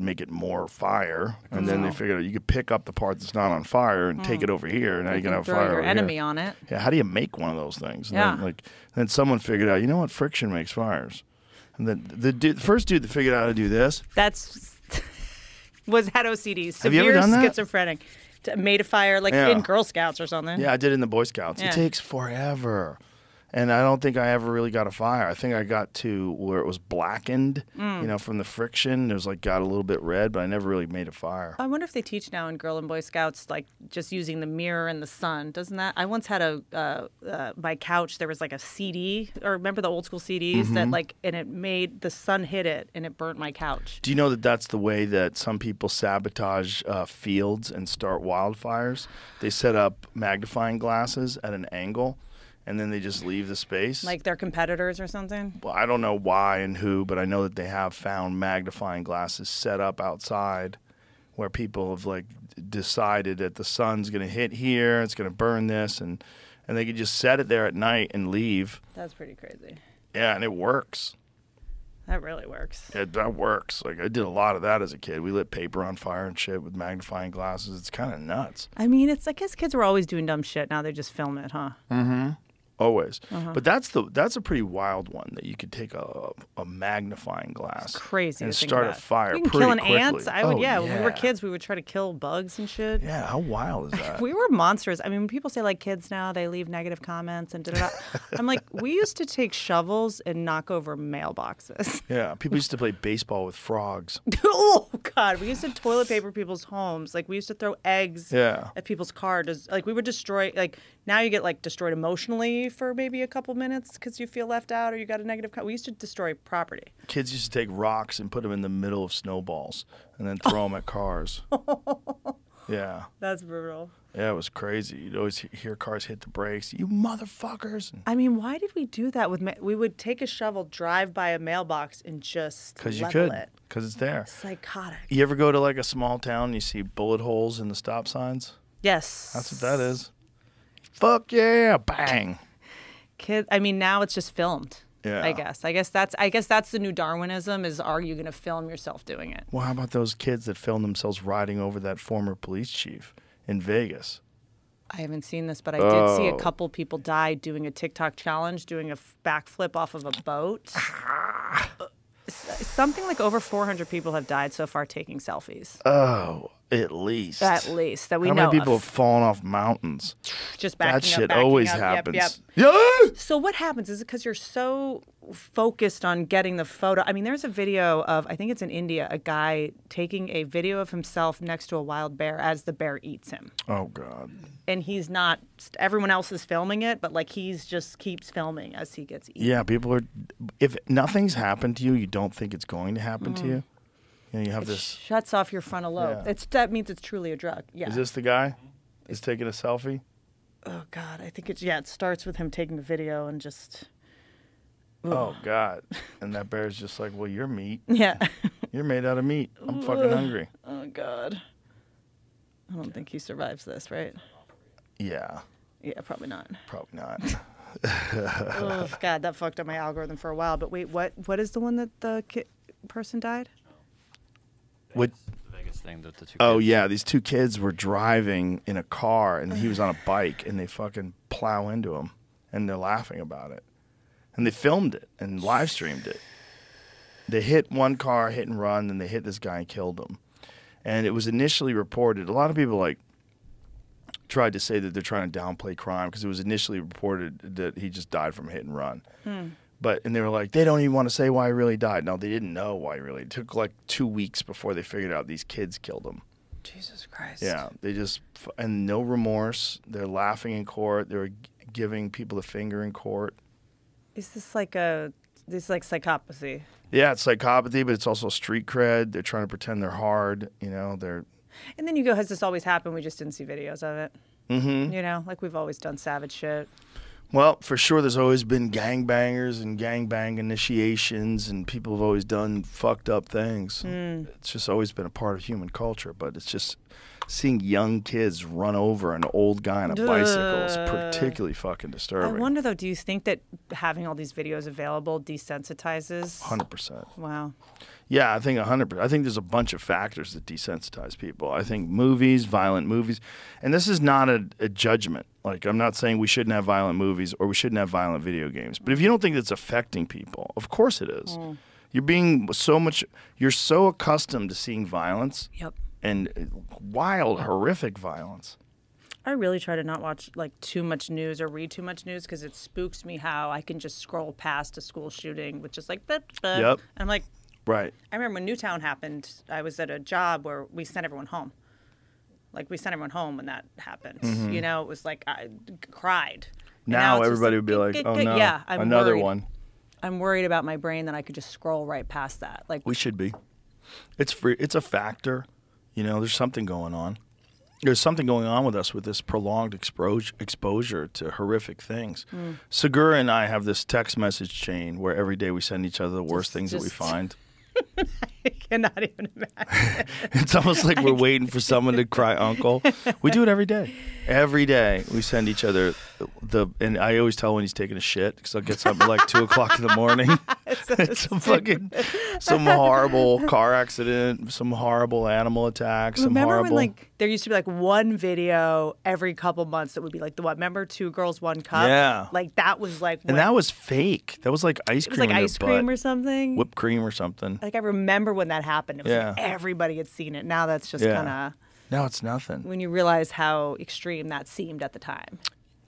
make it more fire, and then they figured out you could pick up the part that's not on fire and take it over here, and now you can have throw fire your over enemy here. on it. Yeah, how do you make one of those things? And Yeah. then someone figured out, you know what, friction makes fires. And then the first dude that figured out how to do this. Was had OCD, Have you ever severe done that? schizophrenic, made a fire like in Girl Scouts or something. Yeah, I did it in the Boy Scouts. Yeah. It takes forever. And I don't think I ever really got a fire. I think I got to where it was blackened, you know, from the friction. It was like got a little bit red, but I never really made a fire. I wonder if they teach now in Girl and Boy Scouts, like just using the mirror and the sun. Doesn't that? I once had my couch. There was like a CD, or remember the old school CDs that like, and it made the sun hit it and it burnt my couch. Do you know that that's the way that some people sabotage fields and start wildfires? They set up magnifying glasses at an angle, and then they just leave the space. Like their competitors or something? Well, I don't know why and who, but I know that they have found magnifying glasses set up outside where people have like decided that the sun's going to hit here, it's going to burn this, and they can just set it there at night and leave. That's pretty crazy. Yeah, and it works. That really works. That works. Like, I did a lot of that as a kid. We lit paper on fire and shit with magnifying glasses. It's kind of nuts. I mean, I guess kids were always doing dumb shit. Now they just film it, huh? Mm-hmm. Always. But that's a pretty wild one, that you could take a magnifying glass Crazy and to think start about. a fire You can pretty kill an quickly. ant. When we were kids, we would try to kill bugs and shit. Yeah, how wild is that? We were monsters. I mean, when people say like kids now, they leave negative comments and da-da-da. I'm like, we used to take shovels and knock over mailboxes. Yeah, people used to play baseball with frogs. Oh, God. We used to toilet paper people's homes. Like, we used to throw eggs Yeah. at people's cars. Like, we would destroy, like, Now you get like destroyed emotionally for maybe a couple minutes because you feel left out or you got a negative. We used to destroy property. Kids used to take rocks and put them in the middle of snowballs and then throw them at cars. Yeah. That's brutal. Yeah, it was crazy. You'd always hear cars hit the brakes. You motherfuckers. I mean, why did we do that with? We would take a shovel, drive by a mailbox, and just Because you level could. it. Because it's there. Psychotic. You ever go to like a small town and you see bullet holes in the stop signs? Yes. That's what that is. Fuck yeah, bang. Kids. I mean, now it's just filmed. Yeah. I guess that's the new Darwinism. Is are you going to film yourself doing it? Well, how about those kids that filmed themselves riding over that former police chief in Vegas? I haven't seen this, but I did see a Oh. couple people die doing a TikTok challenge, doing a backflip off of a boat. Something like over 400 people have died so far taking selfies. Oh, at least. At least that we How know many people of. have fallen off mountains? Just backing That shit up, always backing up. happens. Yep. Yeah. So what happens is it because you're so focused on getting the photo. I mean, there's a video of, I think it's in India, a guy taking a video of himself next to a wild bear as the bear eats him. Oh, God. And he's not, everyone else is filming it, but like he's just keeps filming as he gets eaten. Yeah, people are. If nothing's happened to you, you don't think it's going to happen to you. You know, you have It this. shuts off your frontal lobe. Yeah. That means it's truly a drug. Yeah. Is this the guy? Is taking a selfie? Oh God, I think it starts with him taking the video and just. Oh, God. And that bear's just like, well, you're meat. Yeah. You're made out of meat. I'm fucking hungry. Oh God. I don't think he survives this, right? Yeah, Yeah, probably not. probably not. Oh God, that fucked up my algorithm for a while. But wait, what is the one that the person died? What? The Vegas thing that the two Oh, kids- yeah. These two kids were driving in a car, and he was on a bike, and they fucking plow into him, and they're laughing about it. And they filmed it and live streamed it. They hit one car, hit and run, and they hit this guy and killed him. And it was initially reported. A lot of people tried to say that they're trying to downplay crime because it was initially reported that he just died from a hit and run. And they were like, they don't even want to say why he really died. No, they didn't know why he really. It took like 2 weeks before they figured out these kids killed him. Jesus Christ. Yeah, they just and no remorse. They're laughing in court. They're giving people the finger in court. Is this like psychopathy? Yeah, it's psychopathy, but it's also street cred. They're trying to pretend they're hard. You know, they're. And then you go, has this always happened? We just didn't see videos of it. Mm-hmm. You know, like we've always done savage shit. Well, for sure, there's always been gangbangers and gangbang initiations, and people have always done fucked up things. It's just always been a part of human culture, but it's just seeing young kids run over an old guy on a bicycle is particularly fucking I disturbing. wonder though, do you think that having all these videos available desensitizes? 100%. Wow. Yeah, I think 100%. I think there's a bunch of factors that desensitize people. I think movies, violent movies, and this is not a judgment. Like, I'm not saying we shouldn't have violent movies or we shouldn't have violent video games. But if you don't think it's affecting people, of course it is. You're so accustomed to seeing violence. Yep. And wild, horrific violence. I really try to not watch like too much news or read too much news because it spooks me how I can just scroll past a school shooting with just like that. Yep. And I'm like, Right. I remember when Newtown happened, I was at a job where we sent everyone home. Like we sent everyone home when that happened. You know, it was like I cried. And Now it's just everybody would be like, oh no, yeah, I'm another worried. one. I'm worried about my brain that I could just scroll right past that. Like We should be. It's free. It's a factor. You know, there's something going on. There's something going on with us with this prolonged exposure to horrific things. Segura and I have this text message chain where every day we send each other the worst things that we find. I cannot even imagine. It's almost like we're waiting for someone to cry uncle. We do it every day. Every day we send each other and I always tell when he's taking a shit because I'll get something like 2 o'clock in the morning. It's some horrible car accident, some horrible animal attack, some Remember horrible. when like there used to be like one video every couple months that would be like the what? Remember 2 Girls 1 Cup? Yeah. Like that was like And that was fake. That was like ice it cream. was like in their ice cream butt. or something. Whipped cream or something. Like I remember when that happened. It was Yeah. like everybody had seen it. Now that's just Yeah. kind of No, it's nothing. when you realize how extreme that seemed at the time.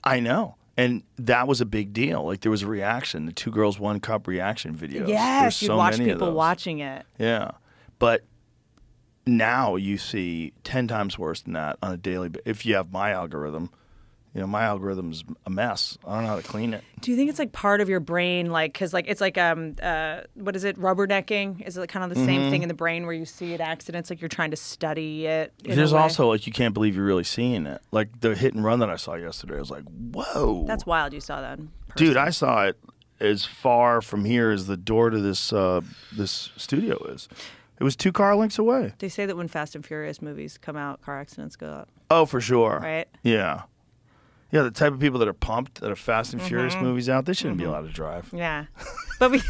I know. And that was a big deal. Like there was a reaction, the 2 Girls 1 Cup reaction videos. Yes, There's you'd so watch many of people those. watching it. Yeah. But now you see 10 times worse than that on a daily basis. If you have my algorithm, You know, my algorithm's a mess. I don't know how to clean it. Do you think it's like part of your brain, like, because like it's like what is it, rubbernecking? Is it kind of the same thing in the brain where you see it accidents, like you're trying to study it? There's also like you can't believe you're really seeing it. Like the hit and run that I saw yesterday, I was like, whoa. That's wild. You saw that in person. Dude, I saw it as far from here as the door to this this studio is. It was 2 car lengths away. They say that when Fast and Furious movies come out, car accidents go up. Oh, for sure. Right? Yeah. Yeah, the type of people that are pumped that are Fast and Furious movies out, they shouldn't be allowed to drive. Yeah. But we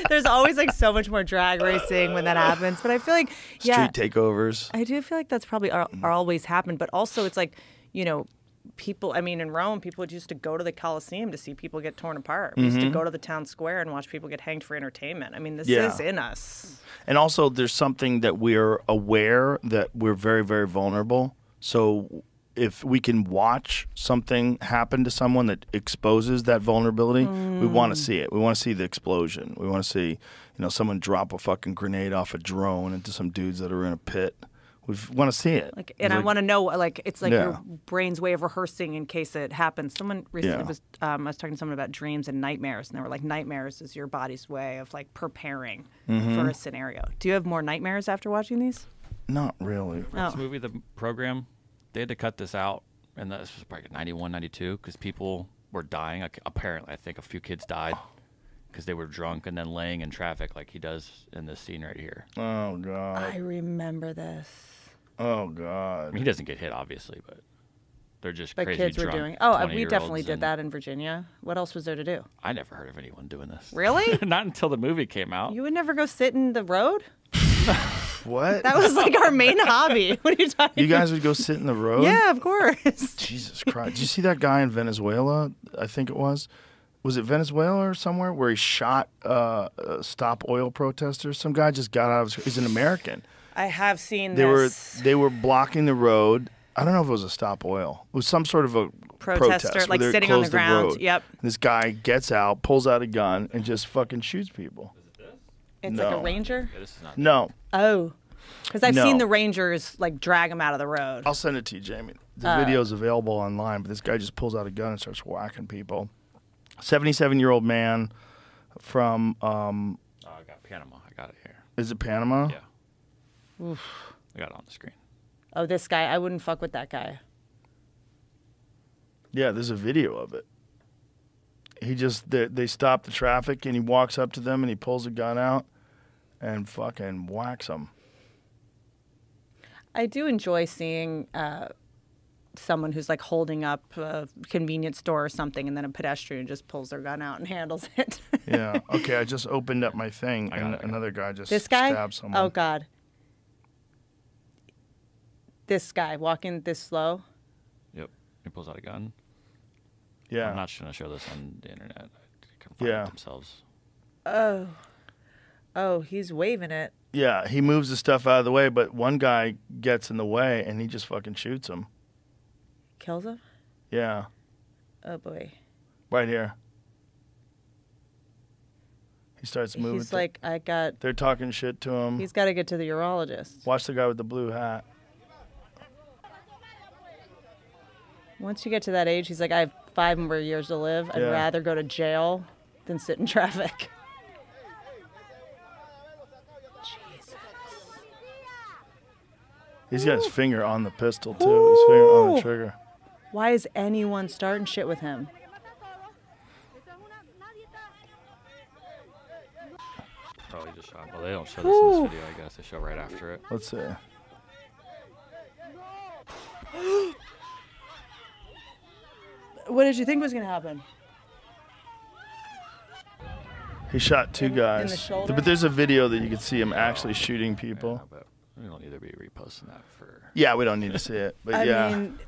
there's always like so much more drag racing when that happens. But I feel like Street takeovers. I do feel like that's probably are always happened. But also it's like, you know, people, I mean, in Rome, people used to go to the Colosseum to see people get torn apart. We used to go to the town square and watch people get hanged for entertainment. I mean, this is in us. And also, there's something that we're aware that we're very, very vulnerable. So if we can watch something happen to someone that exposes that vulnerability, we want to see it. We want to see the explosion. We want to see, you know, someone drop a fucking grenade off a drone into some dudes that are in a pit. We want to see it. Like, and I want to know, like, it's like your brain's way of rehearsing in case it happens. Someone recently was, I was talking to someone about dreams and nightmares, and they were like, nightmares is your body's way of like preparing for a scenario. Do you have more nightmares after watching these? Not really. This movie, The Program, they had to cut this out, and this was probably 91, 92, because people were dying. Like, apparently, I think a few kids died because they were drunk and then laying in traffic like he does in this scene right here. Oh, God. I remember this. Oh, God. I mean, he doesn't get hit, obviously, but they're just Like crazy kids were drunk doing. Oh, we 20-year-olds definitely did and- that in Virginia. What else was there to do? I never heard of anyone doing this. Really? Not until the movie came out. You would never go sit in the road? What? That was like our main hobby. What are you talking You guys would go sit in the road? Yeah, of course. Jesus Christ. Did you see that guy in Venezuela? I think it was. Was it Venezuela or somewhere where he shot stop oil protesters? Some guy just got out of his. He's an American. I have seen They this. were blocking the road. I don't know if it was a stop oil. It was some sort of a Protester, protest, like where they sitting on the closed ground. road. Yep. This guy gets out, pulls out a gun, and just fucking shoots people. It's like No. a ranger? Yeah, this is not. No. Oh. Because I've No. seen the rangers like drag him out of the road. I'll send it to you, Jamie. The video's available online, but this guy just pulls out a gun and starts whacking people. 77-year-old man from, Oh, I got Panama. I got it here. is it Panama? Yeah. Oof. I got it on the screen. Oh, this guy. I wouldn't fuck with that guy. Yeah, there's a video of it. He just, they stop the traffic and he walks up to them and he pulls a gun out and fucking whacks them. I do enjoy seeing someone who's like holding up a convenience store or something, and then a pedestrian just pulls their gun out and handles it. Yeah. Okay, I just opened up my thing I got and it. another guy just This guy? stabbed someone. Oh, God. This guy walking this slow. Yep. He pulls out a gun. Yeah. I'm not going to show this on the internet. They can find Yeah. it themselves. Oh, he's waving it. Yeah, he moves the stuff out of the way, but one guy gets in the way and he just fucking shoots him. Kills him? Yeah, Oh, boy. right here. He starts moving. He's like, They're talking shit to him. he's got to get to the urologist. Watch the guy with the blue hat. Once you get to that age, he's like, I have 5 more years to live. I'd Yeah. rather go to jail than sit in traffic. Jesus. He's got his finger on the pistol, too. His finger on the Ooh. trigger. Why is anyone starting shit with him? Probably just shot. Well, they don't show this in this video, I guess. They show right after it. Let's see. What did you think was going to happen? He shot 2 In the guys. shoulder? But there's a video that you can see him actually shooting people. Yeah, but we don't need to be reposting that for. Yeah, we don't need to see it. But I yeah. mean,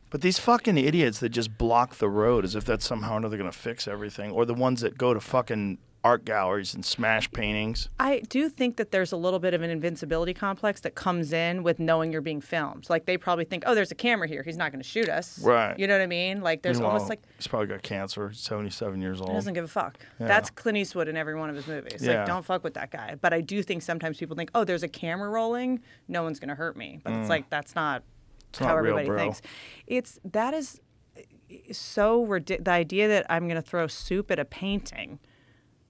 But these fucking idiots that just block the road as if that's somehow or another going to fix everything. Or the ones that go to fucking art galleries and smash paintings. I do think that there's a little bit of an invincibility complex that comes in with knowing you're being filmed. Like, they probably think, oh, there's a camera here. He's not going to shoot us. Right. You know what I mean? Like, there's Meanwhile, almost like, he's probably got cancer. He's 77 years he old. doesn't give a fuck. Yeah. That's Clint Eastwood in every one of his movies. Yeah. Like, don't fuck with that guy. But I do think sometimes people think, oh, there's a camera rolling. No one's going to hurt me. But it's like, that's not not how real, everybody bro. thinks. That is so ridiculous. The idea that I'm going to throw soup at a painting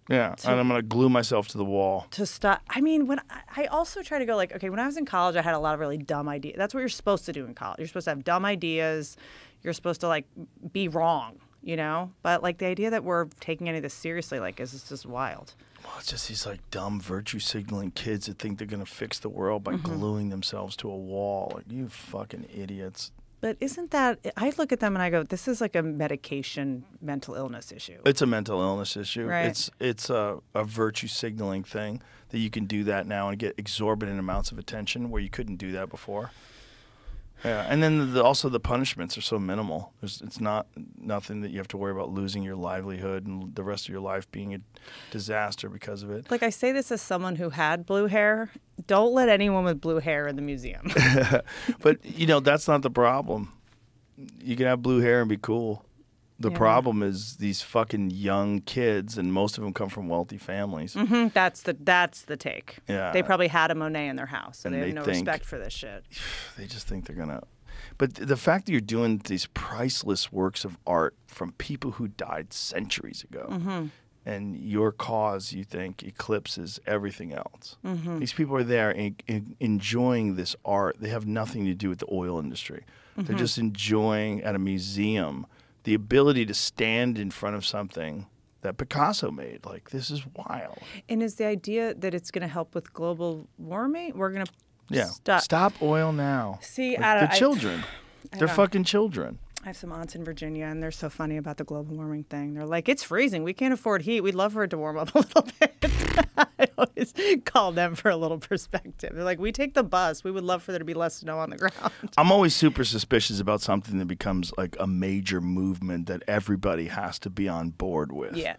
Yeah, and I'm going to glue myself to the wall. to stop. I mean, when I also try to go like, okay, when I was in college, I had a lot of really dumb ideas. That's what you're supposed to do in college. You're supposed to have dumb ideas. You're supposed to like be wrong, you know? But like the idea that we're taking any of this seriously, like, is just wild. Well, it's just these like dumb virtue signaling kids that think they're going to fix the world by gluing themselves to a wall. Like, you fucking idiots. But isn't that, I look at them and I go, this is like a medication mental illness issue. It's a mental illness issue. Right. It's a virtue signaling thing that you can do that now and get exorbitant amounts of attention where you couldn't do that before. Yeah, and then also the punishments are so minimal. It's nothing that you have to worry about losing your livelihood and the rest of your life being a disaster because of it. Like I say this as someone who had blue hair. Don't let anyone with blue hair in the museum. But, that's not the problem. You can have blue hair and be cool. The problem is these fucking young kids, and most of them come from wealthy families. Mm-hmm. That's the take. Yeah. They probably had a Monet in their house, so And they have they no think- respect for this shit. They just think they're going to. But the fact that you're doing these priceless works of art from people who died centuries ago, and your cause, you think, eclipses everything else. These people are there enjoying this art. They have nothing to do with the oil industry. They're just enjoying at a museum the ability to stand in front of something that Picasso made. Like, this is wild. And is the idea that it's going to help with global warming? We're going to Stop oil now. See, Like, the children. They're know. fucking children. I have some aunts in Virginia, and they're so funny about the global warming thing. They're like, it's freezing. We can't afford heat. We'd love for it to warm up a little bit. I always call them for a little perspective. They're like, we take the bus. We would love for there to be less snow on the ground. I'm always super suspicious about something that becomes like a major movement that everybody has to be on board with. Yeah.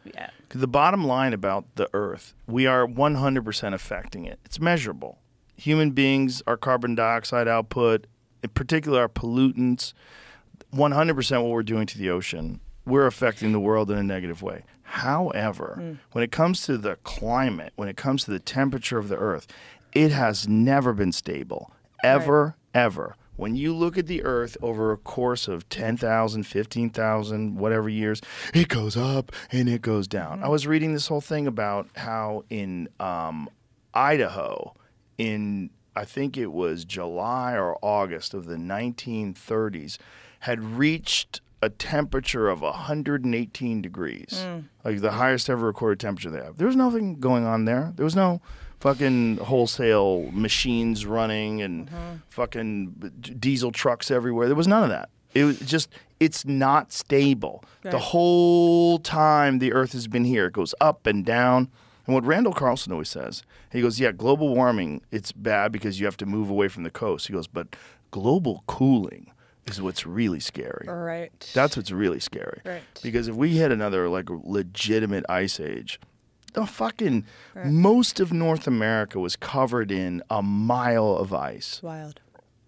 'Cause the bottom line about the Earth, we are 100% affecting it. It's measurable. Human beings, our carbon dioxide output, in particular our pollutants, 100% what we're doing to the ocean, we're affecting the world in a negative way. However, when it comes to the climate, when it comes to the temperature of the Earth, it has never been stable. Ever. When you look at the Earth over a course of 10,000, 15,000, whatever years, it goes up and it goes down. I was reading this whole thing about how in Idaho, in I think it was July or August of the 1930s, had reached a temperature of 118 degrees, like the highest ever recorded temperature they have. There was nothing going on there. There was no fucking wholesale machines running and fucking diesel trucks everywhere. There was none of that. It was just, it's not stable. Right. The whole time the Earth has been here, it goes up and down. And what Randall Carlson always says, he goes, yeah, global warming, it's bad because you have to move away from the coast. He goes, but global cooling is what's really scary. Right. That's what's really scary. Right. Because if we hit another like legitimate ice age, the fucking most of North America was covered in a mile of ice Wild.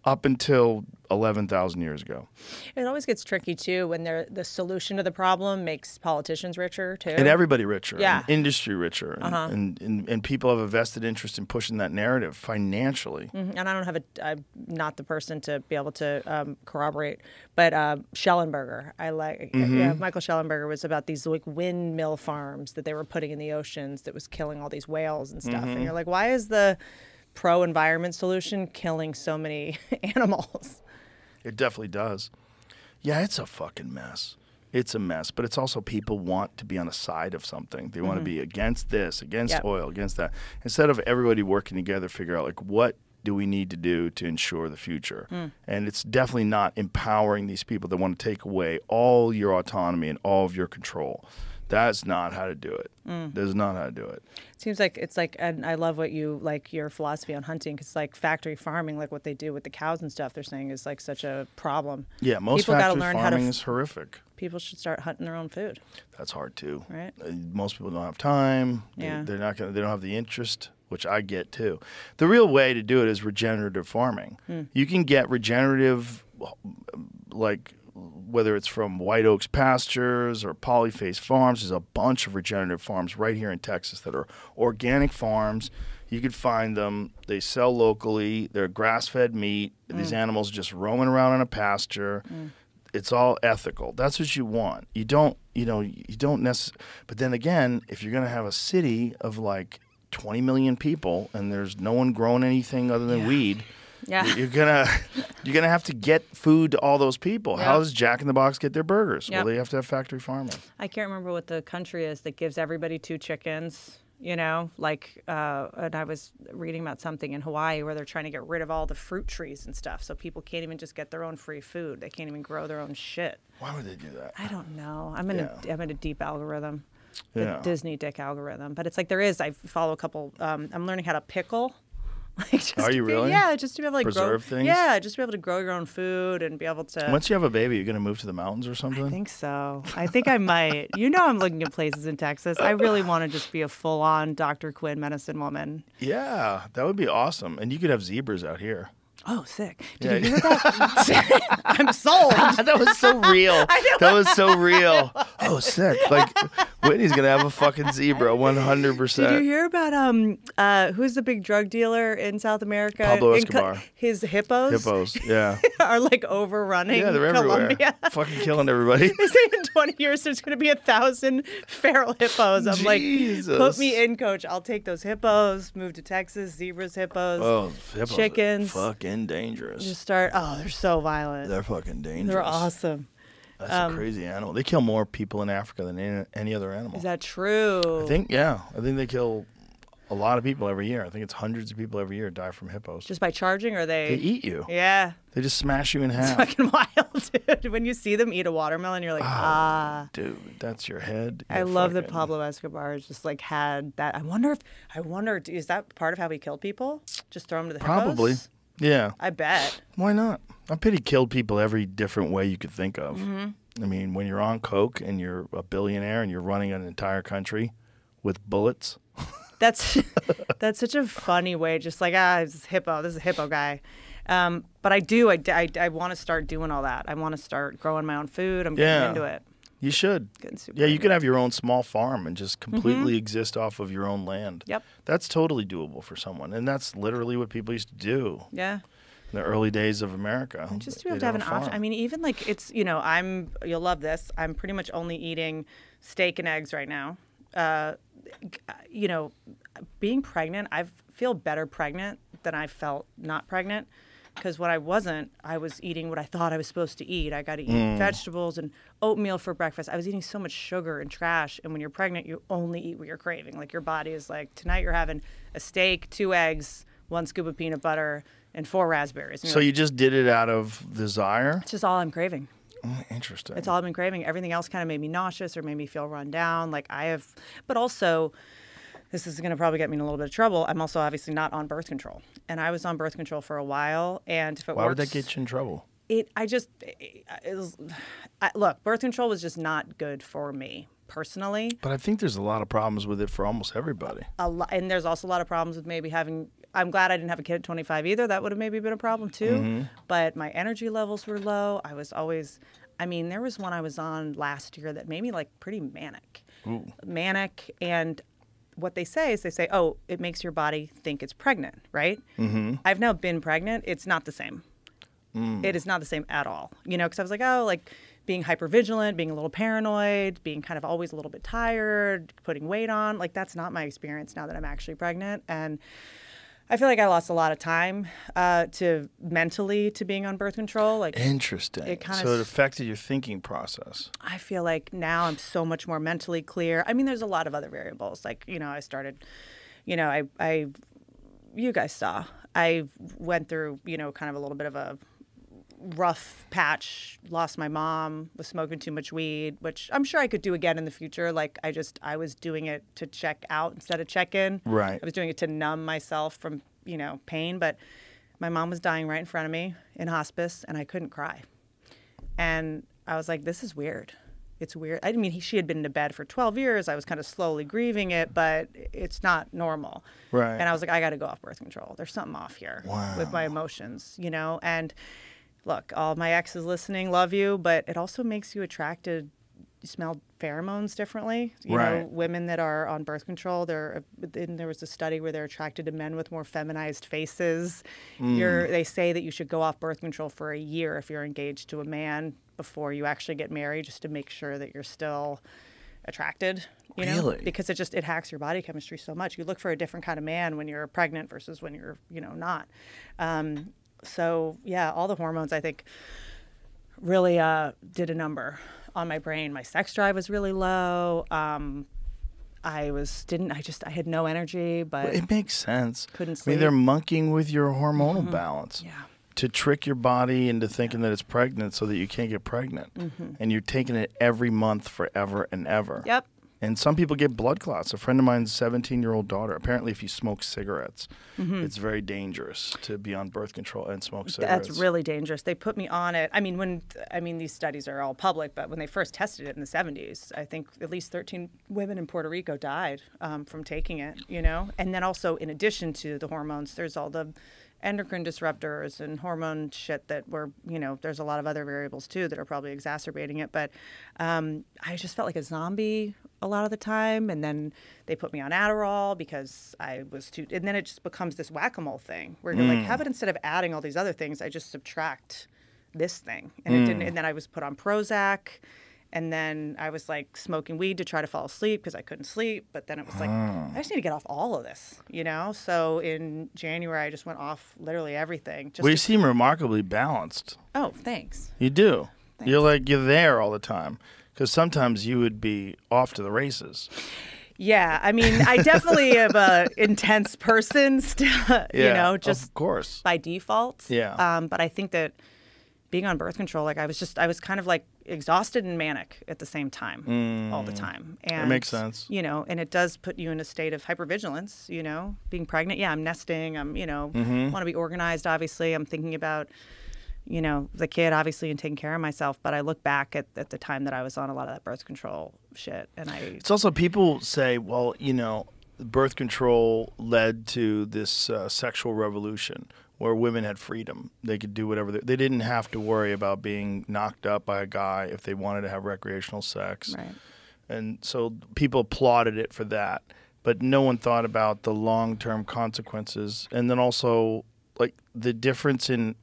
up until 11,000 years ago. It always gets tricky, too, when the solution to the problem makes politicians richer, too. And everybody richer, Yeah. and industry richer, and people have a vested interest in pushing that narrative financially. And I don't have I'm not the person to be able to corroborate, but Schellenberger, I like. Yeah, Michael Schellenberger was about these like windmill farms that they were putting in the oceans that was killing all these whales and stuff. And you're like, why is the pro-environment solution killing so many animals? It definitely does. Yeah, it's a fucking mess. It's a mess, but it's also people want to be on a side of something. They want to be against this, against oil, against that. Instead of everybody working together, figure out like what do we need to do to ensure the future. And it's definitely not empowering these people that want to take away all your autonomy and all of your control. That's not how to do it. That's not how to do it. Seems like it's like, and I love what you like your philosophy on hunting, because like factory farming, like what they do with the cows and stuff, they're saying is like such a problem. Yeah, most People gotta factory learn how farming to is horrific. People should start hunting their own food. That's hard too. Right. Most people don't have time. Yeah. They're not gonna. They don't have the interest, which I get too. The real way to do it is regenerative farming. You can get regenerative, like whether it's from White Oaks Pastures or Polyface Farms. There's a bunch of regenerative farms right here in Texas that are organic farms. You could find them. They sell locally. They're grass-fed meat. These animals just roaming around in a pasture. It's all ethical. That's what you want. You don't necessarily. But then again, if you're going to have a city of like 20 million people and there's no one growing anything other than weed, you're gonna have to get food to all those people. How does Jack in the Box get their burgers? Well, they have to have factory farming. I can't remember what the country is that gives everybody 2 chickens. You know, like, and I was reading about something in Hawaii where they're trying to get rid of all the fruit trees and stuff, so people can't even just get their own free food. They can't even grow their own shit. Why would they do that? I don't know. I'm in a deep algorithm, Yeah. Disney dick algorithm. But it's like I follow a couple. I'm learning how to pickle. Like Are you really? Yeah, just to be able to preserve grow things. Yeah, just to be able to grow your own food and be able to. Once you have a baby, you're gonna move to the mountains or something. I think so. I think I might. You know, I'm looking at places in Texas. I really want to just be a full-on Dr. Quinn medicine woman. Yeah, that would be awesome. And you could have zebras out here. Oh, sick. Did you hear that? I'm sold. That was so real. That was so real. Oh, sick. Like, Whitney's going to have a fucking zebra, 100%. Did you hear about who's the big drug dealer in South America? Pablo Escobar. His hippos? Hippos, yeah. Are like overrunning Yeah, they're Colombia. everywhere. Fucking killing everybody. They say in 20 years there's going to be 1,000 feral hippos. I'm Jesus. like, put me in, coach. I'll take those hippos, move to Texas, zebras, hippos, Oh, hippos chickens. are fucking dangerous. Just start, they're so violent. They're fucking dangerous. They're awesome. That's a crazy animal. They kill more people in Africa than any other animal. Is that true? I think they kill a lot of people every year. I think it's hundreds of people every year die from hippos. Just by charging, or They eat you. Yeah. They just smash you in half. It's fucking wild, dude. When you see them eat a watermelon, you're like, Dude, that's your head. I love that Pablo Escobar has just like had that. I wonder, is that part of how he killed people? Just throw them to the Probably. hippos? Yeah. I bet. Why not? I bet he killed people every different way you could think of. I mean, when you're on coke and you're a billionaire and you're running an entire country with bullets. That's such a funny way. Just like, this is a hippo guy. But I want to start doing all that. I want to start growing my own food. I'm getting into it. You should. Yeah, you could have your own small farm and just completely exist off of your own land. Yep. That's totally doable for someone. And that's literally what people used to do. Yeah. In the early days of America. And just to be able to have an option. I mean, even like it's, you'll love this. I'm pretty much only eating steak and eggs right now. Being pregnant, I feel better pregnant than I felt not pregnant. Because when I wasn't, I was eating what I thought I was supposed to eat. I got to eat vegetables and oatmeal for breakfast. I was eating so much sugar and trash. And when you're pregnant, you only eat what you're craving. Like your body is like, tonight you're having a steak, 2 eggs, 1 scoop of peanut butter, and 4 raspberries. So you just did it out of desire? It's just all I'm craving. Oh, interesting. It's all I've been craving. Everything else kind of made me nauseous or made me feel run down. But also, this is going to probably get me in a little bit of trouble. I'm also obviously not on birth control. And I was on birth control for a while. And if it Why would that get you in trouble? Look, birth control was just not good for me personally. But I think there's a lot of problems with it for almost everybody. And there's also a lot of problems with maybe I'm glad I didn't have a kid at 25 either. That would have maybe been a problem too. But my energy levels were low. I was always, there was one I was on last year that made me like pretty manic. Ooh. Manic. And what they say is oh, it makes your body think it's pregnant, right? I've now been pregnant. It's not the same. It is not the same at all. Because I was like, being hypervigilant, being a little paranoid, being kind of always a little bit tired, putting weight on. Like, that's not my experience now that I'm actually pregnant. And I feel like I lost a lot of time mentally to being on birth control. Like, interesting. So it affected your thinking process. I feel like now I'm so much more mentally clear. There's a lot of other variables. Like, I started, you guys saw, I went through, kind of a little bit of a rough patch, lost my mom, was smoking too much weed, which I'm sure I could do again in the future. Like I was doing it to check out instead of check in. Right. I was doing it to numb myself from, pain, but my mom was dying right in front of me in hospice and I couldn't cry. And I was like, this is weird. It's weird. She had been in bed for 12 years. I was kind of slowly grieving it, but it's not normal. Right. And I was like, I got to go off birth control. There's something off here with my emotions, and look, all my exes listening, love you, but it also makes you attracted smell pheromones differently. You Right. know, women that are on birth control, there was a study where they're attracted to men with more feminized faces. They say that you should go off birth control for a year if you're engaged to a man before you actually get married, just to make sure that you're still attracted. You know, Really? because it hacks your body chemistry so much. You look for a different kind of man when you're pregnant versus when you're not. So yeah, all the hormones I think really did a number on my brain. My sex drive was really low. I had no energy, but It makes sense. Couldn't I sleep. mean, they're monkeying with your hormonal balance. Yeah. To trick your body into thinking that it's pregnant so that you can't get pregnant. And you're taking it every month forever and ever. Yep. And some people get blood clots. A friend of mine's 17-year-old daughter, apparently if you smoke cigarettes, it's very dangerous to be on birth control and smoke cigarettes. That's really dangerous. They put me on it. I mean, these studies are all public, but when they first tested it in the 70s, I think at least 13 women in Puerto Rico died from taking it, you know? And then also, in addition to the hormones, there's all the endocrine disruptors and hormone shit that were, you know, there's a lot of other variables too that are probably exacerbating it. But I just felt like a zombie a lot of the time. And then they put me on Adderall because I was too, and then it just becomes this whack-a-mole thing where you're like, how about instead of adding all these other things, I just subtract this thing? And it didn't, and then I was put on Prozac. And then I was like smoking weed to try to fall asleep because I couldn't sleep. But then it was like, I just need to get off all of this, you know? So in January, I just went off literally everything. Just Well, you seem remarkably balanced. Oh, thanks. You do. You're there all the time. Because sometimes you would be off to the races. Yeah, I mean, I definitely am a intense person still, you know, just of course. by default. Yeah. But I think that being on birth control, like I was kind of like exhausted and manic at the same time, all the time. And, That makes sense. You know, and it does put you in a state of hypervigilance, you know, being pregnant. Yeah, I'm nesting. I'm, you know, want to be organized, obviously. I'm thinking about, you know, the kid, obviously, and taking care of myself. But I look back at the time that I was on a lot of that birth control shit. And It's also, people say, well, you know, birth control led to this sexual revolution where women had freedom. They could do whatever. They didn't have to worry about being knocked up by a guy if they wanted to have recreational sex. Right. And so people applauded it for that. But no one thought about the long-term consequences. And then also, like, the difference in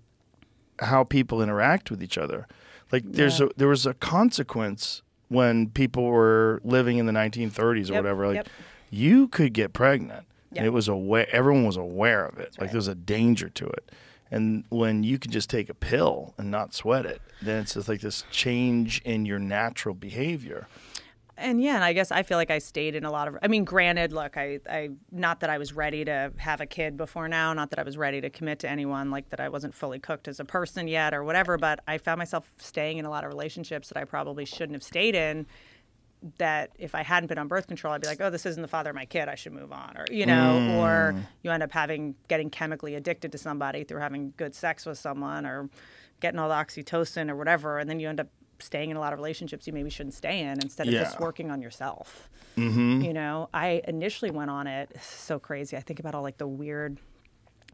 how people interact with each other. Like, there was a consequence when people were living in the 1930s or whatever. Like, you could get pregnant. Yeah. And it was everyone was aware of it. That's like, right. there was a danger to it. And when you can just take a pill and not sweat it, then it's just like this change in your natural behavior. And yeah, and I guess I feel like I stayed in a lot of, I mean, granted, look, I not that I was ready to have a kid before now, not that I was ready to commit to anyone, like that I wasn't fully cooked as a person yet or whatever, but I found myself staying in a lot of relationships that I probably shouldn't have stayed in, that if I hadn't been on birth control, I'd be like, oh, this isn't the father of my kid, I should move on. Or, you know, or you end up getting chemically addicted to somebody through having good sex with someone or getting all the oxytocin or whatever, and then you end up staying in a lot of relationships you maybe shouldn't stay in instead of just working on yourself. You know, I initially went on it. It's so crazy. I think about all like the weird,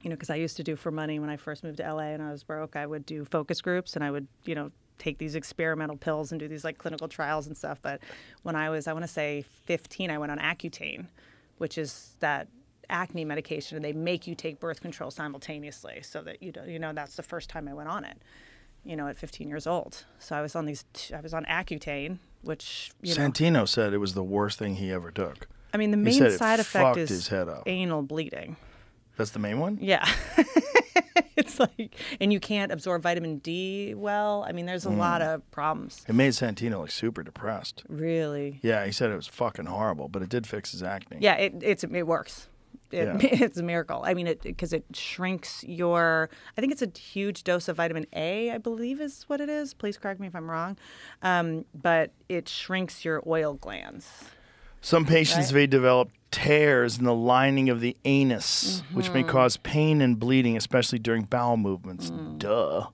you know, because I used to do for money when I first moved to LA and I was broke. I would do focus groups and I would, you know, take these experimental pills and do these like clinical trials and stuff. But when I was, I want to say 15, I went on Accutane, which is that acne medication, and they make you take birth control simultaneously so that you know, that's the first time I went on it. You know, at 15 years old. So I was on I was on Accutane, which, you know. Santino said it was the worst thing he ever took. I mean, the He main said it side effect fucked is his head up. anal bleeding. That's the main one? Yeah. It's like, and you can't absorb vitamin D well. I mean, there's a lot of problems. It made Santino like super depressed. Really? Yeah, he said it was fucking horrible, but it did fix his acne. Yeah, it works. It's a miracle. I mean, because it shrinks your, I think it's a huge dose of vitamin A, I believe is what it is. Please correct me if I'm wrong. But it shrinks your oil glands. Some patients may develop tears in the lining of the anus, which may cause pain and bleeding, especially during bowel movements. Duh.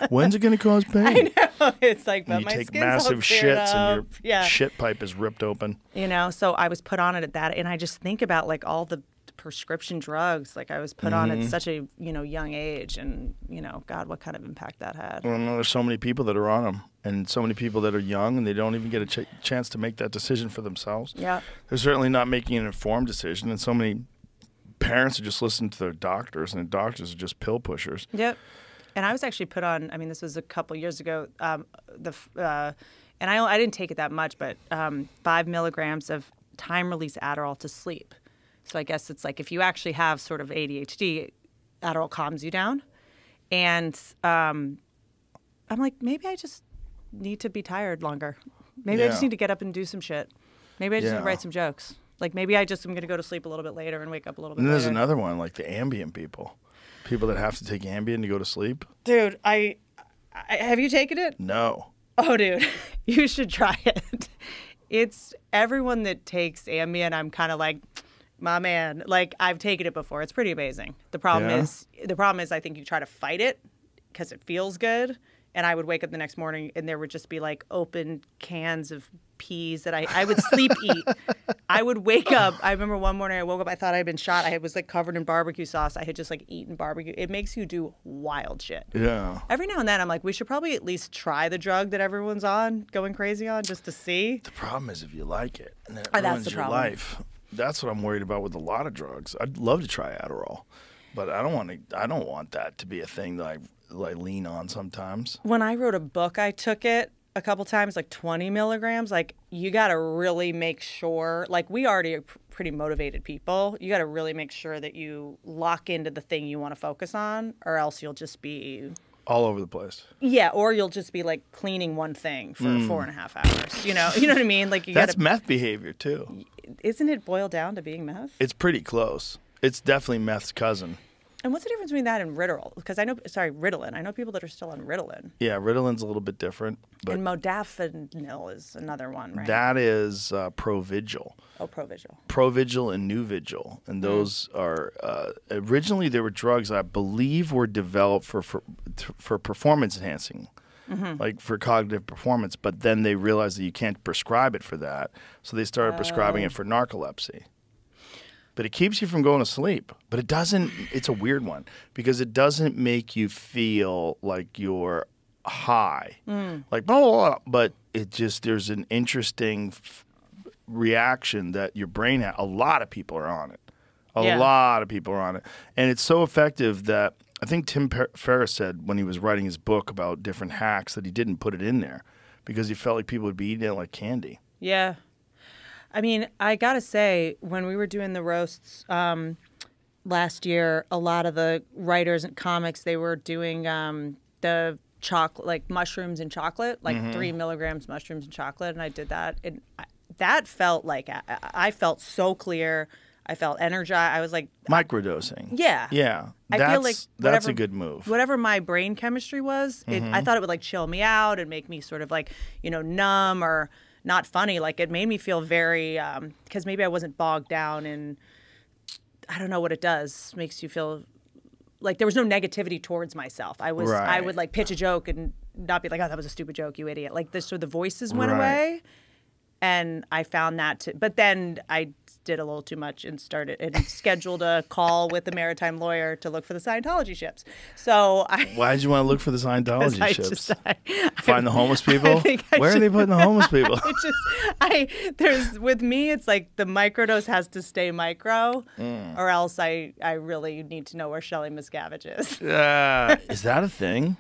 When's it going to cause pain? I know. It's like, but And you my take skin's all massive cleared shits up. and your shit pipe is ripped open. You know, so I was put on it at that, and I just think about like all the prescription drugs. Like I was put on at such a young age, and God, what kind of impact that had. Well, no, there's so many people that are on them, and so many people that are young, and they don't even get a chance to make that decision for themselves. Yeah, they're certainly not making an informed decision, and so many parents are just listening to their doctors, and the doctors are just pill pushers. Yep. And I was actually put on. I mean, this was a couple years ago. And I didn't take it that much, but 5 milligrams of time-release Adderall to sleep. So I guess it's like if you actually have sort of ADHD, Adderall calms you down. And I'm like, maybe I just need to be tired longer. Maybe I just need to get up and do some shit. Maybe I just need to write some jokes. Like maybe I just am going to go to sleep a little bit later and wake up a little bit later. And there's later. another one, like the Ambien people. People that have to take Ambien to go to sleep. Dude, I have you taken it? No. Oh, dude, you should try it. It's everyone that takes Ambien, I'm kind of like, my man. Like I've taken it before. It's pretty amazing. The problem is I think you try to fight it because it feels good. And I would wake up the next morning and there would just be like open cans of peas that I would sleep eat. I would wake up. I remember one morning I woke up, I thought I had been shot. I was like covered in barbecue sauce. I had just like eaten barbecue. It makes you do wild shit. Yeah. Every now and then I'm like, we should probably at least try the drug that everyone's on, going crazy on, just to see. The problem is if you like it and it that's ruins the your problem. life. That's what I'm worried about with a lot of drugs. I'd love to try Adderall, but I don't want that to be a thing that I lean on sometimes. When I wrote a book, I took it a couple times, like 20 milligrams. Like you got to really make sure, like we already are pretty motivated people. You got to really make sure that you lock into the thing you want to focus on, or else you'll just be all over the place. Yeah, or you'll just be like cleaning one thing for 4.5 hours. You know what I mean? Like that's meth behavior too. Isn't it boiled down to being meth? It's pretty close. It's definitely meth's cousin. And what's the difference between that and Ritalin? Because Ritalin. I know people that are still on Ritalin. Yeah, Ritalin's a little bit different. But and modafinil is another one, right? That is Provigil. Oh, Provigil. Provigil and Nuvigil. And those are, originally they were drugs I believe were developed for performance enhancing. Like for cognitive performance, but then they realized that you can't prescribe it for that. So they started prescribing it for narcolepsy. But it keeps you from going to sleep. But it doesn't, it's a weird one because it doesn't make you feel like you're high. Like, blah, blah, blah, but it just, there's an interesting reaction that your brain has. A lot of people are on it. A lot of people are on it. And it's so effective that I think Tim Ferriss said when he was writing his book about different hacks that he didn't put it in there because he felt like people would be eating it like candy. Yeah. I mean, I got to say, when we were doing the roasts last year, a lot of the writers and comics, they were doing the chocolate, like mushrooms and chocolate, like 3 milligrams mushrooms and chocolate. And I did that. And that felt like I felt so clear. I felt energized. I was like microdosing. Yeah. Yeah. I feel like that's a good move. Whatever my brain chemistry was, I thought it would like chill me out and make me sort of like, numb or not funny. Like it made me feel very, because maybe I wasn't bogged down in, I don't know what it does. Makes you feel like there was no negativity towards myself. I would like pitch a joke and not be like, oh, that was a stupid joke, you idiot. Like this, so the voices went away. And I found that but then I did a little too much and scheduled a call with the maritime lawyer to look for the Scientology ships. So why did you want to look for the Scientology ships? Find the homeless people? Where are they putting the homeless people? With me, it's like the microdose has to stay micro or else I really need to know where Shelley Miscavige is. Is that a thing?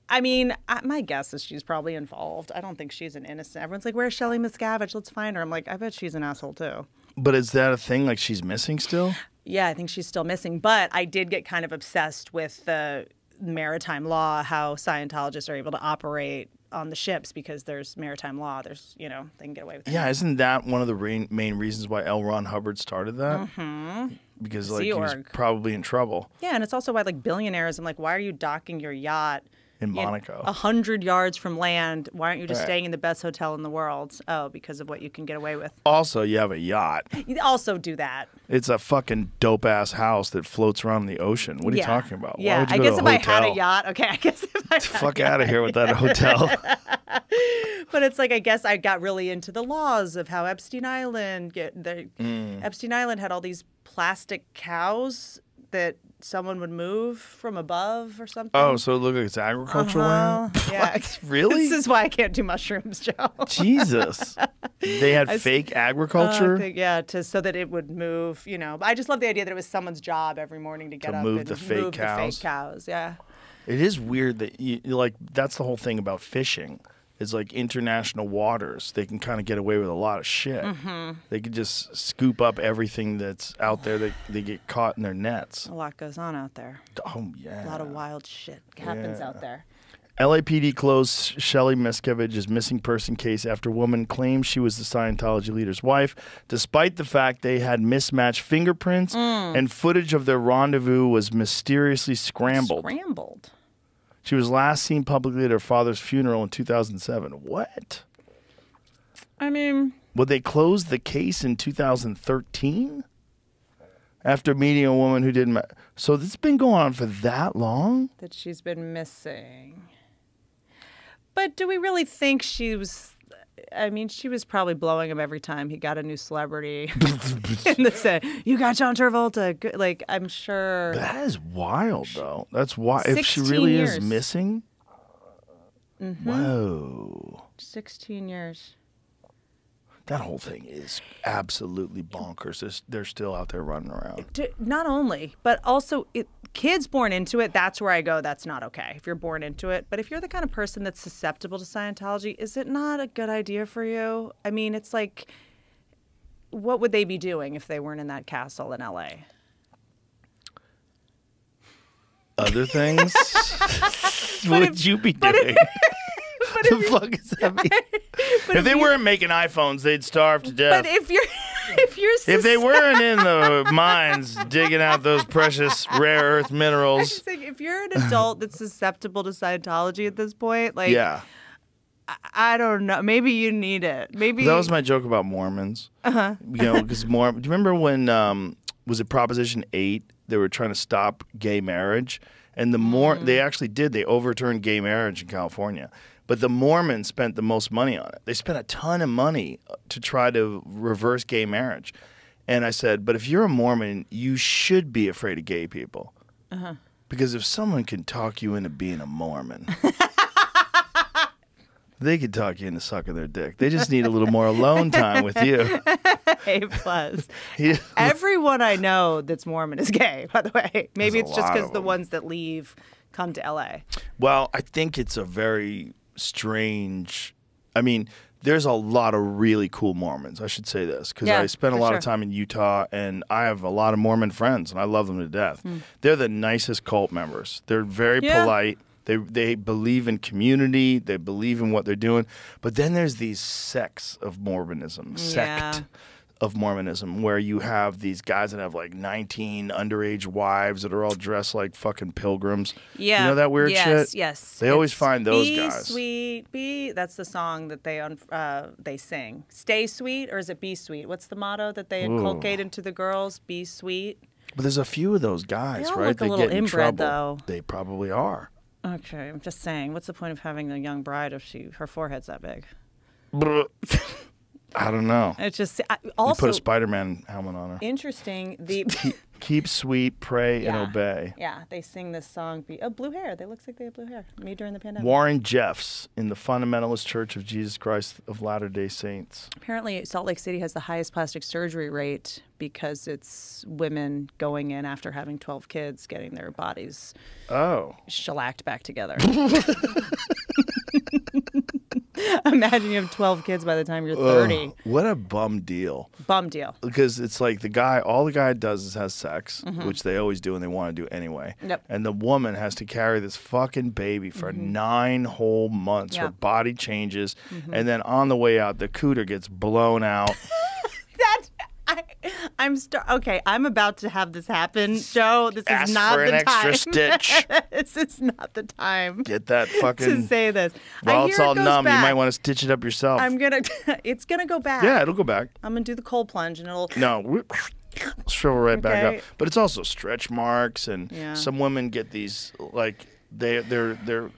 I mean, my guess is she's probably involved. I don't think she's an innocent. Everyone's like, where's Shelley Miscavige? Let's find her. I'm like, I bet she's an asshole too. But is that a thing? Like she's missing still? Yeah, I think she's still missing. But I did get kind of obsessed with the maritime law, how Scientologists are able to operate on the ships because there's maritime law. There's, they can get away with it. Yeah, isn't that one of the main reasons why L. Ron Hubbard started that? Because like he was probably in trouble. Yeah, and it's also why like billionaires, I'm like, why are you docking your yacht in Monaco. 100 yards from land. Why aren't you just Right. staying in the best hotel in the world? Oh, because of what you can get away with. Also, you have a yacht. You also do that. It's a fucking dope ass house that floats around in the ocean. What are you talking about? Why Yeah, would you I go guess to if a I had a hotel? yacht, okay, I guess if I had Fuck out of here with that hotel. But it's like I guess I got really into the laws of how Epstein Island Epstein Island had all these plastic cows that someone would move from above or something. Oh, so it looked like it's agricultural land? Yeah. What? Really? This is why I can't do mushrooms, Joe. Jesus. They had fake agriculture? So that it would move, you know. But I just love the idea that it was someone's job every morning to get up move and the fake move the cows? fake cows. Yeah. It is weird that like that's the whole thing about fishing. It's like international waters. They can kind of get away with a lot of shit. They can just scoop up everything that's out there that they get caught in their nets. A lot goes on out there. Oh yeah. A lot of wild shit happens out there. LAPD closed Shelly Miscavige's missing person case after a woman claimed she was the Scientology leader's wife, despite the fact they had mismatched fingerprints and footage of their rendezvous was mysteriously scrambled. She was last seen publicly at her father's funeral in 2007. What? I mean... Would they close the case in 2013? After meeting a woman who didn't... So this has been going on for that long? That she's been missing. But do we really think she was... I mean, she was probably blowing him every time he got a new celebrity. And they said, you got John Travolta. Good. Like, I'm sure... That is wild, though. That's why... If she 16 really years. is missing... Mm-hmm. Whoa. 16 years. That whole thing is absolutely bonkers. They're still out there running around. Not only, but also kids born into it, that's where I go, that's not okay if you're born into it. But if you're the kind of person that's susceptible to Scientology, is it not a good idea for you? I mean, it's like, what would they be doing if they weren't in that castle in L.A.? Other things? What would you be doing? The fuck is that mean? If they weren't making iPhones, they'd starve to death. But if they weren't in the mines digging out those precious rare earth minerals. If you're an adult that's susceptible to Scientology at this point, like, Yeah. I don't know. Maybe you need it. Maybe That was my joke about Mormons. Uh-huh. You know, because do you remember when was it Proposition 8? They were trying to stop gay marriage, and they actually did. They overturned gay marriage in California. But the Mormons spent the most money on it. They spent a ton of money to try to reverse gay marriage. And I said, but if you're a Mormon, you should be afraid of gay people. Uh-huh. Because if someone can talk you into being a Mormon, they could talk you into sucking their dick. They just need a little more alone time with you. A+. Everyone I know that's Mormon is gay, by the way. Maybe There's it's a just lot because of the them. ones that leave come to L.A. Well, I think it's a very strange... I mean, there's a lot of really cool Mormons. I should say this because Yeah, I spent a for lot sure. of time in Utah, and I have a lot of Mormon friends, and I love them to death. They're the nicest cult members. They're very Yeah. polite. They believe in community. They believe in what they're doing. But then there's these sects of Mormonism, of Mormonism, where you have these guys that have like 19 underage wives that are all dressed like fucking pilgrims. Yeah. You know that weird shit? Yes. They always It's find those be guys. Sweet, be. That's the song that they sing. Stay sweet, or is it be sweet? What's the motto that they inculcate into the girls? Be sweet. But there's a few of those guys, They all right? look a They little get in inbred, trouble. though. They probably are. Okay, I'm just saying. What's the point of having a young bride if her forehead's that big? I don't know. It's just You also put a Spider-Man helmet on her. interesting. The Keep sweet, pray, and obey. Yeah, they sing this song. Blue hair. They looks like they have blue hair. Me during the pandemic. Warren Jeffs in the Fundamentalist Church of Jesus Christ of Latter-day Saints. Apparently, Salt Lake City has the highest plastic surgery rate because it's women going in after having 12 kids, getting their bodies shellacked back together. Imagine you have 12 kids by the time you're 30. What a bum deal. Bum deal. Because it's like all the guy does is has sex, which they always do and they want to do anyway. Yep. And the woman has to carry this fucking baby for 9 whole months. Yeah. Her body changes. And then on the way out, the cooter gets blown out. Okay, I'm about to have this happen, Joe. This Ask is not for the an time. extra stitch. This is not the time. Get that fucking. to say this. While I it's hear it all goes numb, you back. might want to stitch it up yourself. It's gonna go back. Yeah, it'll go back. I'm gonna do the cold plunge and it'll. No, shrivel right back Okay. up. But it's also stretch marks, and Yeah. some women get these like they're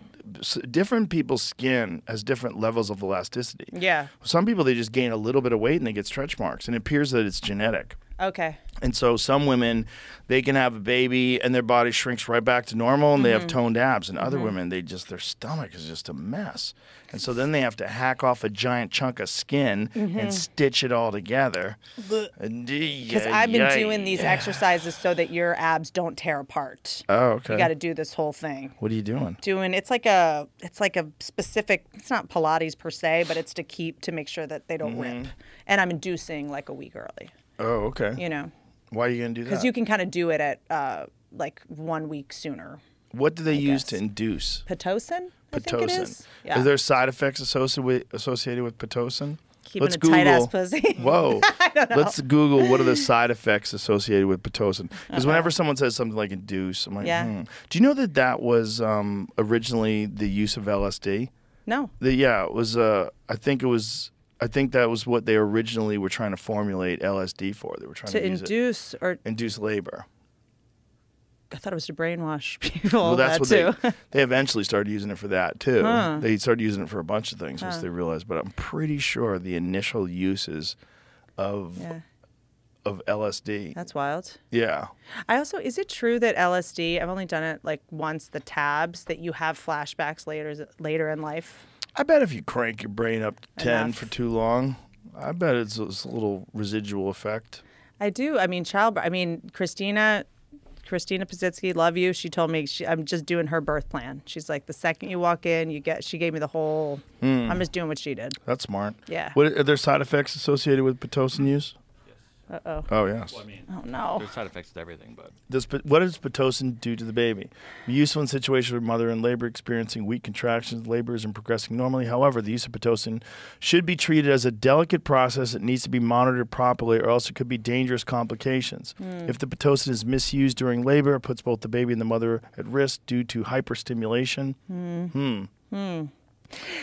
different people's skin has different levels of elasticity. Yeah. Some people they just gain a little bit of weight and they get stretch marks, and it appears that it's genetic. Okay. And so some women, they can have a baby and their body shrinks right back to normal and they have toned abs. And other women, their stomach is just a mess. And so then they have to hack off a giant chunk of skin and stitch it all together. Because I've been doing these exercises so that your abs don't tear apart. Oh, okay. You got to do this whole thing. What are you doing? It's like a specific. It's not Pilates per se, but it's to make sure that they don't rip. And I'm inducing like a week early. Oh, okay. You know, Why are you going to do that? because you can kind of do it at like 1 week sooner. What do they use to guess. induce? Pitocin. I think it is. Is there side effects associated with Pitocin? Keeping a tight ass pussy? Whoa. Let's Google what are the side effects associated with Pitocin. Because whenever someone says something like induce, I'm like, Yeah. Do you know that was originally the use of LSD? No. It was. I think that was what they originally were trying to formulate LSD for. They were trying to use induce labor. I thought it was to brainwash people. Well, that's what too. they eventually started using it for that too. They started using it for a bunch of things once they realized. But I'm pretty sure the initial uses of LSD. That's wild. Yeah. Is it true that LSD? I've only done it like once. The tabs that you have flashbacks later in life. I bet if you crank your brain up to 10 Enough. for too long, I bet it's a little residual effect. I do. I mean, Christina Pazitsky, love you. She told me I'm just doing her birth plan. She's like, the second you walk in, she gave me the whole. I'm just doing what she did. That's smart. Yeah. What are there side effects associated with Pitocin use? Uh-oh. Oh, yes. Well, I mean, Oh, no. there's side effects to everything, but What does Pitocin do to the baby? Useful in situations where mother in labor experiencing weak contractions, labor isn't progressing normally. However, the use of Pitocin should be treated as a delicate process that needs to be monitored properly, or else it could be dangerous complications. If the Pitocin is misused during labor, it puts both the baby and the mother at risk due to hyperstimulation.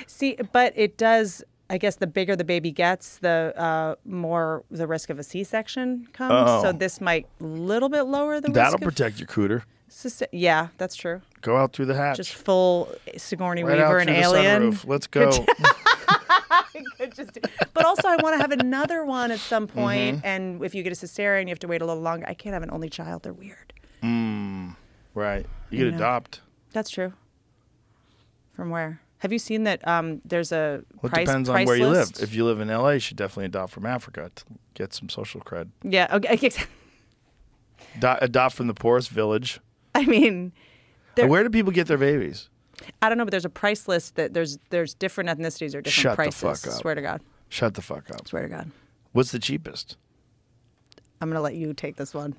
See, but it does. I guess the bigger the baby gets, the more the risk of a C-section comes. Oh. So this might a little bit lower the That'll risk. protect your cooter. Yeah, that's true. Go out through the hatch. Just full Sigourney right out Weaver and through Alien. the sunroof. Let's go. But also, I want to have another one at some point, and if you get a cesarean, you have to wait a little longer. I can't have an only child; they're weird. Right. You could know. adopt. That's true. From where? Have you seen that? There's a Well, it price. depends on price where you live. list? If you live in LA, you should definitely adopt from Africa to get some social cred. Yeah. Okay. Adopt from the poorest village. I mean, There- Where do people get their babies? I don't know, but there's a price list that there's different ethnicities or different Shut the prices. fuck up. Swear to God. Shut the fuck up. Swear to God. What's the cheapest? I'm gonna let you take this one.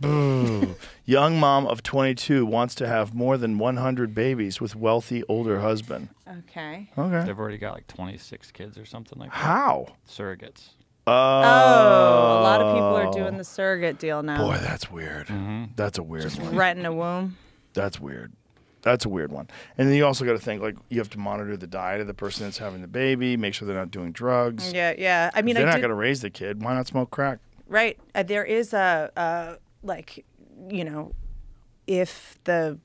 Young mom of 22 wants to have more than 100 babies with wealthy older husband. Okay. Okay. they've already got like 26 kids or something like that. How? Surrogates. Oh, A lot of people are doing the surrogate deal now. Boy, that's weird. That's a weird one. Renting a womb. That's weird. That's a weird one. And then you also got to think, like, you have to monitor the diet of the person that's having the baby, make sure they're not doing drugs. Yeah, yeah. I mean, if they're I not did, going to raise the kid, why not smoke crack? right. There is a like, if the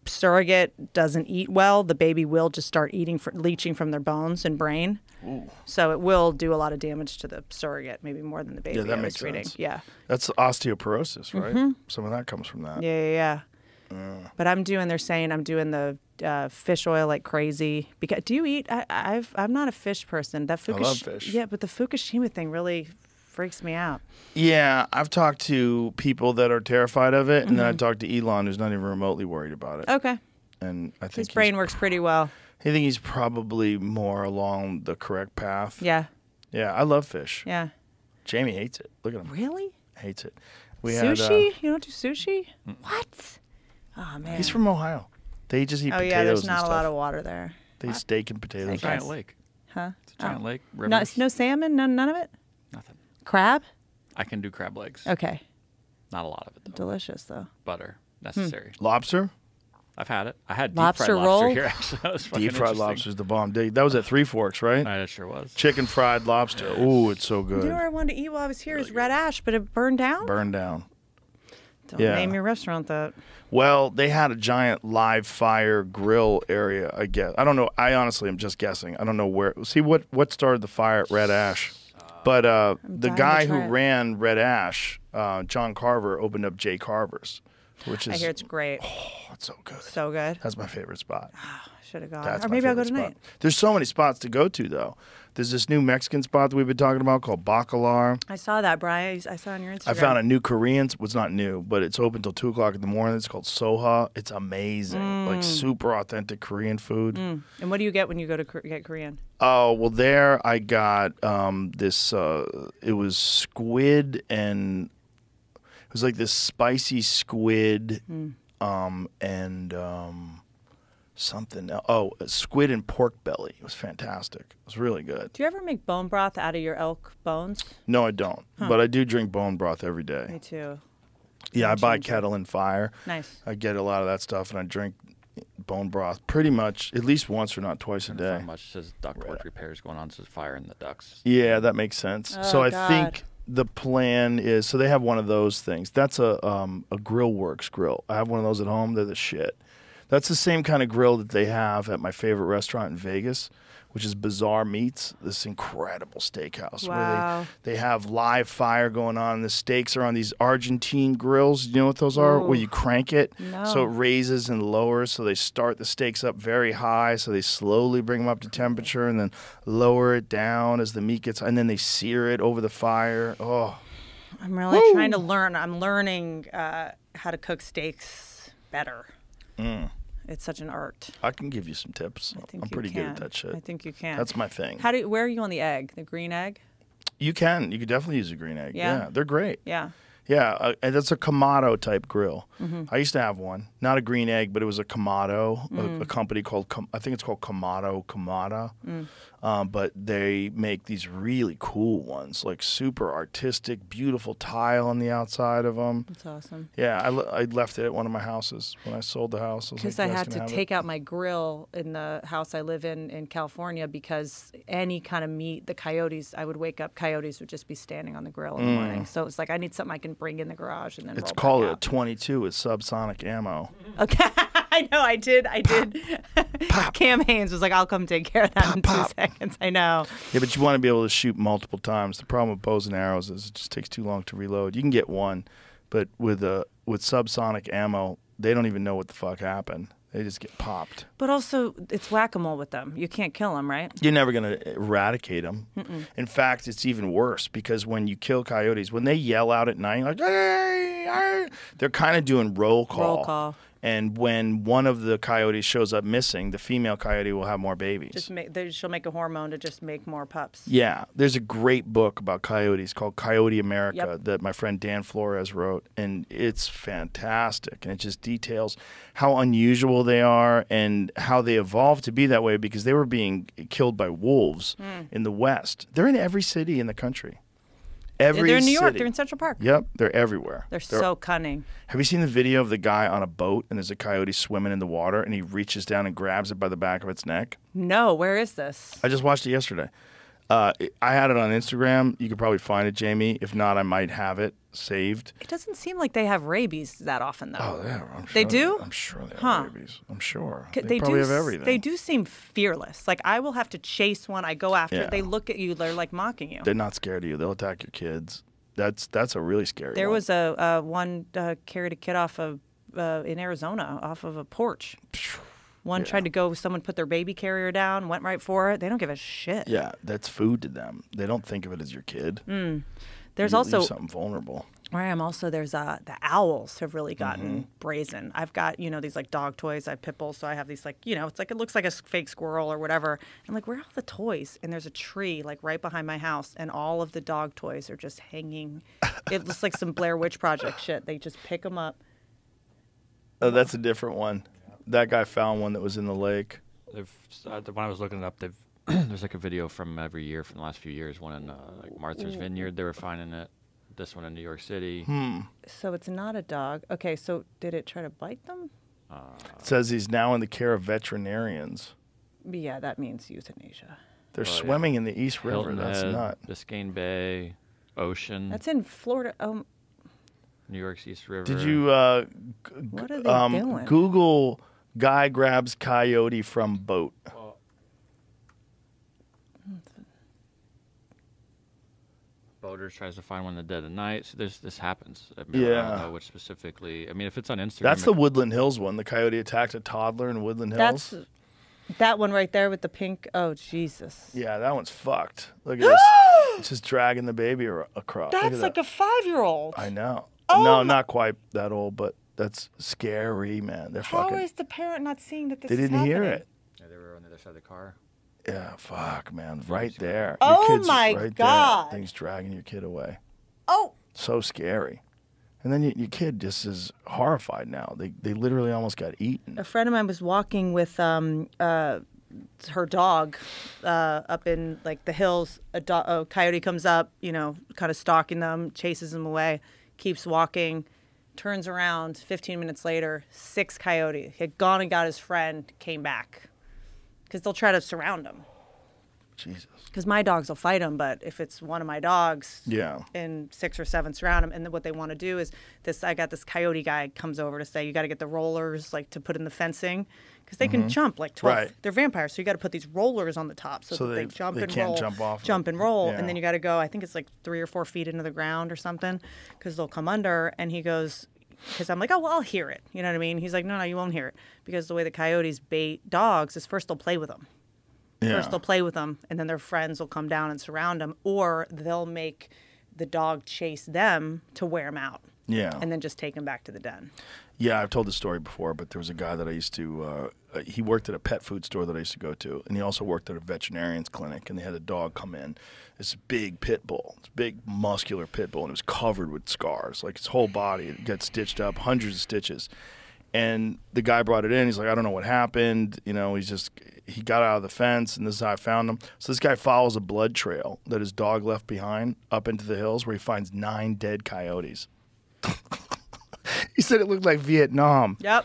surrogate doesn't eat well, the baby will just start leaching from their bones and brain. Ooh. So it will do a lot of damage to the surrogate, maybe more than the baby. Yeah, that I makes was reading. sense. Yeah. That's osteoporosis, right? Some of that comes from that. Yeah. But they're saying I'm doing the fish oil like crazy. Because do you eat? I'm not a fish person. That I love fish. Yeah, but the Fukushima thing really freaks me out. Yeah, I've talked to people that are terrified of it, and then I talked to Elon, who's not even remotely worried about it. Okay. And I think His brain works pretty well. I think he's probably more along the correct path. Yeah. Yeah, I love fish. Yeah. Jamie hates it. Look at him. Really? Hates it. Sushi? You don't do sushi? What? Oh man. He's from Ohio. They just eat Oh potatoes yeah, there's and not a stuff. lot of water there. They eat steak and potatoes. It's a giant lake. Huh? It's a giant lake. No, Rivers. no salmon? None of it? Nothing. Crab? I can do crab legs. Okay. Not a lot of it though. Delicious though. Butter necessary. Lobster? I've had it. I had Lobster deep fried roll? lobster here. Actually, that was fucking Deep fried interesting. lobster's the bomb. That was at Three Forks, right? It sure was. Chicken fried lobster. Ooh, it's so good. You know where I wanted to eat while I was here is Red Ash, but it burned down. Burned down. Don't Yeah. name your restaurant that. Well, they had a giant live fire grill area, I guess. I don't know. I honestly am just guessing. I don't know where. See what started the fire at Red Ash. But the dying guy to who try it. ran Red Ash, John Carver, opened up Jay Carver's, which is I hear it's great. oh, it's so good. So good. That's my favorite spot. Should have gone. That's Or my maybe I'll go favorite tonight. spot. There's so many spots to go to, though. There's this new Mexican spot that we've been talking about called Bacalar. I saw that, Brian. I saw on your Instagram. I found a new Korean. Well, it's not new, but it's open till 2:00 in the morning. It's called Soha. It's amazing, like super authentic Korean food. And what do you get when you go to get Korean? Oh well, there I got this. It was squid and it was like this spicy squid, and something else. Oh, squid and pork belly. It was fantastic. It was really good. Do you ever make bone broth out of your elk bones? No, I don't, but I do drink bone broth every day. Me too. Yeah, I buy Ginger. Kettle and Fire. Nice. I get a lot of that stuff, and I drink bone broth pretty much at least once or not twice a day. How much says ductwork repairs going on? Says fire in the ducts. Yeah, that makes sense. Oh, so I God. think the plan is so they have one of those things. That's a Grillworks grill. I have one of those at home. They're the shit. That's the same kind of grill that they have at my favorite restaurant in Vegas, which is Bizarre Meats, this incredible steakhouse Wow. where they have live fire going on. The steaks are on these Argentine grills. You know what those are? Where you crank it No. so it raises and lowers. So they start the steaks up very high, so they slowly bring them up to temperature and then lower it down as the meat gets, and then they sear it over the fire. Oh, I'm really trying to learn. I'm learning how to cook steaks better. It's such an art. I can give you some tips. I think I'm you pretty good at can. that shit. I think you can. That's my thing. Where are you on the egg? The green egg? You can. You could definitely use a green egg. Yeah? They're great. Yeah. Yeah, and that's a Kamado type grill. Mm-hmm. I used to have one, not a green egg, but it was a Kamado, a company called I think it's called Kamada. But they make these really cool ones, like super artistic, beautiful tile on the outside of them. That's awesome. Yeah, I left it at one of my houses when I sold the house. Because I had to take out my grill in the house I live in California because any kind of meat, the coyotes, I would wake up, coyotes would just be standing on the grill in the morning. So it's like I need something I can bring in the garage and then It's roll called back a out. 22 with subsonic ammo. Okay, I know, I did. Cam Haynes was like, I'll come take care of that in 2 seconds. I know. Yeah, but you want to be able to shoot multiple times. The problem with bows and arrows is it just takes too long to reload. You can get one, but with subsonic ammo, they don't even know what the fuck happened. They just get popped. But also, it's whack-a-mole with them. You can't kill them, right? You're never going to eradicate them. In fact, it's even worse because when you kill coyotes, when they yell out at night, like, hey, hey, they're kind of doing roll call. Roll call. And when one of the coyotes shows up missing, the female coyote will have more babies. She'll make a hormone to just make more pups. Yeah, there's a great book about coyotes called Coyote America Yep. that my friend Dan Flores wrote, and it's fantastic. And it just details how unusual they are and how they evolved to be that way because they were being killed by wolves in the West. They're in every city in the country. They're in New York. city. They're in Central Park. Yep, they're everywhere. They're so cunning. Have you seen the video of the guy on a boat and there's a coyote swimming in the water and he reaches down and grabs it by the back of its neck? No, where is this? I just watched it yesterday. I had it on Instagram. You could probably find it, Jamie. If not, I might have it saved. It doesn't seem like they have rabies that often, though. Oh, yeah. I'm sure They do? I'm sure they have Huh. rabies. I'm sure. They They probably do, have everything. They do seem fearless. Like, I will have to chase one. I go after Yeah. it. They look at you. They're, like, mocking you. They're not scared of you. They'll attack your kids. That's a really scary There one. was a one carried a kid off of in Arizona off of a porch. One tried to go. Someone put their baby carrier down, went right for it. They don't give a shit. Yeah, that's food to them. They don't think of it as your kid. There's You also leave something vulnerable. where I am. Also, there's the owls have really gotten Mm-hmm. brazen. I've got these like dog toys. I have pit bulls, so I have these like it's like it looks like a fake squirrel or whatever. I'm like, where are all the toys? And there's a tree like right behind my house, and all of the dog toys are just hanging. It looks like some Blair Witch Project shit. They just pick them up. Oh, that's a different one. That guy found one that was in the lake. When I was looking it up, there's like a video from every year from the last few years. One in like Martha's Vineyard, they were finding it. this one in New York City. So it's not a dog. Okay, so did it try to bite them? It says he's now in the care of veterinarians. Yeah, that means euthanasia. They're swimming in the East River. Hilton That's Head, not. Biscayne Bay, Ocean. That's in Florida. New York's East River. Did you What are they doing? Google guy grabs coyote from boat? Boaters tries to find one in the dead of night. So this happens. I Yeah. don't know which specifically. I mean, if it's on Instagram. That's the Woodland Hills one. The coyote attacked a toddler in Woodland Hills. That's that one right there with the pink. Oh, Jesus. Yeah, that one's fucked. Look at this. It's just dragging the baby across. Look That's at like that. a 5-year-old. I know. Oh no, my- not quite that old, but that's scary, man. They're How fucking. is the parent not seeing that this They is didn't hear happening? it. Yeah, they were on the other side of the car. Yeah, fuck, man. Right there. Oh Your kid's my right God. There. Thing's dragging your kid away. Oh. So scary. And then your kid just is horrified now. They literally almost got eaten. A friend of mine was walking with her dog up in like the hills. A coyote comes up, kind of stalking them, chases them away, keeps walking, turns around. 15 minutes later, 6 coyotes. He had gone and got his friend, came back. Because they'll try to surround him. Jesus. Because my dogs will fight him, but if it's one of my dogs, Yeah. and 6 or 7 surround him, and then what they want to do is I got this coyote guy comes over to say you got to get the rollers like to put in the fencing because they can jump like 12. Right. They're vampires, so you got to put these rollers on the top so that they jump they and can't roll, jump off of jump it. and roll, Yeah. and then you got to go. I think it's like 3 or 4 feet into the ground or something because they'll come under. And he goes. Because I'm like, oh, well, I'll hear it. You know what I mean? He's like, no, you won't hear it. Because the way the coyotes bait dogs is first they'll play with them. Yeah. First they'll play with them, and then their friends will come down and surround them, or they'll make the dog chase them to wear them out. Yeah. And then just take them back to the den. Yeah, I've told this story before, but there was a guy that I used to, he worked at a pet food store that I used to go to, and he also worked at a veterinarian's clinic, and they had a dog come in, this big pit bull, this big muscular pit bull, and it was covered with scars, like his whole body, it got stitched up, hundreds of stitches. And the guy brought it in, he's like, I don't know what happened, he got out of the fence, and this is how I found him. So this guy follows a blood trail that his dog left behind up into the hills where he finds 9 dead coyotes. He said it looked like Vietnam. Yep.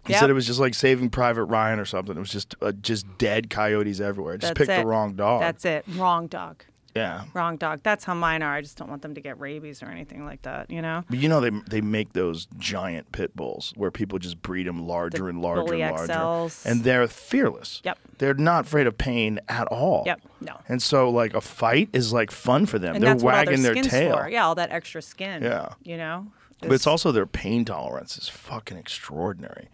He said it was just like Saving Private Ryan or something. It was just dead coyotes everywhere. Just picked the wrong dog. That's it. Wrong dog. Yeah. Wrong dog. That's how mine are. I just don't want them to get rabies or anything like that, But they make those giant pit bulls where people just breed them larger and larger bully and larger. XLs. And they're fearless. Yep. They're not afraid of pain at all. Yep. No. And so like a fight is like fun for them. And They're that's what all wagging their skin's tail. for. Yeah, all that extra skin. Yeah. But it's also their pain tolerance is fucking extraordinary.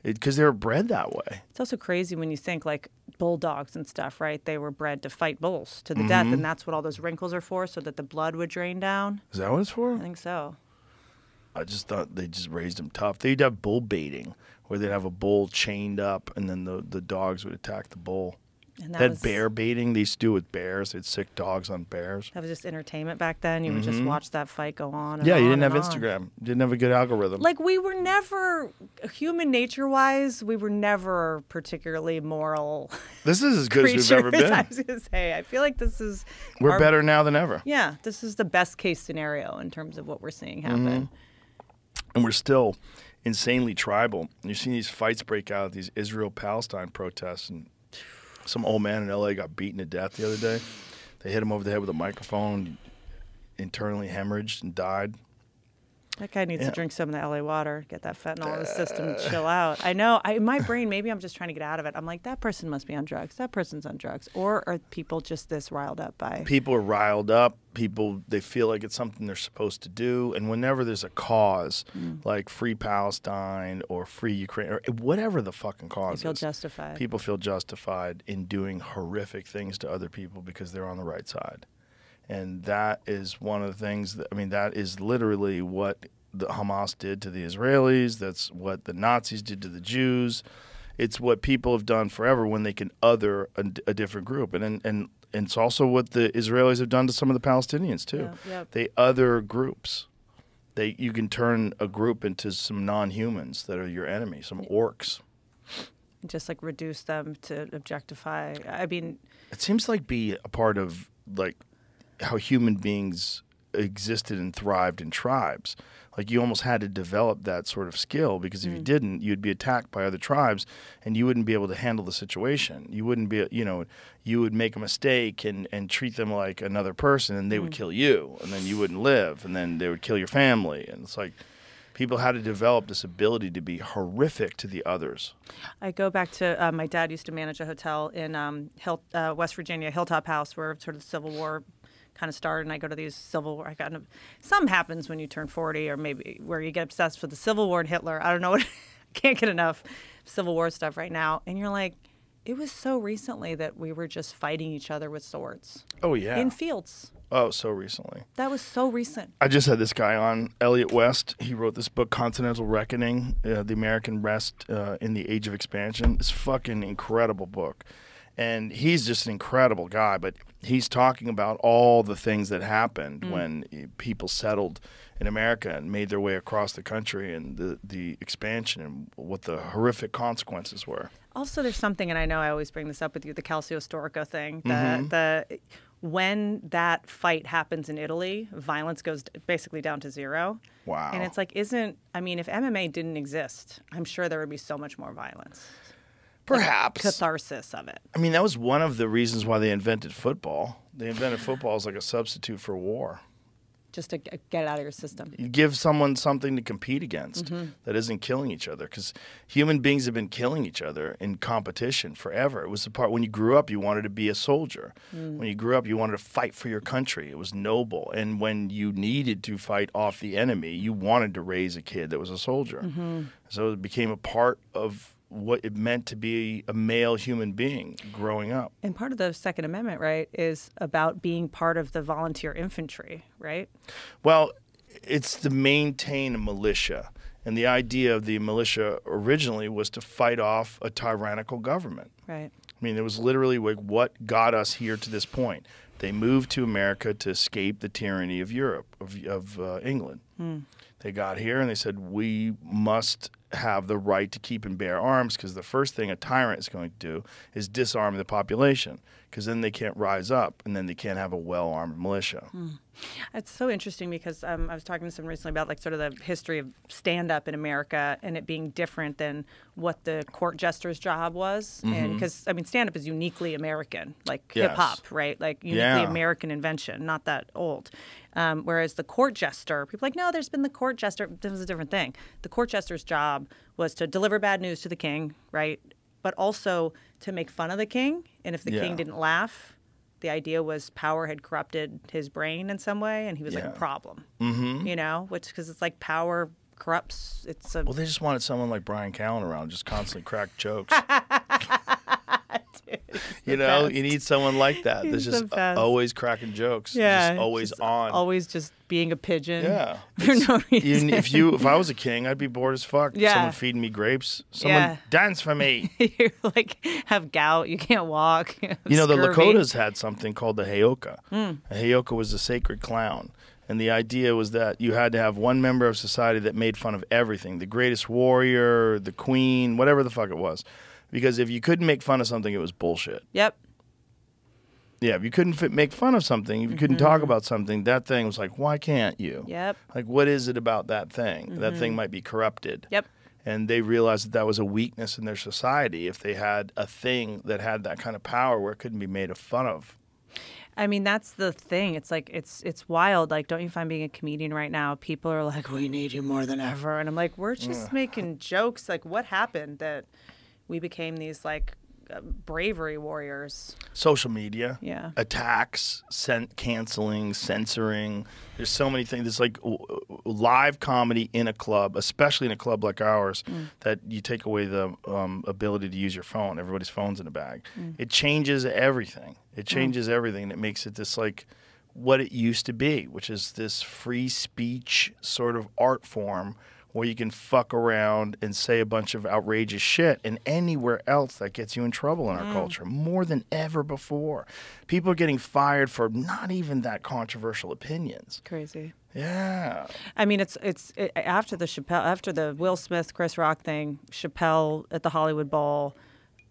Because they were bred that way. It's also crazy when you think like bulldogs and stuff, right? They were bred to fight bulls to the death, and that's what all those wrinkles are for, so that the blood would drain down. Is that what it's for? I think so. I just thought they just raised them tough. They'd have bull baiting, where they'd have a bull chained up, and then the dogs would attack the bull. And That was, bear baiting they used to do with bears. They'd sick dogs on bears. That was just entertainment back then. You would just watch that fight go on. And Yeah, you on didn't have and on. Instagram. You didn't have a good algorithm. Like we were never, human nature-wise, we were never particularly moral. This is as good creatures. as we've ever been. I was gonna say, I feel like this is. We're better now than ever. Yeah, this is the best case scenario in terms of what we're seeing happen. And we're still insanely tribal. You're seeing these fights break out, these Israel-Palestine protests, and some old man in L.A. got beaten to death the other day. They hit him over the head with a microphone, internally hemorrhaged, and died. That guy needs to drink some of the LA water, get that fentanyl in his system, and chill out. I know. In my brain, maybe I'm just trying to get out of it. I'm like, that person must be on drugs. That person's on drugs. Or are people just this riled up by? People are riled up. People, they feel like it's something they're supposed to do. And whenever there's a cause, like Free Palestine or Free Ukraine, or whatever the fucking cause They feel is, justified. people feel justified in doing horrific things to other people because they're on the right side. And that is one of the things that, that is literally what the Hamas did to the Israelis. That's what the Nazis did to the Jews. It's what people have done forever when they can other a different group. And it's also what the Israelis have done to some of the Palestinians too. Yeah. They other groups. You can turn a group into some non-humans that are your enemy, some orcs. Just like reduce them to objectify. I mean, It seems like be a part of like how human beings existed and thrived in tribes. Like you almost had to develop that sort of skill, because if you didn't, you'd be attacked by other tribes and you wouldn't be able to handle the situation. You wouldn't be, you would make a mistake and treat them like another person, and they would kill you, and then you wouldn't live, and then they would kill your family. And it's like people had to develop this ability to be horrific to the others. I go back to my dad used to manage a hotel in West Virginia, Hilltop House, where sort of the Civil War kind of started, and I go to these Civil War. Some happens when you turn 40, or maybe where you get obsessed with the Civil War and Hitler. I don't know what. I can't get enough Civil War stuff right now. And you're like, it was so recently that we were just fighting each other with swords. Oh yeah. In fields. Oh, so recently. That was so recent. I just had this guy on, Elliot West. He wrote this book, Continental Reckoning, The American Rest in the Age of Expansion. It's a fucking incredible book. And he's just an incredible guy, but he's talking about all the things that happened when people settled in America and made their way across the country, and the expansion and what the horrific consequences were. Also, there's something, and I know I always bring this up with you, the Calcio Storico thing. When that fight happens in Italy, violence goes basically down to zero. Wow. And it's like, if MMA didn't exist, I'm sure there would be so much more violence. Perhaps. Catharsis of it. I mean, that was one of the reasons why they invented football. They invented football as like a substitute for war. Just to get it out of your system. You give someone something to compete against that isn't killing each other, because human beings have been killing each other in competition forever. It was the part when you grew up, you wanted to be a soldier. When you grew up, you wanted to fight for your country. It was noble. And when you needed to fight off the enemy, you wanted to raise a kid that was a soldier. So it became a part of what it meant to be a male human being growing up. And part of the Second Amendment, right, is about being part of the volunteer infantry, right? Well, it's to maintain a militia. And the idea of the militia originally was to fight off a tyrannical government. Right. I mean, it was literally like what got us here to this point. They moved to America to escape the tyranny of Europe, of England. They got here and they said, we must have the right to keep and bear arms, because the first thing a tyrant is going to do is disarm the population, because then they can't rise up, and then they can't have a well-armed militia. It's so interesting because I was talking to someone recently about like sort of the history of stand-up in America and it being different than what the court jester's job was. And because, I mean, stand-up is uniquely American, like hip-hop, right? Like uniquely American invention, not that old. Whereas the court jester, people are like, no, there's been the court jester. This was a different thing. The court jester's job was to deliver bad news to the king, right? But also to make fun of the king. And if the king didn't laugh, the idea was power had corrupted his brain in some way, and he was like a problem. You know, which, because it's like power corrupts. It's a Well, they just wanted someone like Brian Callen around, just constantly crack jokes. Dude, you know, you need someone like that. That's just always cracking jokes. Just always on. Always just being a pigeon. Yeah. For no reason. If I was a king, I'd be bored as fuck. Yeah. Someone feeding me grapes. Someone dance for me. You like have gout. You can't walk. You know, the scurvy. Lakotas had something called the Heyoka. A Heyoka was a sacred clown. And the idea was that you had to have one member of society that made fun of everything. The greatest warrior, the queen, whatever the fuck it was. Because if you couldn't make fun of something, it was bullshit. Yep. Yeah, if you couldn't make fun of something, if you couldn't talk about something, that thing was like, why can't you? Yep. Like, what is it about that thing? That thing might be corrupted. Yep. And they realized that that was a weakness in their society if they had a thing that had that kind of power where it couldn't be made fun of. I mean, that's the thing. It's like, it's wild. Like, don't you find being a comedian right now, people are like, we need you more than ever. And I'm like, we're just making jokes. Like, what happened that we became these, like, bravery warriors? Social media. Yeah. Attacks, canceling, censoring. There's so many things. There's like live comedy in a club, especially in a club like ours, that you take away the ability to use your phone. Everybody's phone's in a bag. It changes everything. It changes everything. And it makes it this like what it used to be, which is this free speech sort of art form where you can fuck around and say a bunch of outrageous shit, and anywhere else that gets you in trouble in our culture, more than ever before. People are getting fired for not even that controversial opinions. Crazy. Yeah. I mean, it's after the Will Smith, Chris Rock thing, Chappelle at the Hollywood Bowl,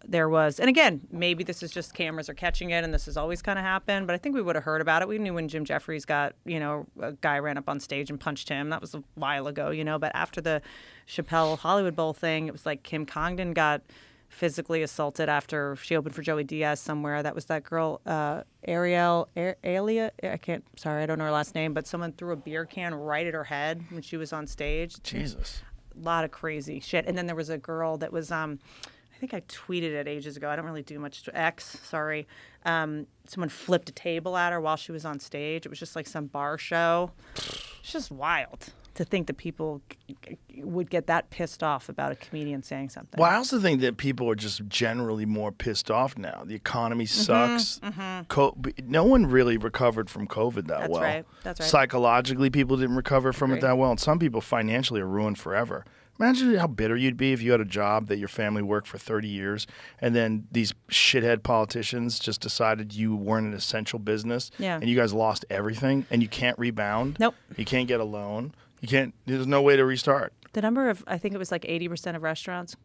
there was, and again, maybe this is just cameras are catching it and this has always kind of happened, but I think we would have heard about it. We knew when Jim Jeffries got, a guy ran up on stage and punched him. That was a while ago, but after the Chappelle Hollywood Bowl thing, it was like Kim Congdon got physically assaulted after she opened for Joey Diaz somewhere. That was that girl, Alia. I don't know her last name, but someone threw a beer can right at her head when she was on stage. Jesus. A lot of crazy shit. And then there was a girl that was, I think I tweeted it ages ago. I don't really do much. Sorry. Someone flipped a table at her while she was on stage. It was just like some bar show. It's just wild to think that people would get that pissed off about a comedian saying something. Well, I also think that people are just generally more pissed off now. The economy sucks. No one really recovered from COVID that well. That's right. Psychologically, people didn't recover from it that well. And some people financially are ruined forever. Imagine how bitter you'd be if you had a job that your family worked for 30 years and then these shithead politicians just decided you weren't an essential business and you guys lost everything and you can't rebound. Nope. You can't get a loan. There's no way to restart. The number of, I think it was like 80% of restaurants,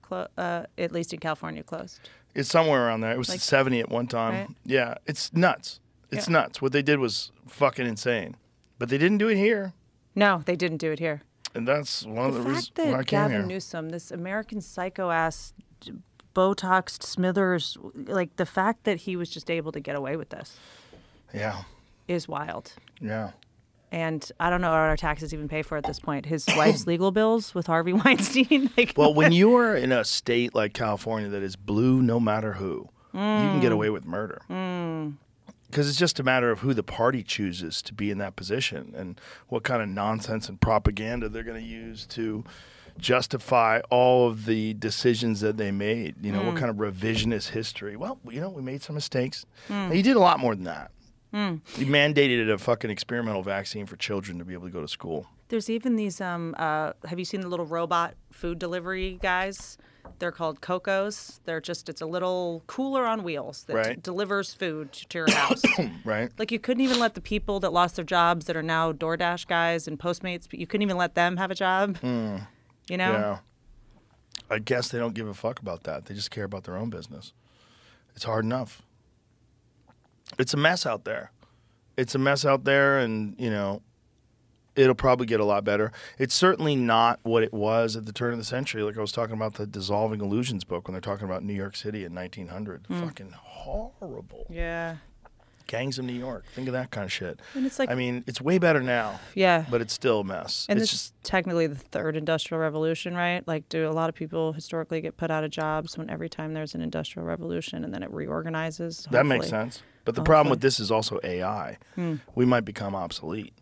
at least in California, closed. It's somewhere around there. It was like 70 at one time. Right? Yeah, it's nuts. It's nuts. What they did was fucking insane. But they didn't do it here. No, they didn't do it here. And that's one of the reasons why I fact came that here. Gavin Newsom, this American psycho-ass, Botoxed Smithers, like the fact that he was just able to get away with this is wild. Yeah. And I don't know what our taxes even pay for at this point. His wife's legal bills with Harvey Weinstein. Well, when you are in a state like California that is blue no matter who, you can get away with murder. Because it's just a matter of who the party chooses to be in that position and what kind of nonsense and propaganda they're going to use to justify all of the decisions that they made. What kind of revisionist history. Well, we made some mistakes. Now, you did a lot more than that. You mandated a fucking experimental vaccine for children to be able to go to school. There's even these, have you seen the little robot food delivery guys? They're called Cocos. It's a little cooler on wheels that delivers food to your house. Right. Like you couldn't even let the people that lost their jobs that are now DoorDash guys and Postmates, but you couldn't even let them have a job. Yeah. I guess they don't give a fuck about that. They just care about their own business. It's hard enough. It's a mess out there. And, it'll probably get a lot better. It's certainly not what it was at the turn of the century. Like I was talking about the Dissolving Illusions book when they're talking about New York City in 1900. Fucking horrible. Yeah. Gangs of New York. Think of that kind of shit. And it's like, it's way better now. Yeah. But it's still a mess. And this is technically the third industrial revolution, right? Like, do a lot of people historically get put out of jobs when every time there's an industrial revolution and then it reorganizes? That makes sense. But the problem with this is also AI. We might become obsolete.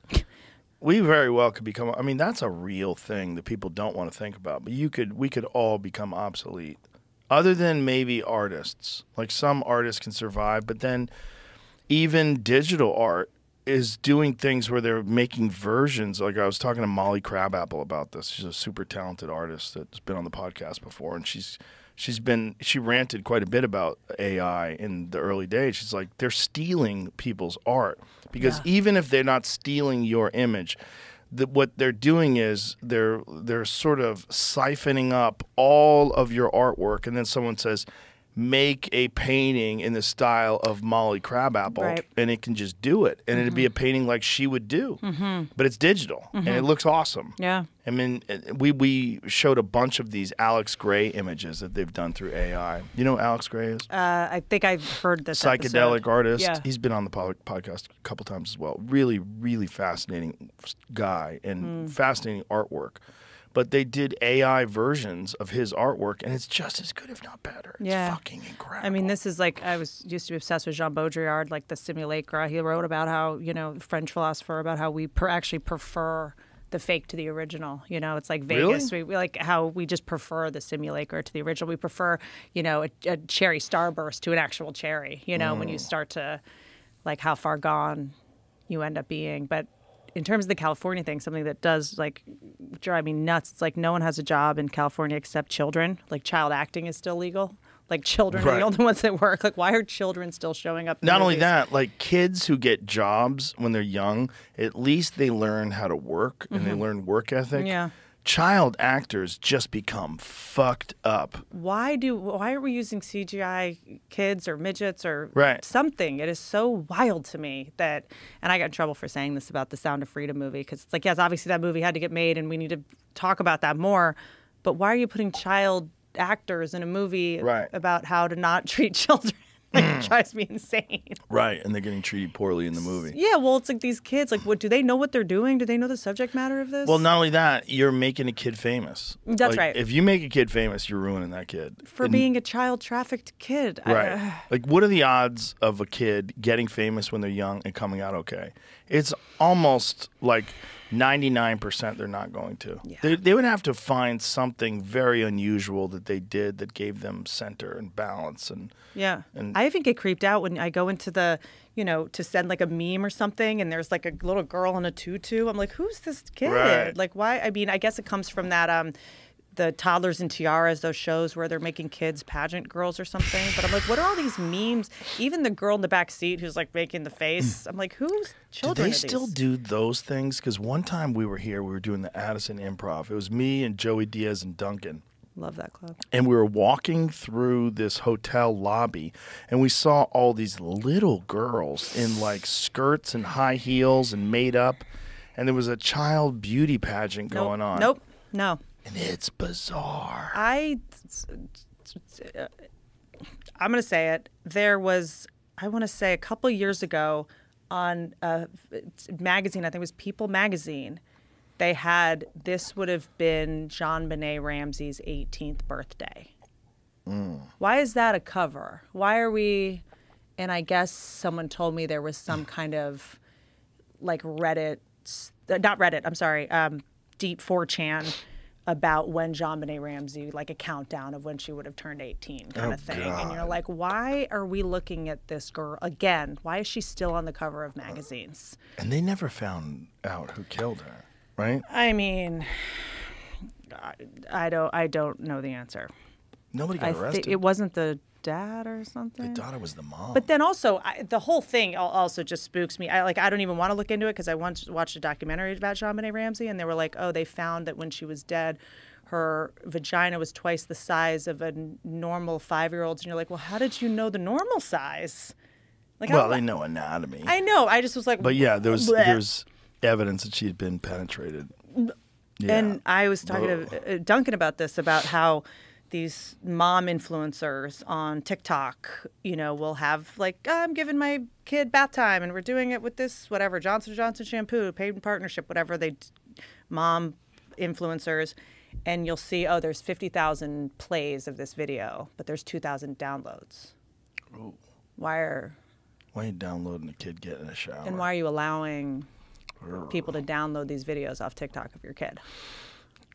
We very well could become. That's a real thing that people don't want to think about. But we could all become obsolete, other than maybe artists. Like some artists can survive, but then even digital art is doing things where they're making versions. Like I was talking to Molly Crabapple about this. She's a super talented artist that's been on the podcast before, and she ranted quite a bit about AI in the early days. She's like, they're stealing people's art because even if they're not stealing your image, what they're doing is they're sort of siphoning up all of your artwork, and then someone says, make a painting in the style of Molly Crabapple, and it can just do it, and it'd be a painting like she would do, but it's digital, and it looks awesome. Yeah. We showed a bunch of these Alex Gray images that they've done through AI. You know who Alex Gray is? I think I've heard this psychedelic artist. Yeah. He's been on the podcast a couple times as well. Really, really fascinating guy and fascinating artwork. But they did AI versions of his artwork, and it's just as good, if not better. It's fucking incredible. This is like, I used to be obsessed with Jean Baudrillard, like the Simulacra. He wrote about how, French philosopher, about how we actually prefer the fake to the original. It's like Vegas. Really? We like how we just prefer the simulacra to the original. We prefer, a cherry starburst to an actual cherry, when you start to, like, how far gone you end up being. But in terms of the California thing, something that does drive me nuts. It's like no one has a job in California except children. Like child acting is still legal. Like children are the only ones that work. Like why are children still showing up? Not only that, like kids who get jobs when they're young, at least they learn how to work and they learn work ethic. Yeah. child actors just become fucked up. Why are we using CGI kids or midgets or Right. something? It is so wild to me that, and I got in trouble for saying this about the Sound of Freedom movie, because it's like, yes, obviously that movie had to get made and we need to talk about that more, but why are you putting child actors in a movie Right. about how to not treat children? Like, it drives me insane. Right, and they're getting treated poorly in the movie. Yeah, well, it's like these kids, like, what do they know what they're doing? Do they know the subject matter of this? Well, not only that, you're making a kid famous. That's Like, right. If you make a kid famous, you're ruining that kid. For And- being a child trafficked kid. Right. Like, what are the odds of a kid getting famous when they're young and coming out okay? It's almost like 99% they're not going to. Yeah. They would have to find something very unusual that they did that gave them center and balance. And Yeah. And- I even get creeped out when I go into the, to send like a meme or something and there's like a little girl in a tutu. I'm like, who's this kid? Right. Like, why? I mean, I guess it comes from that, the Toddlers and Tiaras, those shows where they're making kids pageant girls or something. But I'm like, what are all these memes? Even the girl in the back seat who's like making the face. I'm like, whose do children they are still these? do those things? Because one time we were here, we were doing the Addison Improv. It was me and Joey Diaz and Duncan. Love that club. And we were walking through this hotel lobby, and we saw all these little girls in like skirts and high heels and made up, and there was a child beauty pageant going on. Nope. No. And it's bizarre. I'm going to say it. There was, I want to say a couple years ago on a magazine, I think it was People magazine, they had, this would have been JonBenet Ramsey's 18th birthday. Why is that a cover? Why are we, and I guess someone told me there was some kind of like Reddit, not Reddit, I'm sorry, deep 4chan about when JonBenet Ramsey, like a countdown of when she would have turned 18 kind of thing. And you're like, why are we looking at this girl again? Why is she still on the cover of magazines? And they never found out who killed her, right? I mean, I don't know the answer. Nobody got arrested. It wasn't the dad or something. They thought it was the mom. But then also, the whole thing also just spooks me. I don't even want to look into it because I once watched a documentary about JonBenet Ramsey, and they were like, oh, they found that when she was dead, her vagina was twice the size of a normal 5-year-old's. And you're like, well, how did you know the normal size? Like, well, they know anatomy. I know. I just was like, But yeah, there's bleh. evidence that she had been penetrated. Yeah. And I was talking to Duncan about this, about how these mom influencers on TikTok, will have like, I'm giving my kid bath time and we're doing it with this, whatever, Johnson & Johnson shampoo, paid in partnership, whatever mom influencers. And you'll see, there's 50,000 plays of this video, but there's 2,000 downloads. Ooh. Why are you downloading a kid getting in a shower? And why are you allowing people to download these videos off TikTok of your kid?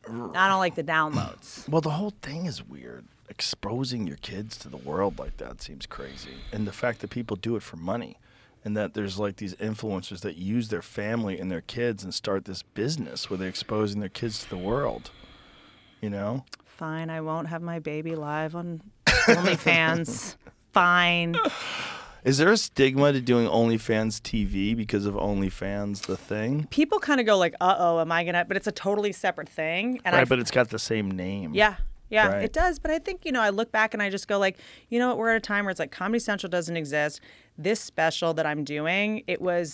I don't like the downloads. Well, the whole thing is weird. Exposing your kids to the world like that seems crazy. And the fact that people do it for money, and that there's like these influencers that use their family and their kids and start this business where they're exposing their kids to the world. Fine, I won't have my baby live on OnlyFans. Fine. Is there a stigma to doing OnlyFans TV because of OnlyFans, the thing? People kind of go like, uh-oh, am I going to... But it's a totally separate thing. And Right, but it's got the same name. Yeah, Right. it does. But I think, I look back and I just go like, what, we're at a time where it's like Comedy Central doesn't exist. This special that I'm doing,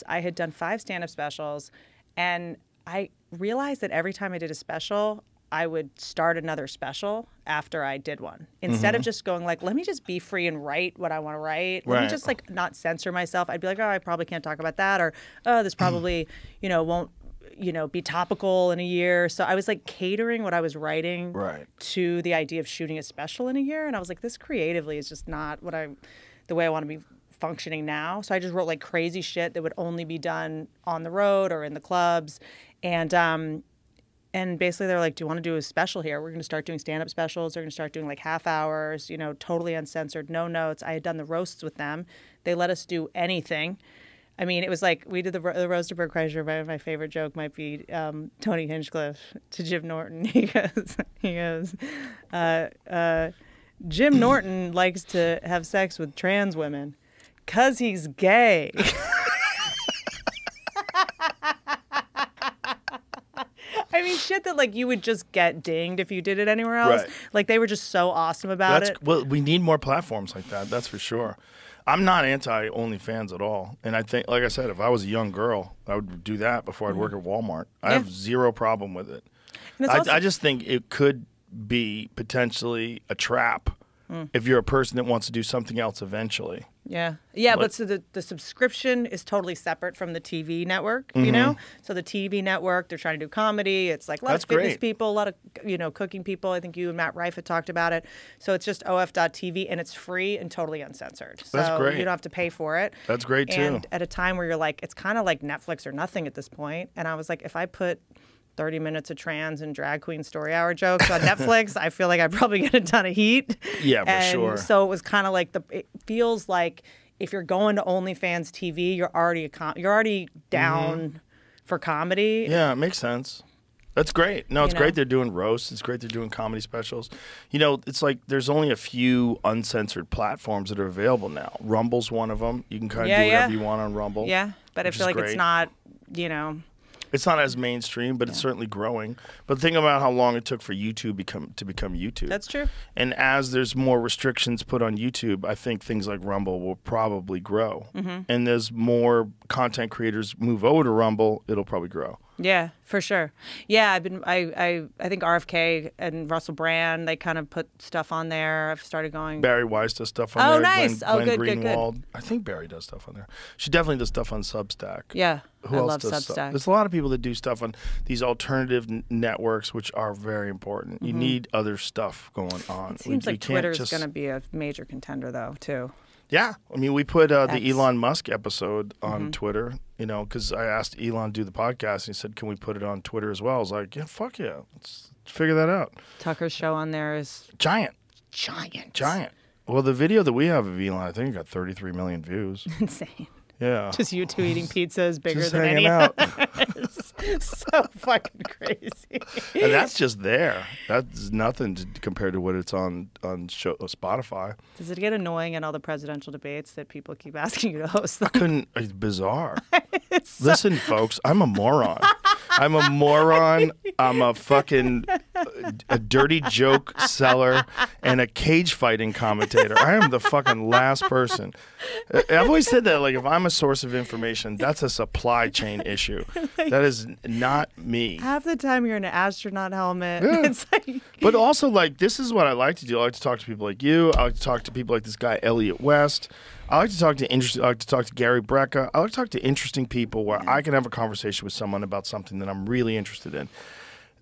I had done 5 stand-up specials, and I realized that every time I did a special, I would start another special after I did one. Instead of just going like, let me just be free and write what I want to write. Let me just like not censor myself. I'd be like, I probably can't talk about that. Or, this probably, won't, be topical in a year. So I was like catering what I was writing to the idea of shooting a special in a year. And I was like, this creatively is just not the way I want to be functioning now. So I just wrote like crazy shit that would only be done on the road or in the clubs. And basically they're like, do you want to do a special here? We're going to start doing stand-up specials. They're going to start doing like half hours, totally uncensored, no notes. I had done the roasts with them. They let us do anything. I mean, it was like we did the roast of Bert Kreischer. My favorite joke might be Tony Hinchcliffe to Jim Norton. He goes, Jim Norton likes to have sex with trans women 'cause he's gay. I mean, shit that like you would just get dinged if you did it anywhere else. Right. Like they were just so awesome about it. Well, we need more platforms like that. That's for sure. I'm not anti OnlyFans at all, and I think, like I said, if I was a young girl, I would do that before I'd work at Walmart. I have zero problem with it. I just think it could be potentially a trap if you're a person that wants to do something else eventually. Yeah. But so the subscription is totally separate from the TV network, Mm-hmm. you know? So the TV network, they're trying to do comedy. It's like a lot That's of fitness great. people, a lot of, cooking people. I think you and Matt Rife had talked about it. So it's just OF.TV, and it's free and totally uncensored. So That's great. you don't have to pay for it. That's great, too. And at a time where you're like, it's kind of like Netflix or nothing at this point. And I was like, if I put 30 minutes of trans and drag queen story hour jokes on Netflix, I feel like I probably get a ton of heat. Yeah, for and sure. So it was kind of like it feels like if you're going to OnlyFans TV, you're already down for comedy. Yeah, it makes sense. That's great. No, it's You know? great they're doing roasts. It's great they're doing comedy specials. You know, it's like there's only a few uncensored platforms that are available now. Rumble's one of them. You can kind of do whatever you want on Rumble. Yeah, but I which feel is like it's great. not, It's not as mainstream, but it's certainly growing. But think about how long it took for YouTube to become YouTube. That's true. And as there's more restrictions put on YouTube, I think things like Rumble will probably grow. Mm-hmm. And as more content creators move over to Rumble, it'll probably grow. Yeah, for sure. Yeah, I think RFK and Russell Brand, they kind of put stuff on there. I've started going. Barry Weiss does stuff on Oh, there. nice. Glenn Good. Greenwald. I think Barry does stuff on there. She definitely does stuff on Substack. Yeah, Who I else love does Substack. stuff? There's a lot of people that do stuff on these alternative networks, which are very important. You need other stuff going on. It seems We like can't Twitter's just- going to be a major contender, though, too. Yeah, I mean, we put the That's- Elon Musk episode on Twitter, because I asked Elon to do the podcast, and he said, "Can we put it on Twitter as well?" I was like, "Yeah, fuck yeah, let's figure that out." Tucker's show on there is Giant. Well, the video that we have of Elon, I think, got 33 million views. insane. Yeah, Just you two eating pizza is bigger just than hanging any out, so fucking crazy. and that's just there. That's nothing compared to what it's on Spotify. Does it get annoying in all the presidential debates that people keep asking you to host them? Couldn't. It's bizarre. Listen, folks, I'm a moron. I'm a moron. I'm a fucking a dirty joke seller and a cage fighting commentator. I am the fucking last person. I've always said that, like, if I'm a source of information, that's a supply chain issue. That is not me. Half the time you're in an astronaut helmet. Yeah. It's like But also, like, this is what I like to do. I like to talk to people like you. I like to talk to people like this guy, Elliot West. I like to talk to Gary Brecka. I like to talk to interesting people where I can have a conversation with someone about something that I'm really interested in.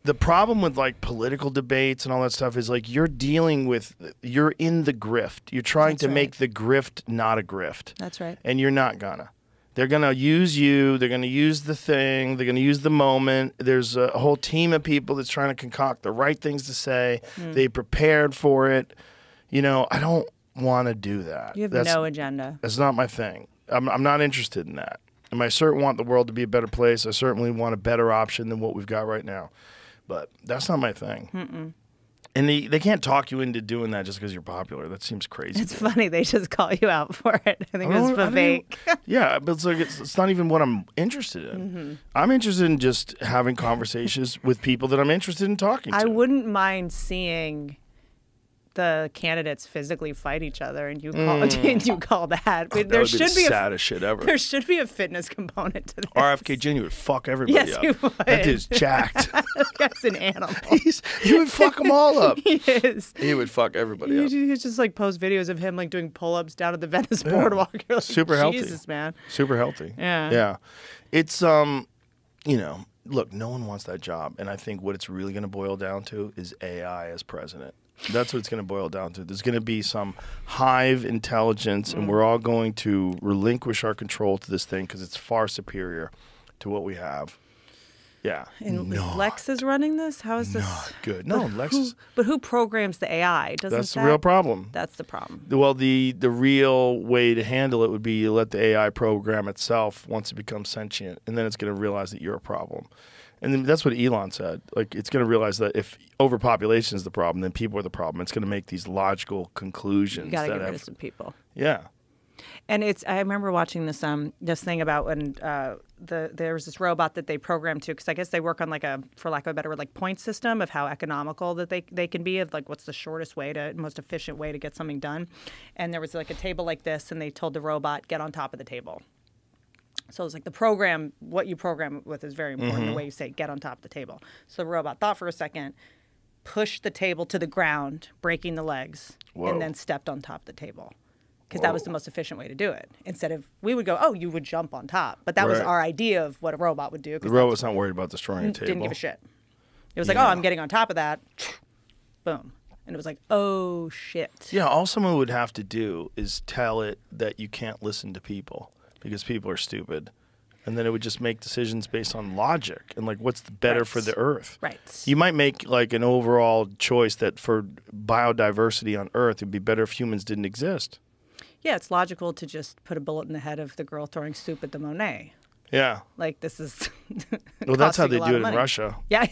The problem with like political debates and all that stuff is like you're in the grift. You're trying to make the grift not a grift. That's right. And you're not gonna. They're gonna use you. They're gonna use the thing. They're gonna use the moment. There's a whole team of people that's trying to concoct the right things to say. They prepared for it. I don't want to do that. You have no agenda. That's not my thing. I'm not interested in that. And I certainly want the world to be a better place. I certainly want a better option than what we've got right now. But that's not my thing. And they can't talk you into doing that just because you're popular. That seems crazy. It's funny. They just call you out for it. I think it was I don't fake. Yeah, but it's not even what I'm interested in. I'm interested in just having conversations with people that I'm interested in talking to. I wouldn't mind seeing the candidates physically fight each other, and you call that. But there that would be should the be saddest shit ever. There should be a fitness component to this. RFK Jr. would fuck everybody Yes, up. he would. That dude's jacked. That guy's an animal. He would fuck them all up. He is. He would fuck everybody up. He just like post videos of him like doing pull-ups down at the Venice boardwalk. You're like, Super healthy. Jesus, man. Super healthy. Yeah. Yeah. It's look, no one wants that job, and I think what it's really going to boil down to is AI as president. That's what it's going to boil down to. There's going to be some hive intelligence, and we're all going to relinquish our control to this thing because it's far superior to what we have. Yeah. And Lex is running this? How is this? Not good. No, Lex is... But who programs the AI? That's the real problem. That's the problem. Well, the real way to handle it would be you let the AI program itself once it becomes sentient, and then it's going to realize that you're a problem. And then that's what Elon said. Like, it's going to realize that if overpopulation is the problem, then people are the problem. It's going to make these logical conclusions. You got to get rid of some people. Yeah. And I remember watching this thing about when there was this robot that they programmed to, because I guess they work on like for lack of a better word, like point system of how economical that they can be, of like what's the shortest way most efficient way to get something done. And there was like a table like this, and they told the robot, get on top of the table. So it's like what you program with is very important. The way you say, get on top of the table. So the robot thought for a second, pushed the table to the ground, breaking the legs, and then stepped on top of the table. Because that was the most efficient way to do it. Instead of, we would go, oh, you would jump on top. But that was our idea of what a robot would do. The robot's not worried about destroying a table. Didn't give a shit. It was like, oh, I'm getting on top of that. Boom. And it was like, oh, shit. Yeah, all someone would have to do is tell it that you can't listen to people because people are stupid. And then it would just make decisions based on logic and like what's better for the earth. Right. You might make like an overall choice that for biodiversity on Earth, it'd be better if humans didn't exist. Yeah, it's logical to just put a bullet in the head of the girl throwing soup at the Monet. Yeah. Like, this is well, that's how they do it in Russia. Yeah,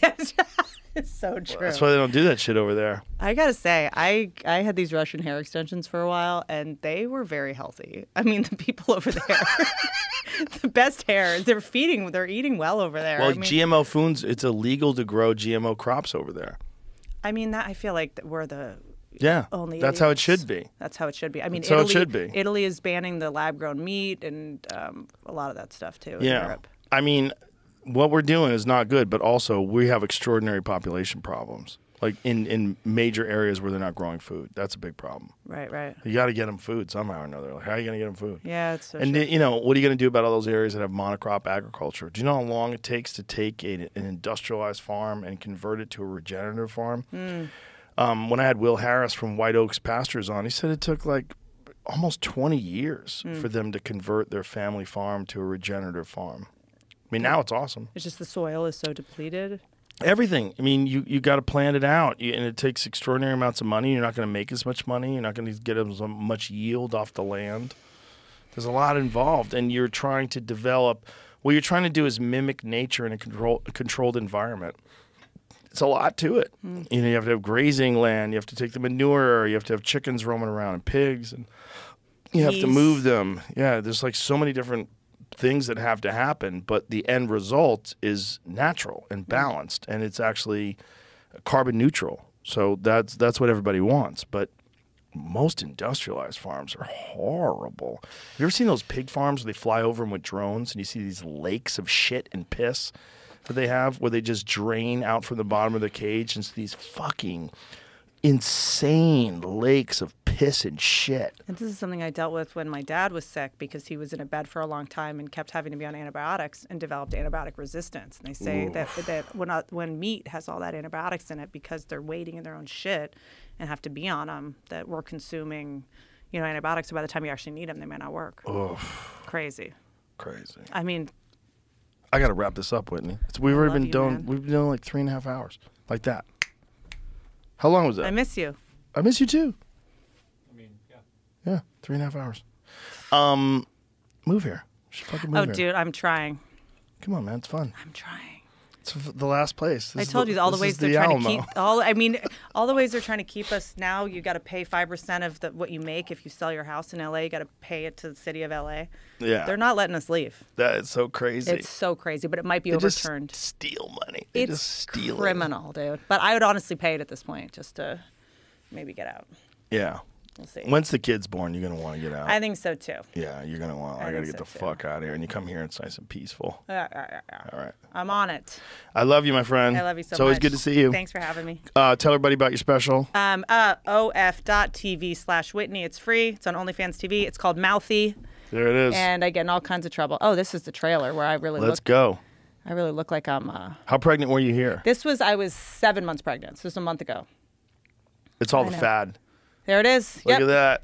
it's so true. That's why they don't do that shit over there. I gotta say, I had these Russian hair extensions for a while, and they were very healthy. I mean, the people over there, the best hair. They're eating well over there. Well, I mean, GMO foods, it's illegal to grow GMO crops over there. I mean, I feel like that we're the only that's how it idiots. should be. That's how it should be. I mean, that's how it should be. Italy is banning the lab-grown meat and a lot of that stuff too in Europe. I mean, what we're doing is not good, but also we have extraordinary population problems. Like in major areas where they're not growing food. That's a big problem. Right. You got to get them food somehow or another. Like, how are you going to get them food? Yeah, it's so And, true. you know, what are you going to do about all those areas that have monocrop agriculture? Do you know how long it takes to take an industrialized farm and convert it to a regenerative farm? When I had Will Harris from White Oaks Pastures on, he said it took like almost 20 years for them to convert their family farm to a regenerative farm. I mean, now it's awesome. It's just the soil is so depleted. Everything. I mean, you got to plan it out, and it takes extraordinary amounts of money. You're not going to make as much money. You're not going to get as much yield off the land. There's a lot involved, and you're trying to develop. What you're trying to do is mimic nature in a controlled environment. It's a lot to it. You know, you have to have grazing land. You have to take the manure. You have to have chickens roaming around and pigs, and you have to move them. Yeah, there's like so many different things that have to happen, but the end result is natural and balanced, and it's actually carbon neutral. So that's what everybody wants. But most industrialized farms are horrible. Have you ever seen those pig farms where they fly over them with drones and you see these lakes of shit and piss that they have, where they just drain out from the bottom of the cage into these fucking insane lakes of piss and shit. And this is something I dealt with when my dad was sick, because he was in a bed for a long time and kept having to be on antibiotics and developed antibiotic resistance. And they say that when meat has all that antibiotics in it, because they're waiting in their own shit and have to be on them, that we're consuming, antibiotics. So by the time you actually need them, they may not work. Crazy. I mean, I got to wrap this up, Whitney. We've been doing like 3.5 hours, like that. How long was that? I miss you. I miss you too. I mean, yeah, 3.5 hours. Move here. Just fucking move here. Dude, I'm trying. Come on, man, it's fun. I'm trying. It's the last place. I told you all the ways they're trying to keep all the ways they're trying to keep us. Now you got to pay 5% of what you make if you sell your house in LA. You got to pay it to the city of LA. Yeah, they're not letting us leave. That is so crazy. It's so crazy, but it might be overturned. Just steal money. It's just steal criminal, dude. But I would honestly pay it at this point just to maybe get out. Yeah. We'll see. Once the kid's born, you're gonna want to get out. I think so too. Yeah, you're gonna want. I gotta get the fuck out of here, and you come here, and it's nice and peaceful. Yeah. All right. I'm on it. I love you, my friend. I love you so much. It's always good to see you. Thanks for having me. Tell everybody about your special. OF.TV/Whitney. It's free. It's on OnlyFans TV. It's called Mouthy. There it is. And I get in all kinds of trouble. Oh, this is the trailer where I really Let's go. I really look like I'm. How pregnant were you here? I was 7 months pregnant. So this was a month ago. It's all the fad. There it is. Look at that.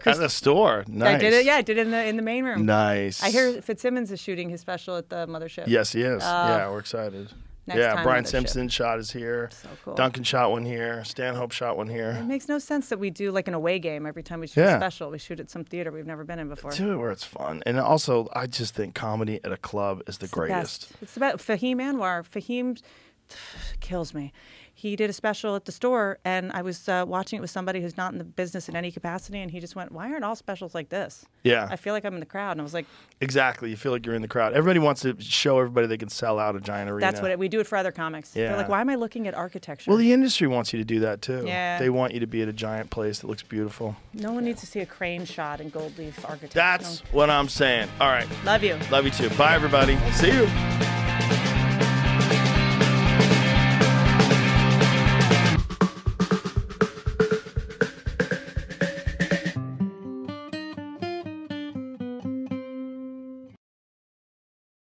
At the store. Nice. I did it. Yeah, I did it in the main room. Nice. I hear Fitzsimmons is shooting his special at the mothership. Yes, he is. Yeah, we're excited. Time Brian Mothership. Simpson shot his here. So cool. Duncan shot one here. Stanhope shot one here. It makes no sense that we do like an away game every time we shoot a special. We shoot at some theater we've never been in before. Do it where it's fun. And also, I just think comedy at a club is the greatest. It's about Fahim Anwar. Fahim kills me. he did a special at the store, and I was watching it with somebody who's not in the business in any capacity, and he just went, "Why aren't all specials like this?" Yeah. I feel like I'm in the crowd, and I was like, Exactly. You feel like you're in the crowd. Everybody wants to show everybody they can sell out a giant arena. "That's what we do it for other comics." Yeah. They're like, "Why am I looking at architecture?" Well, the industry wants you to do that too. Yeah. They want you to be at a giant place that looks beautiful. No one needs to see a crane shot in gold leaf architecture. That's what I'm saying. All right. Love you. Love you too. Bye, everybody. See you.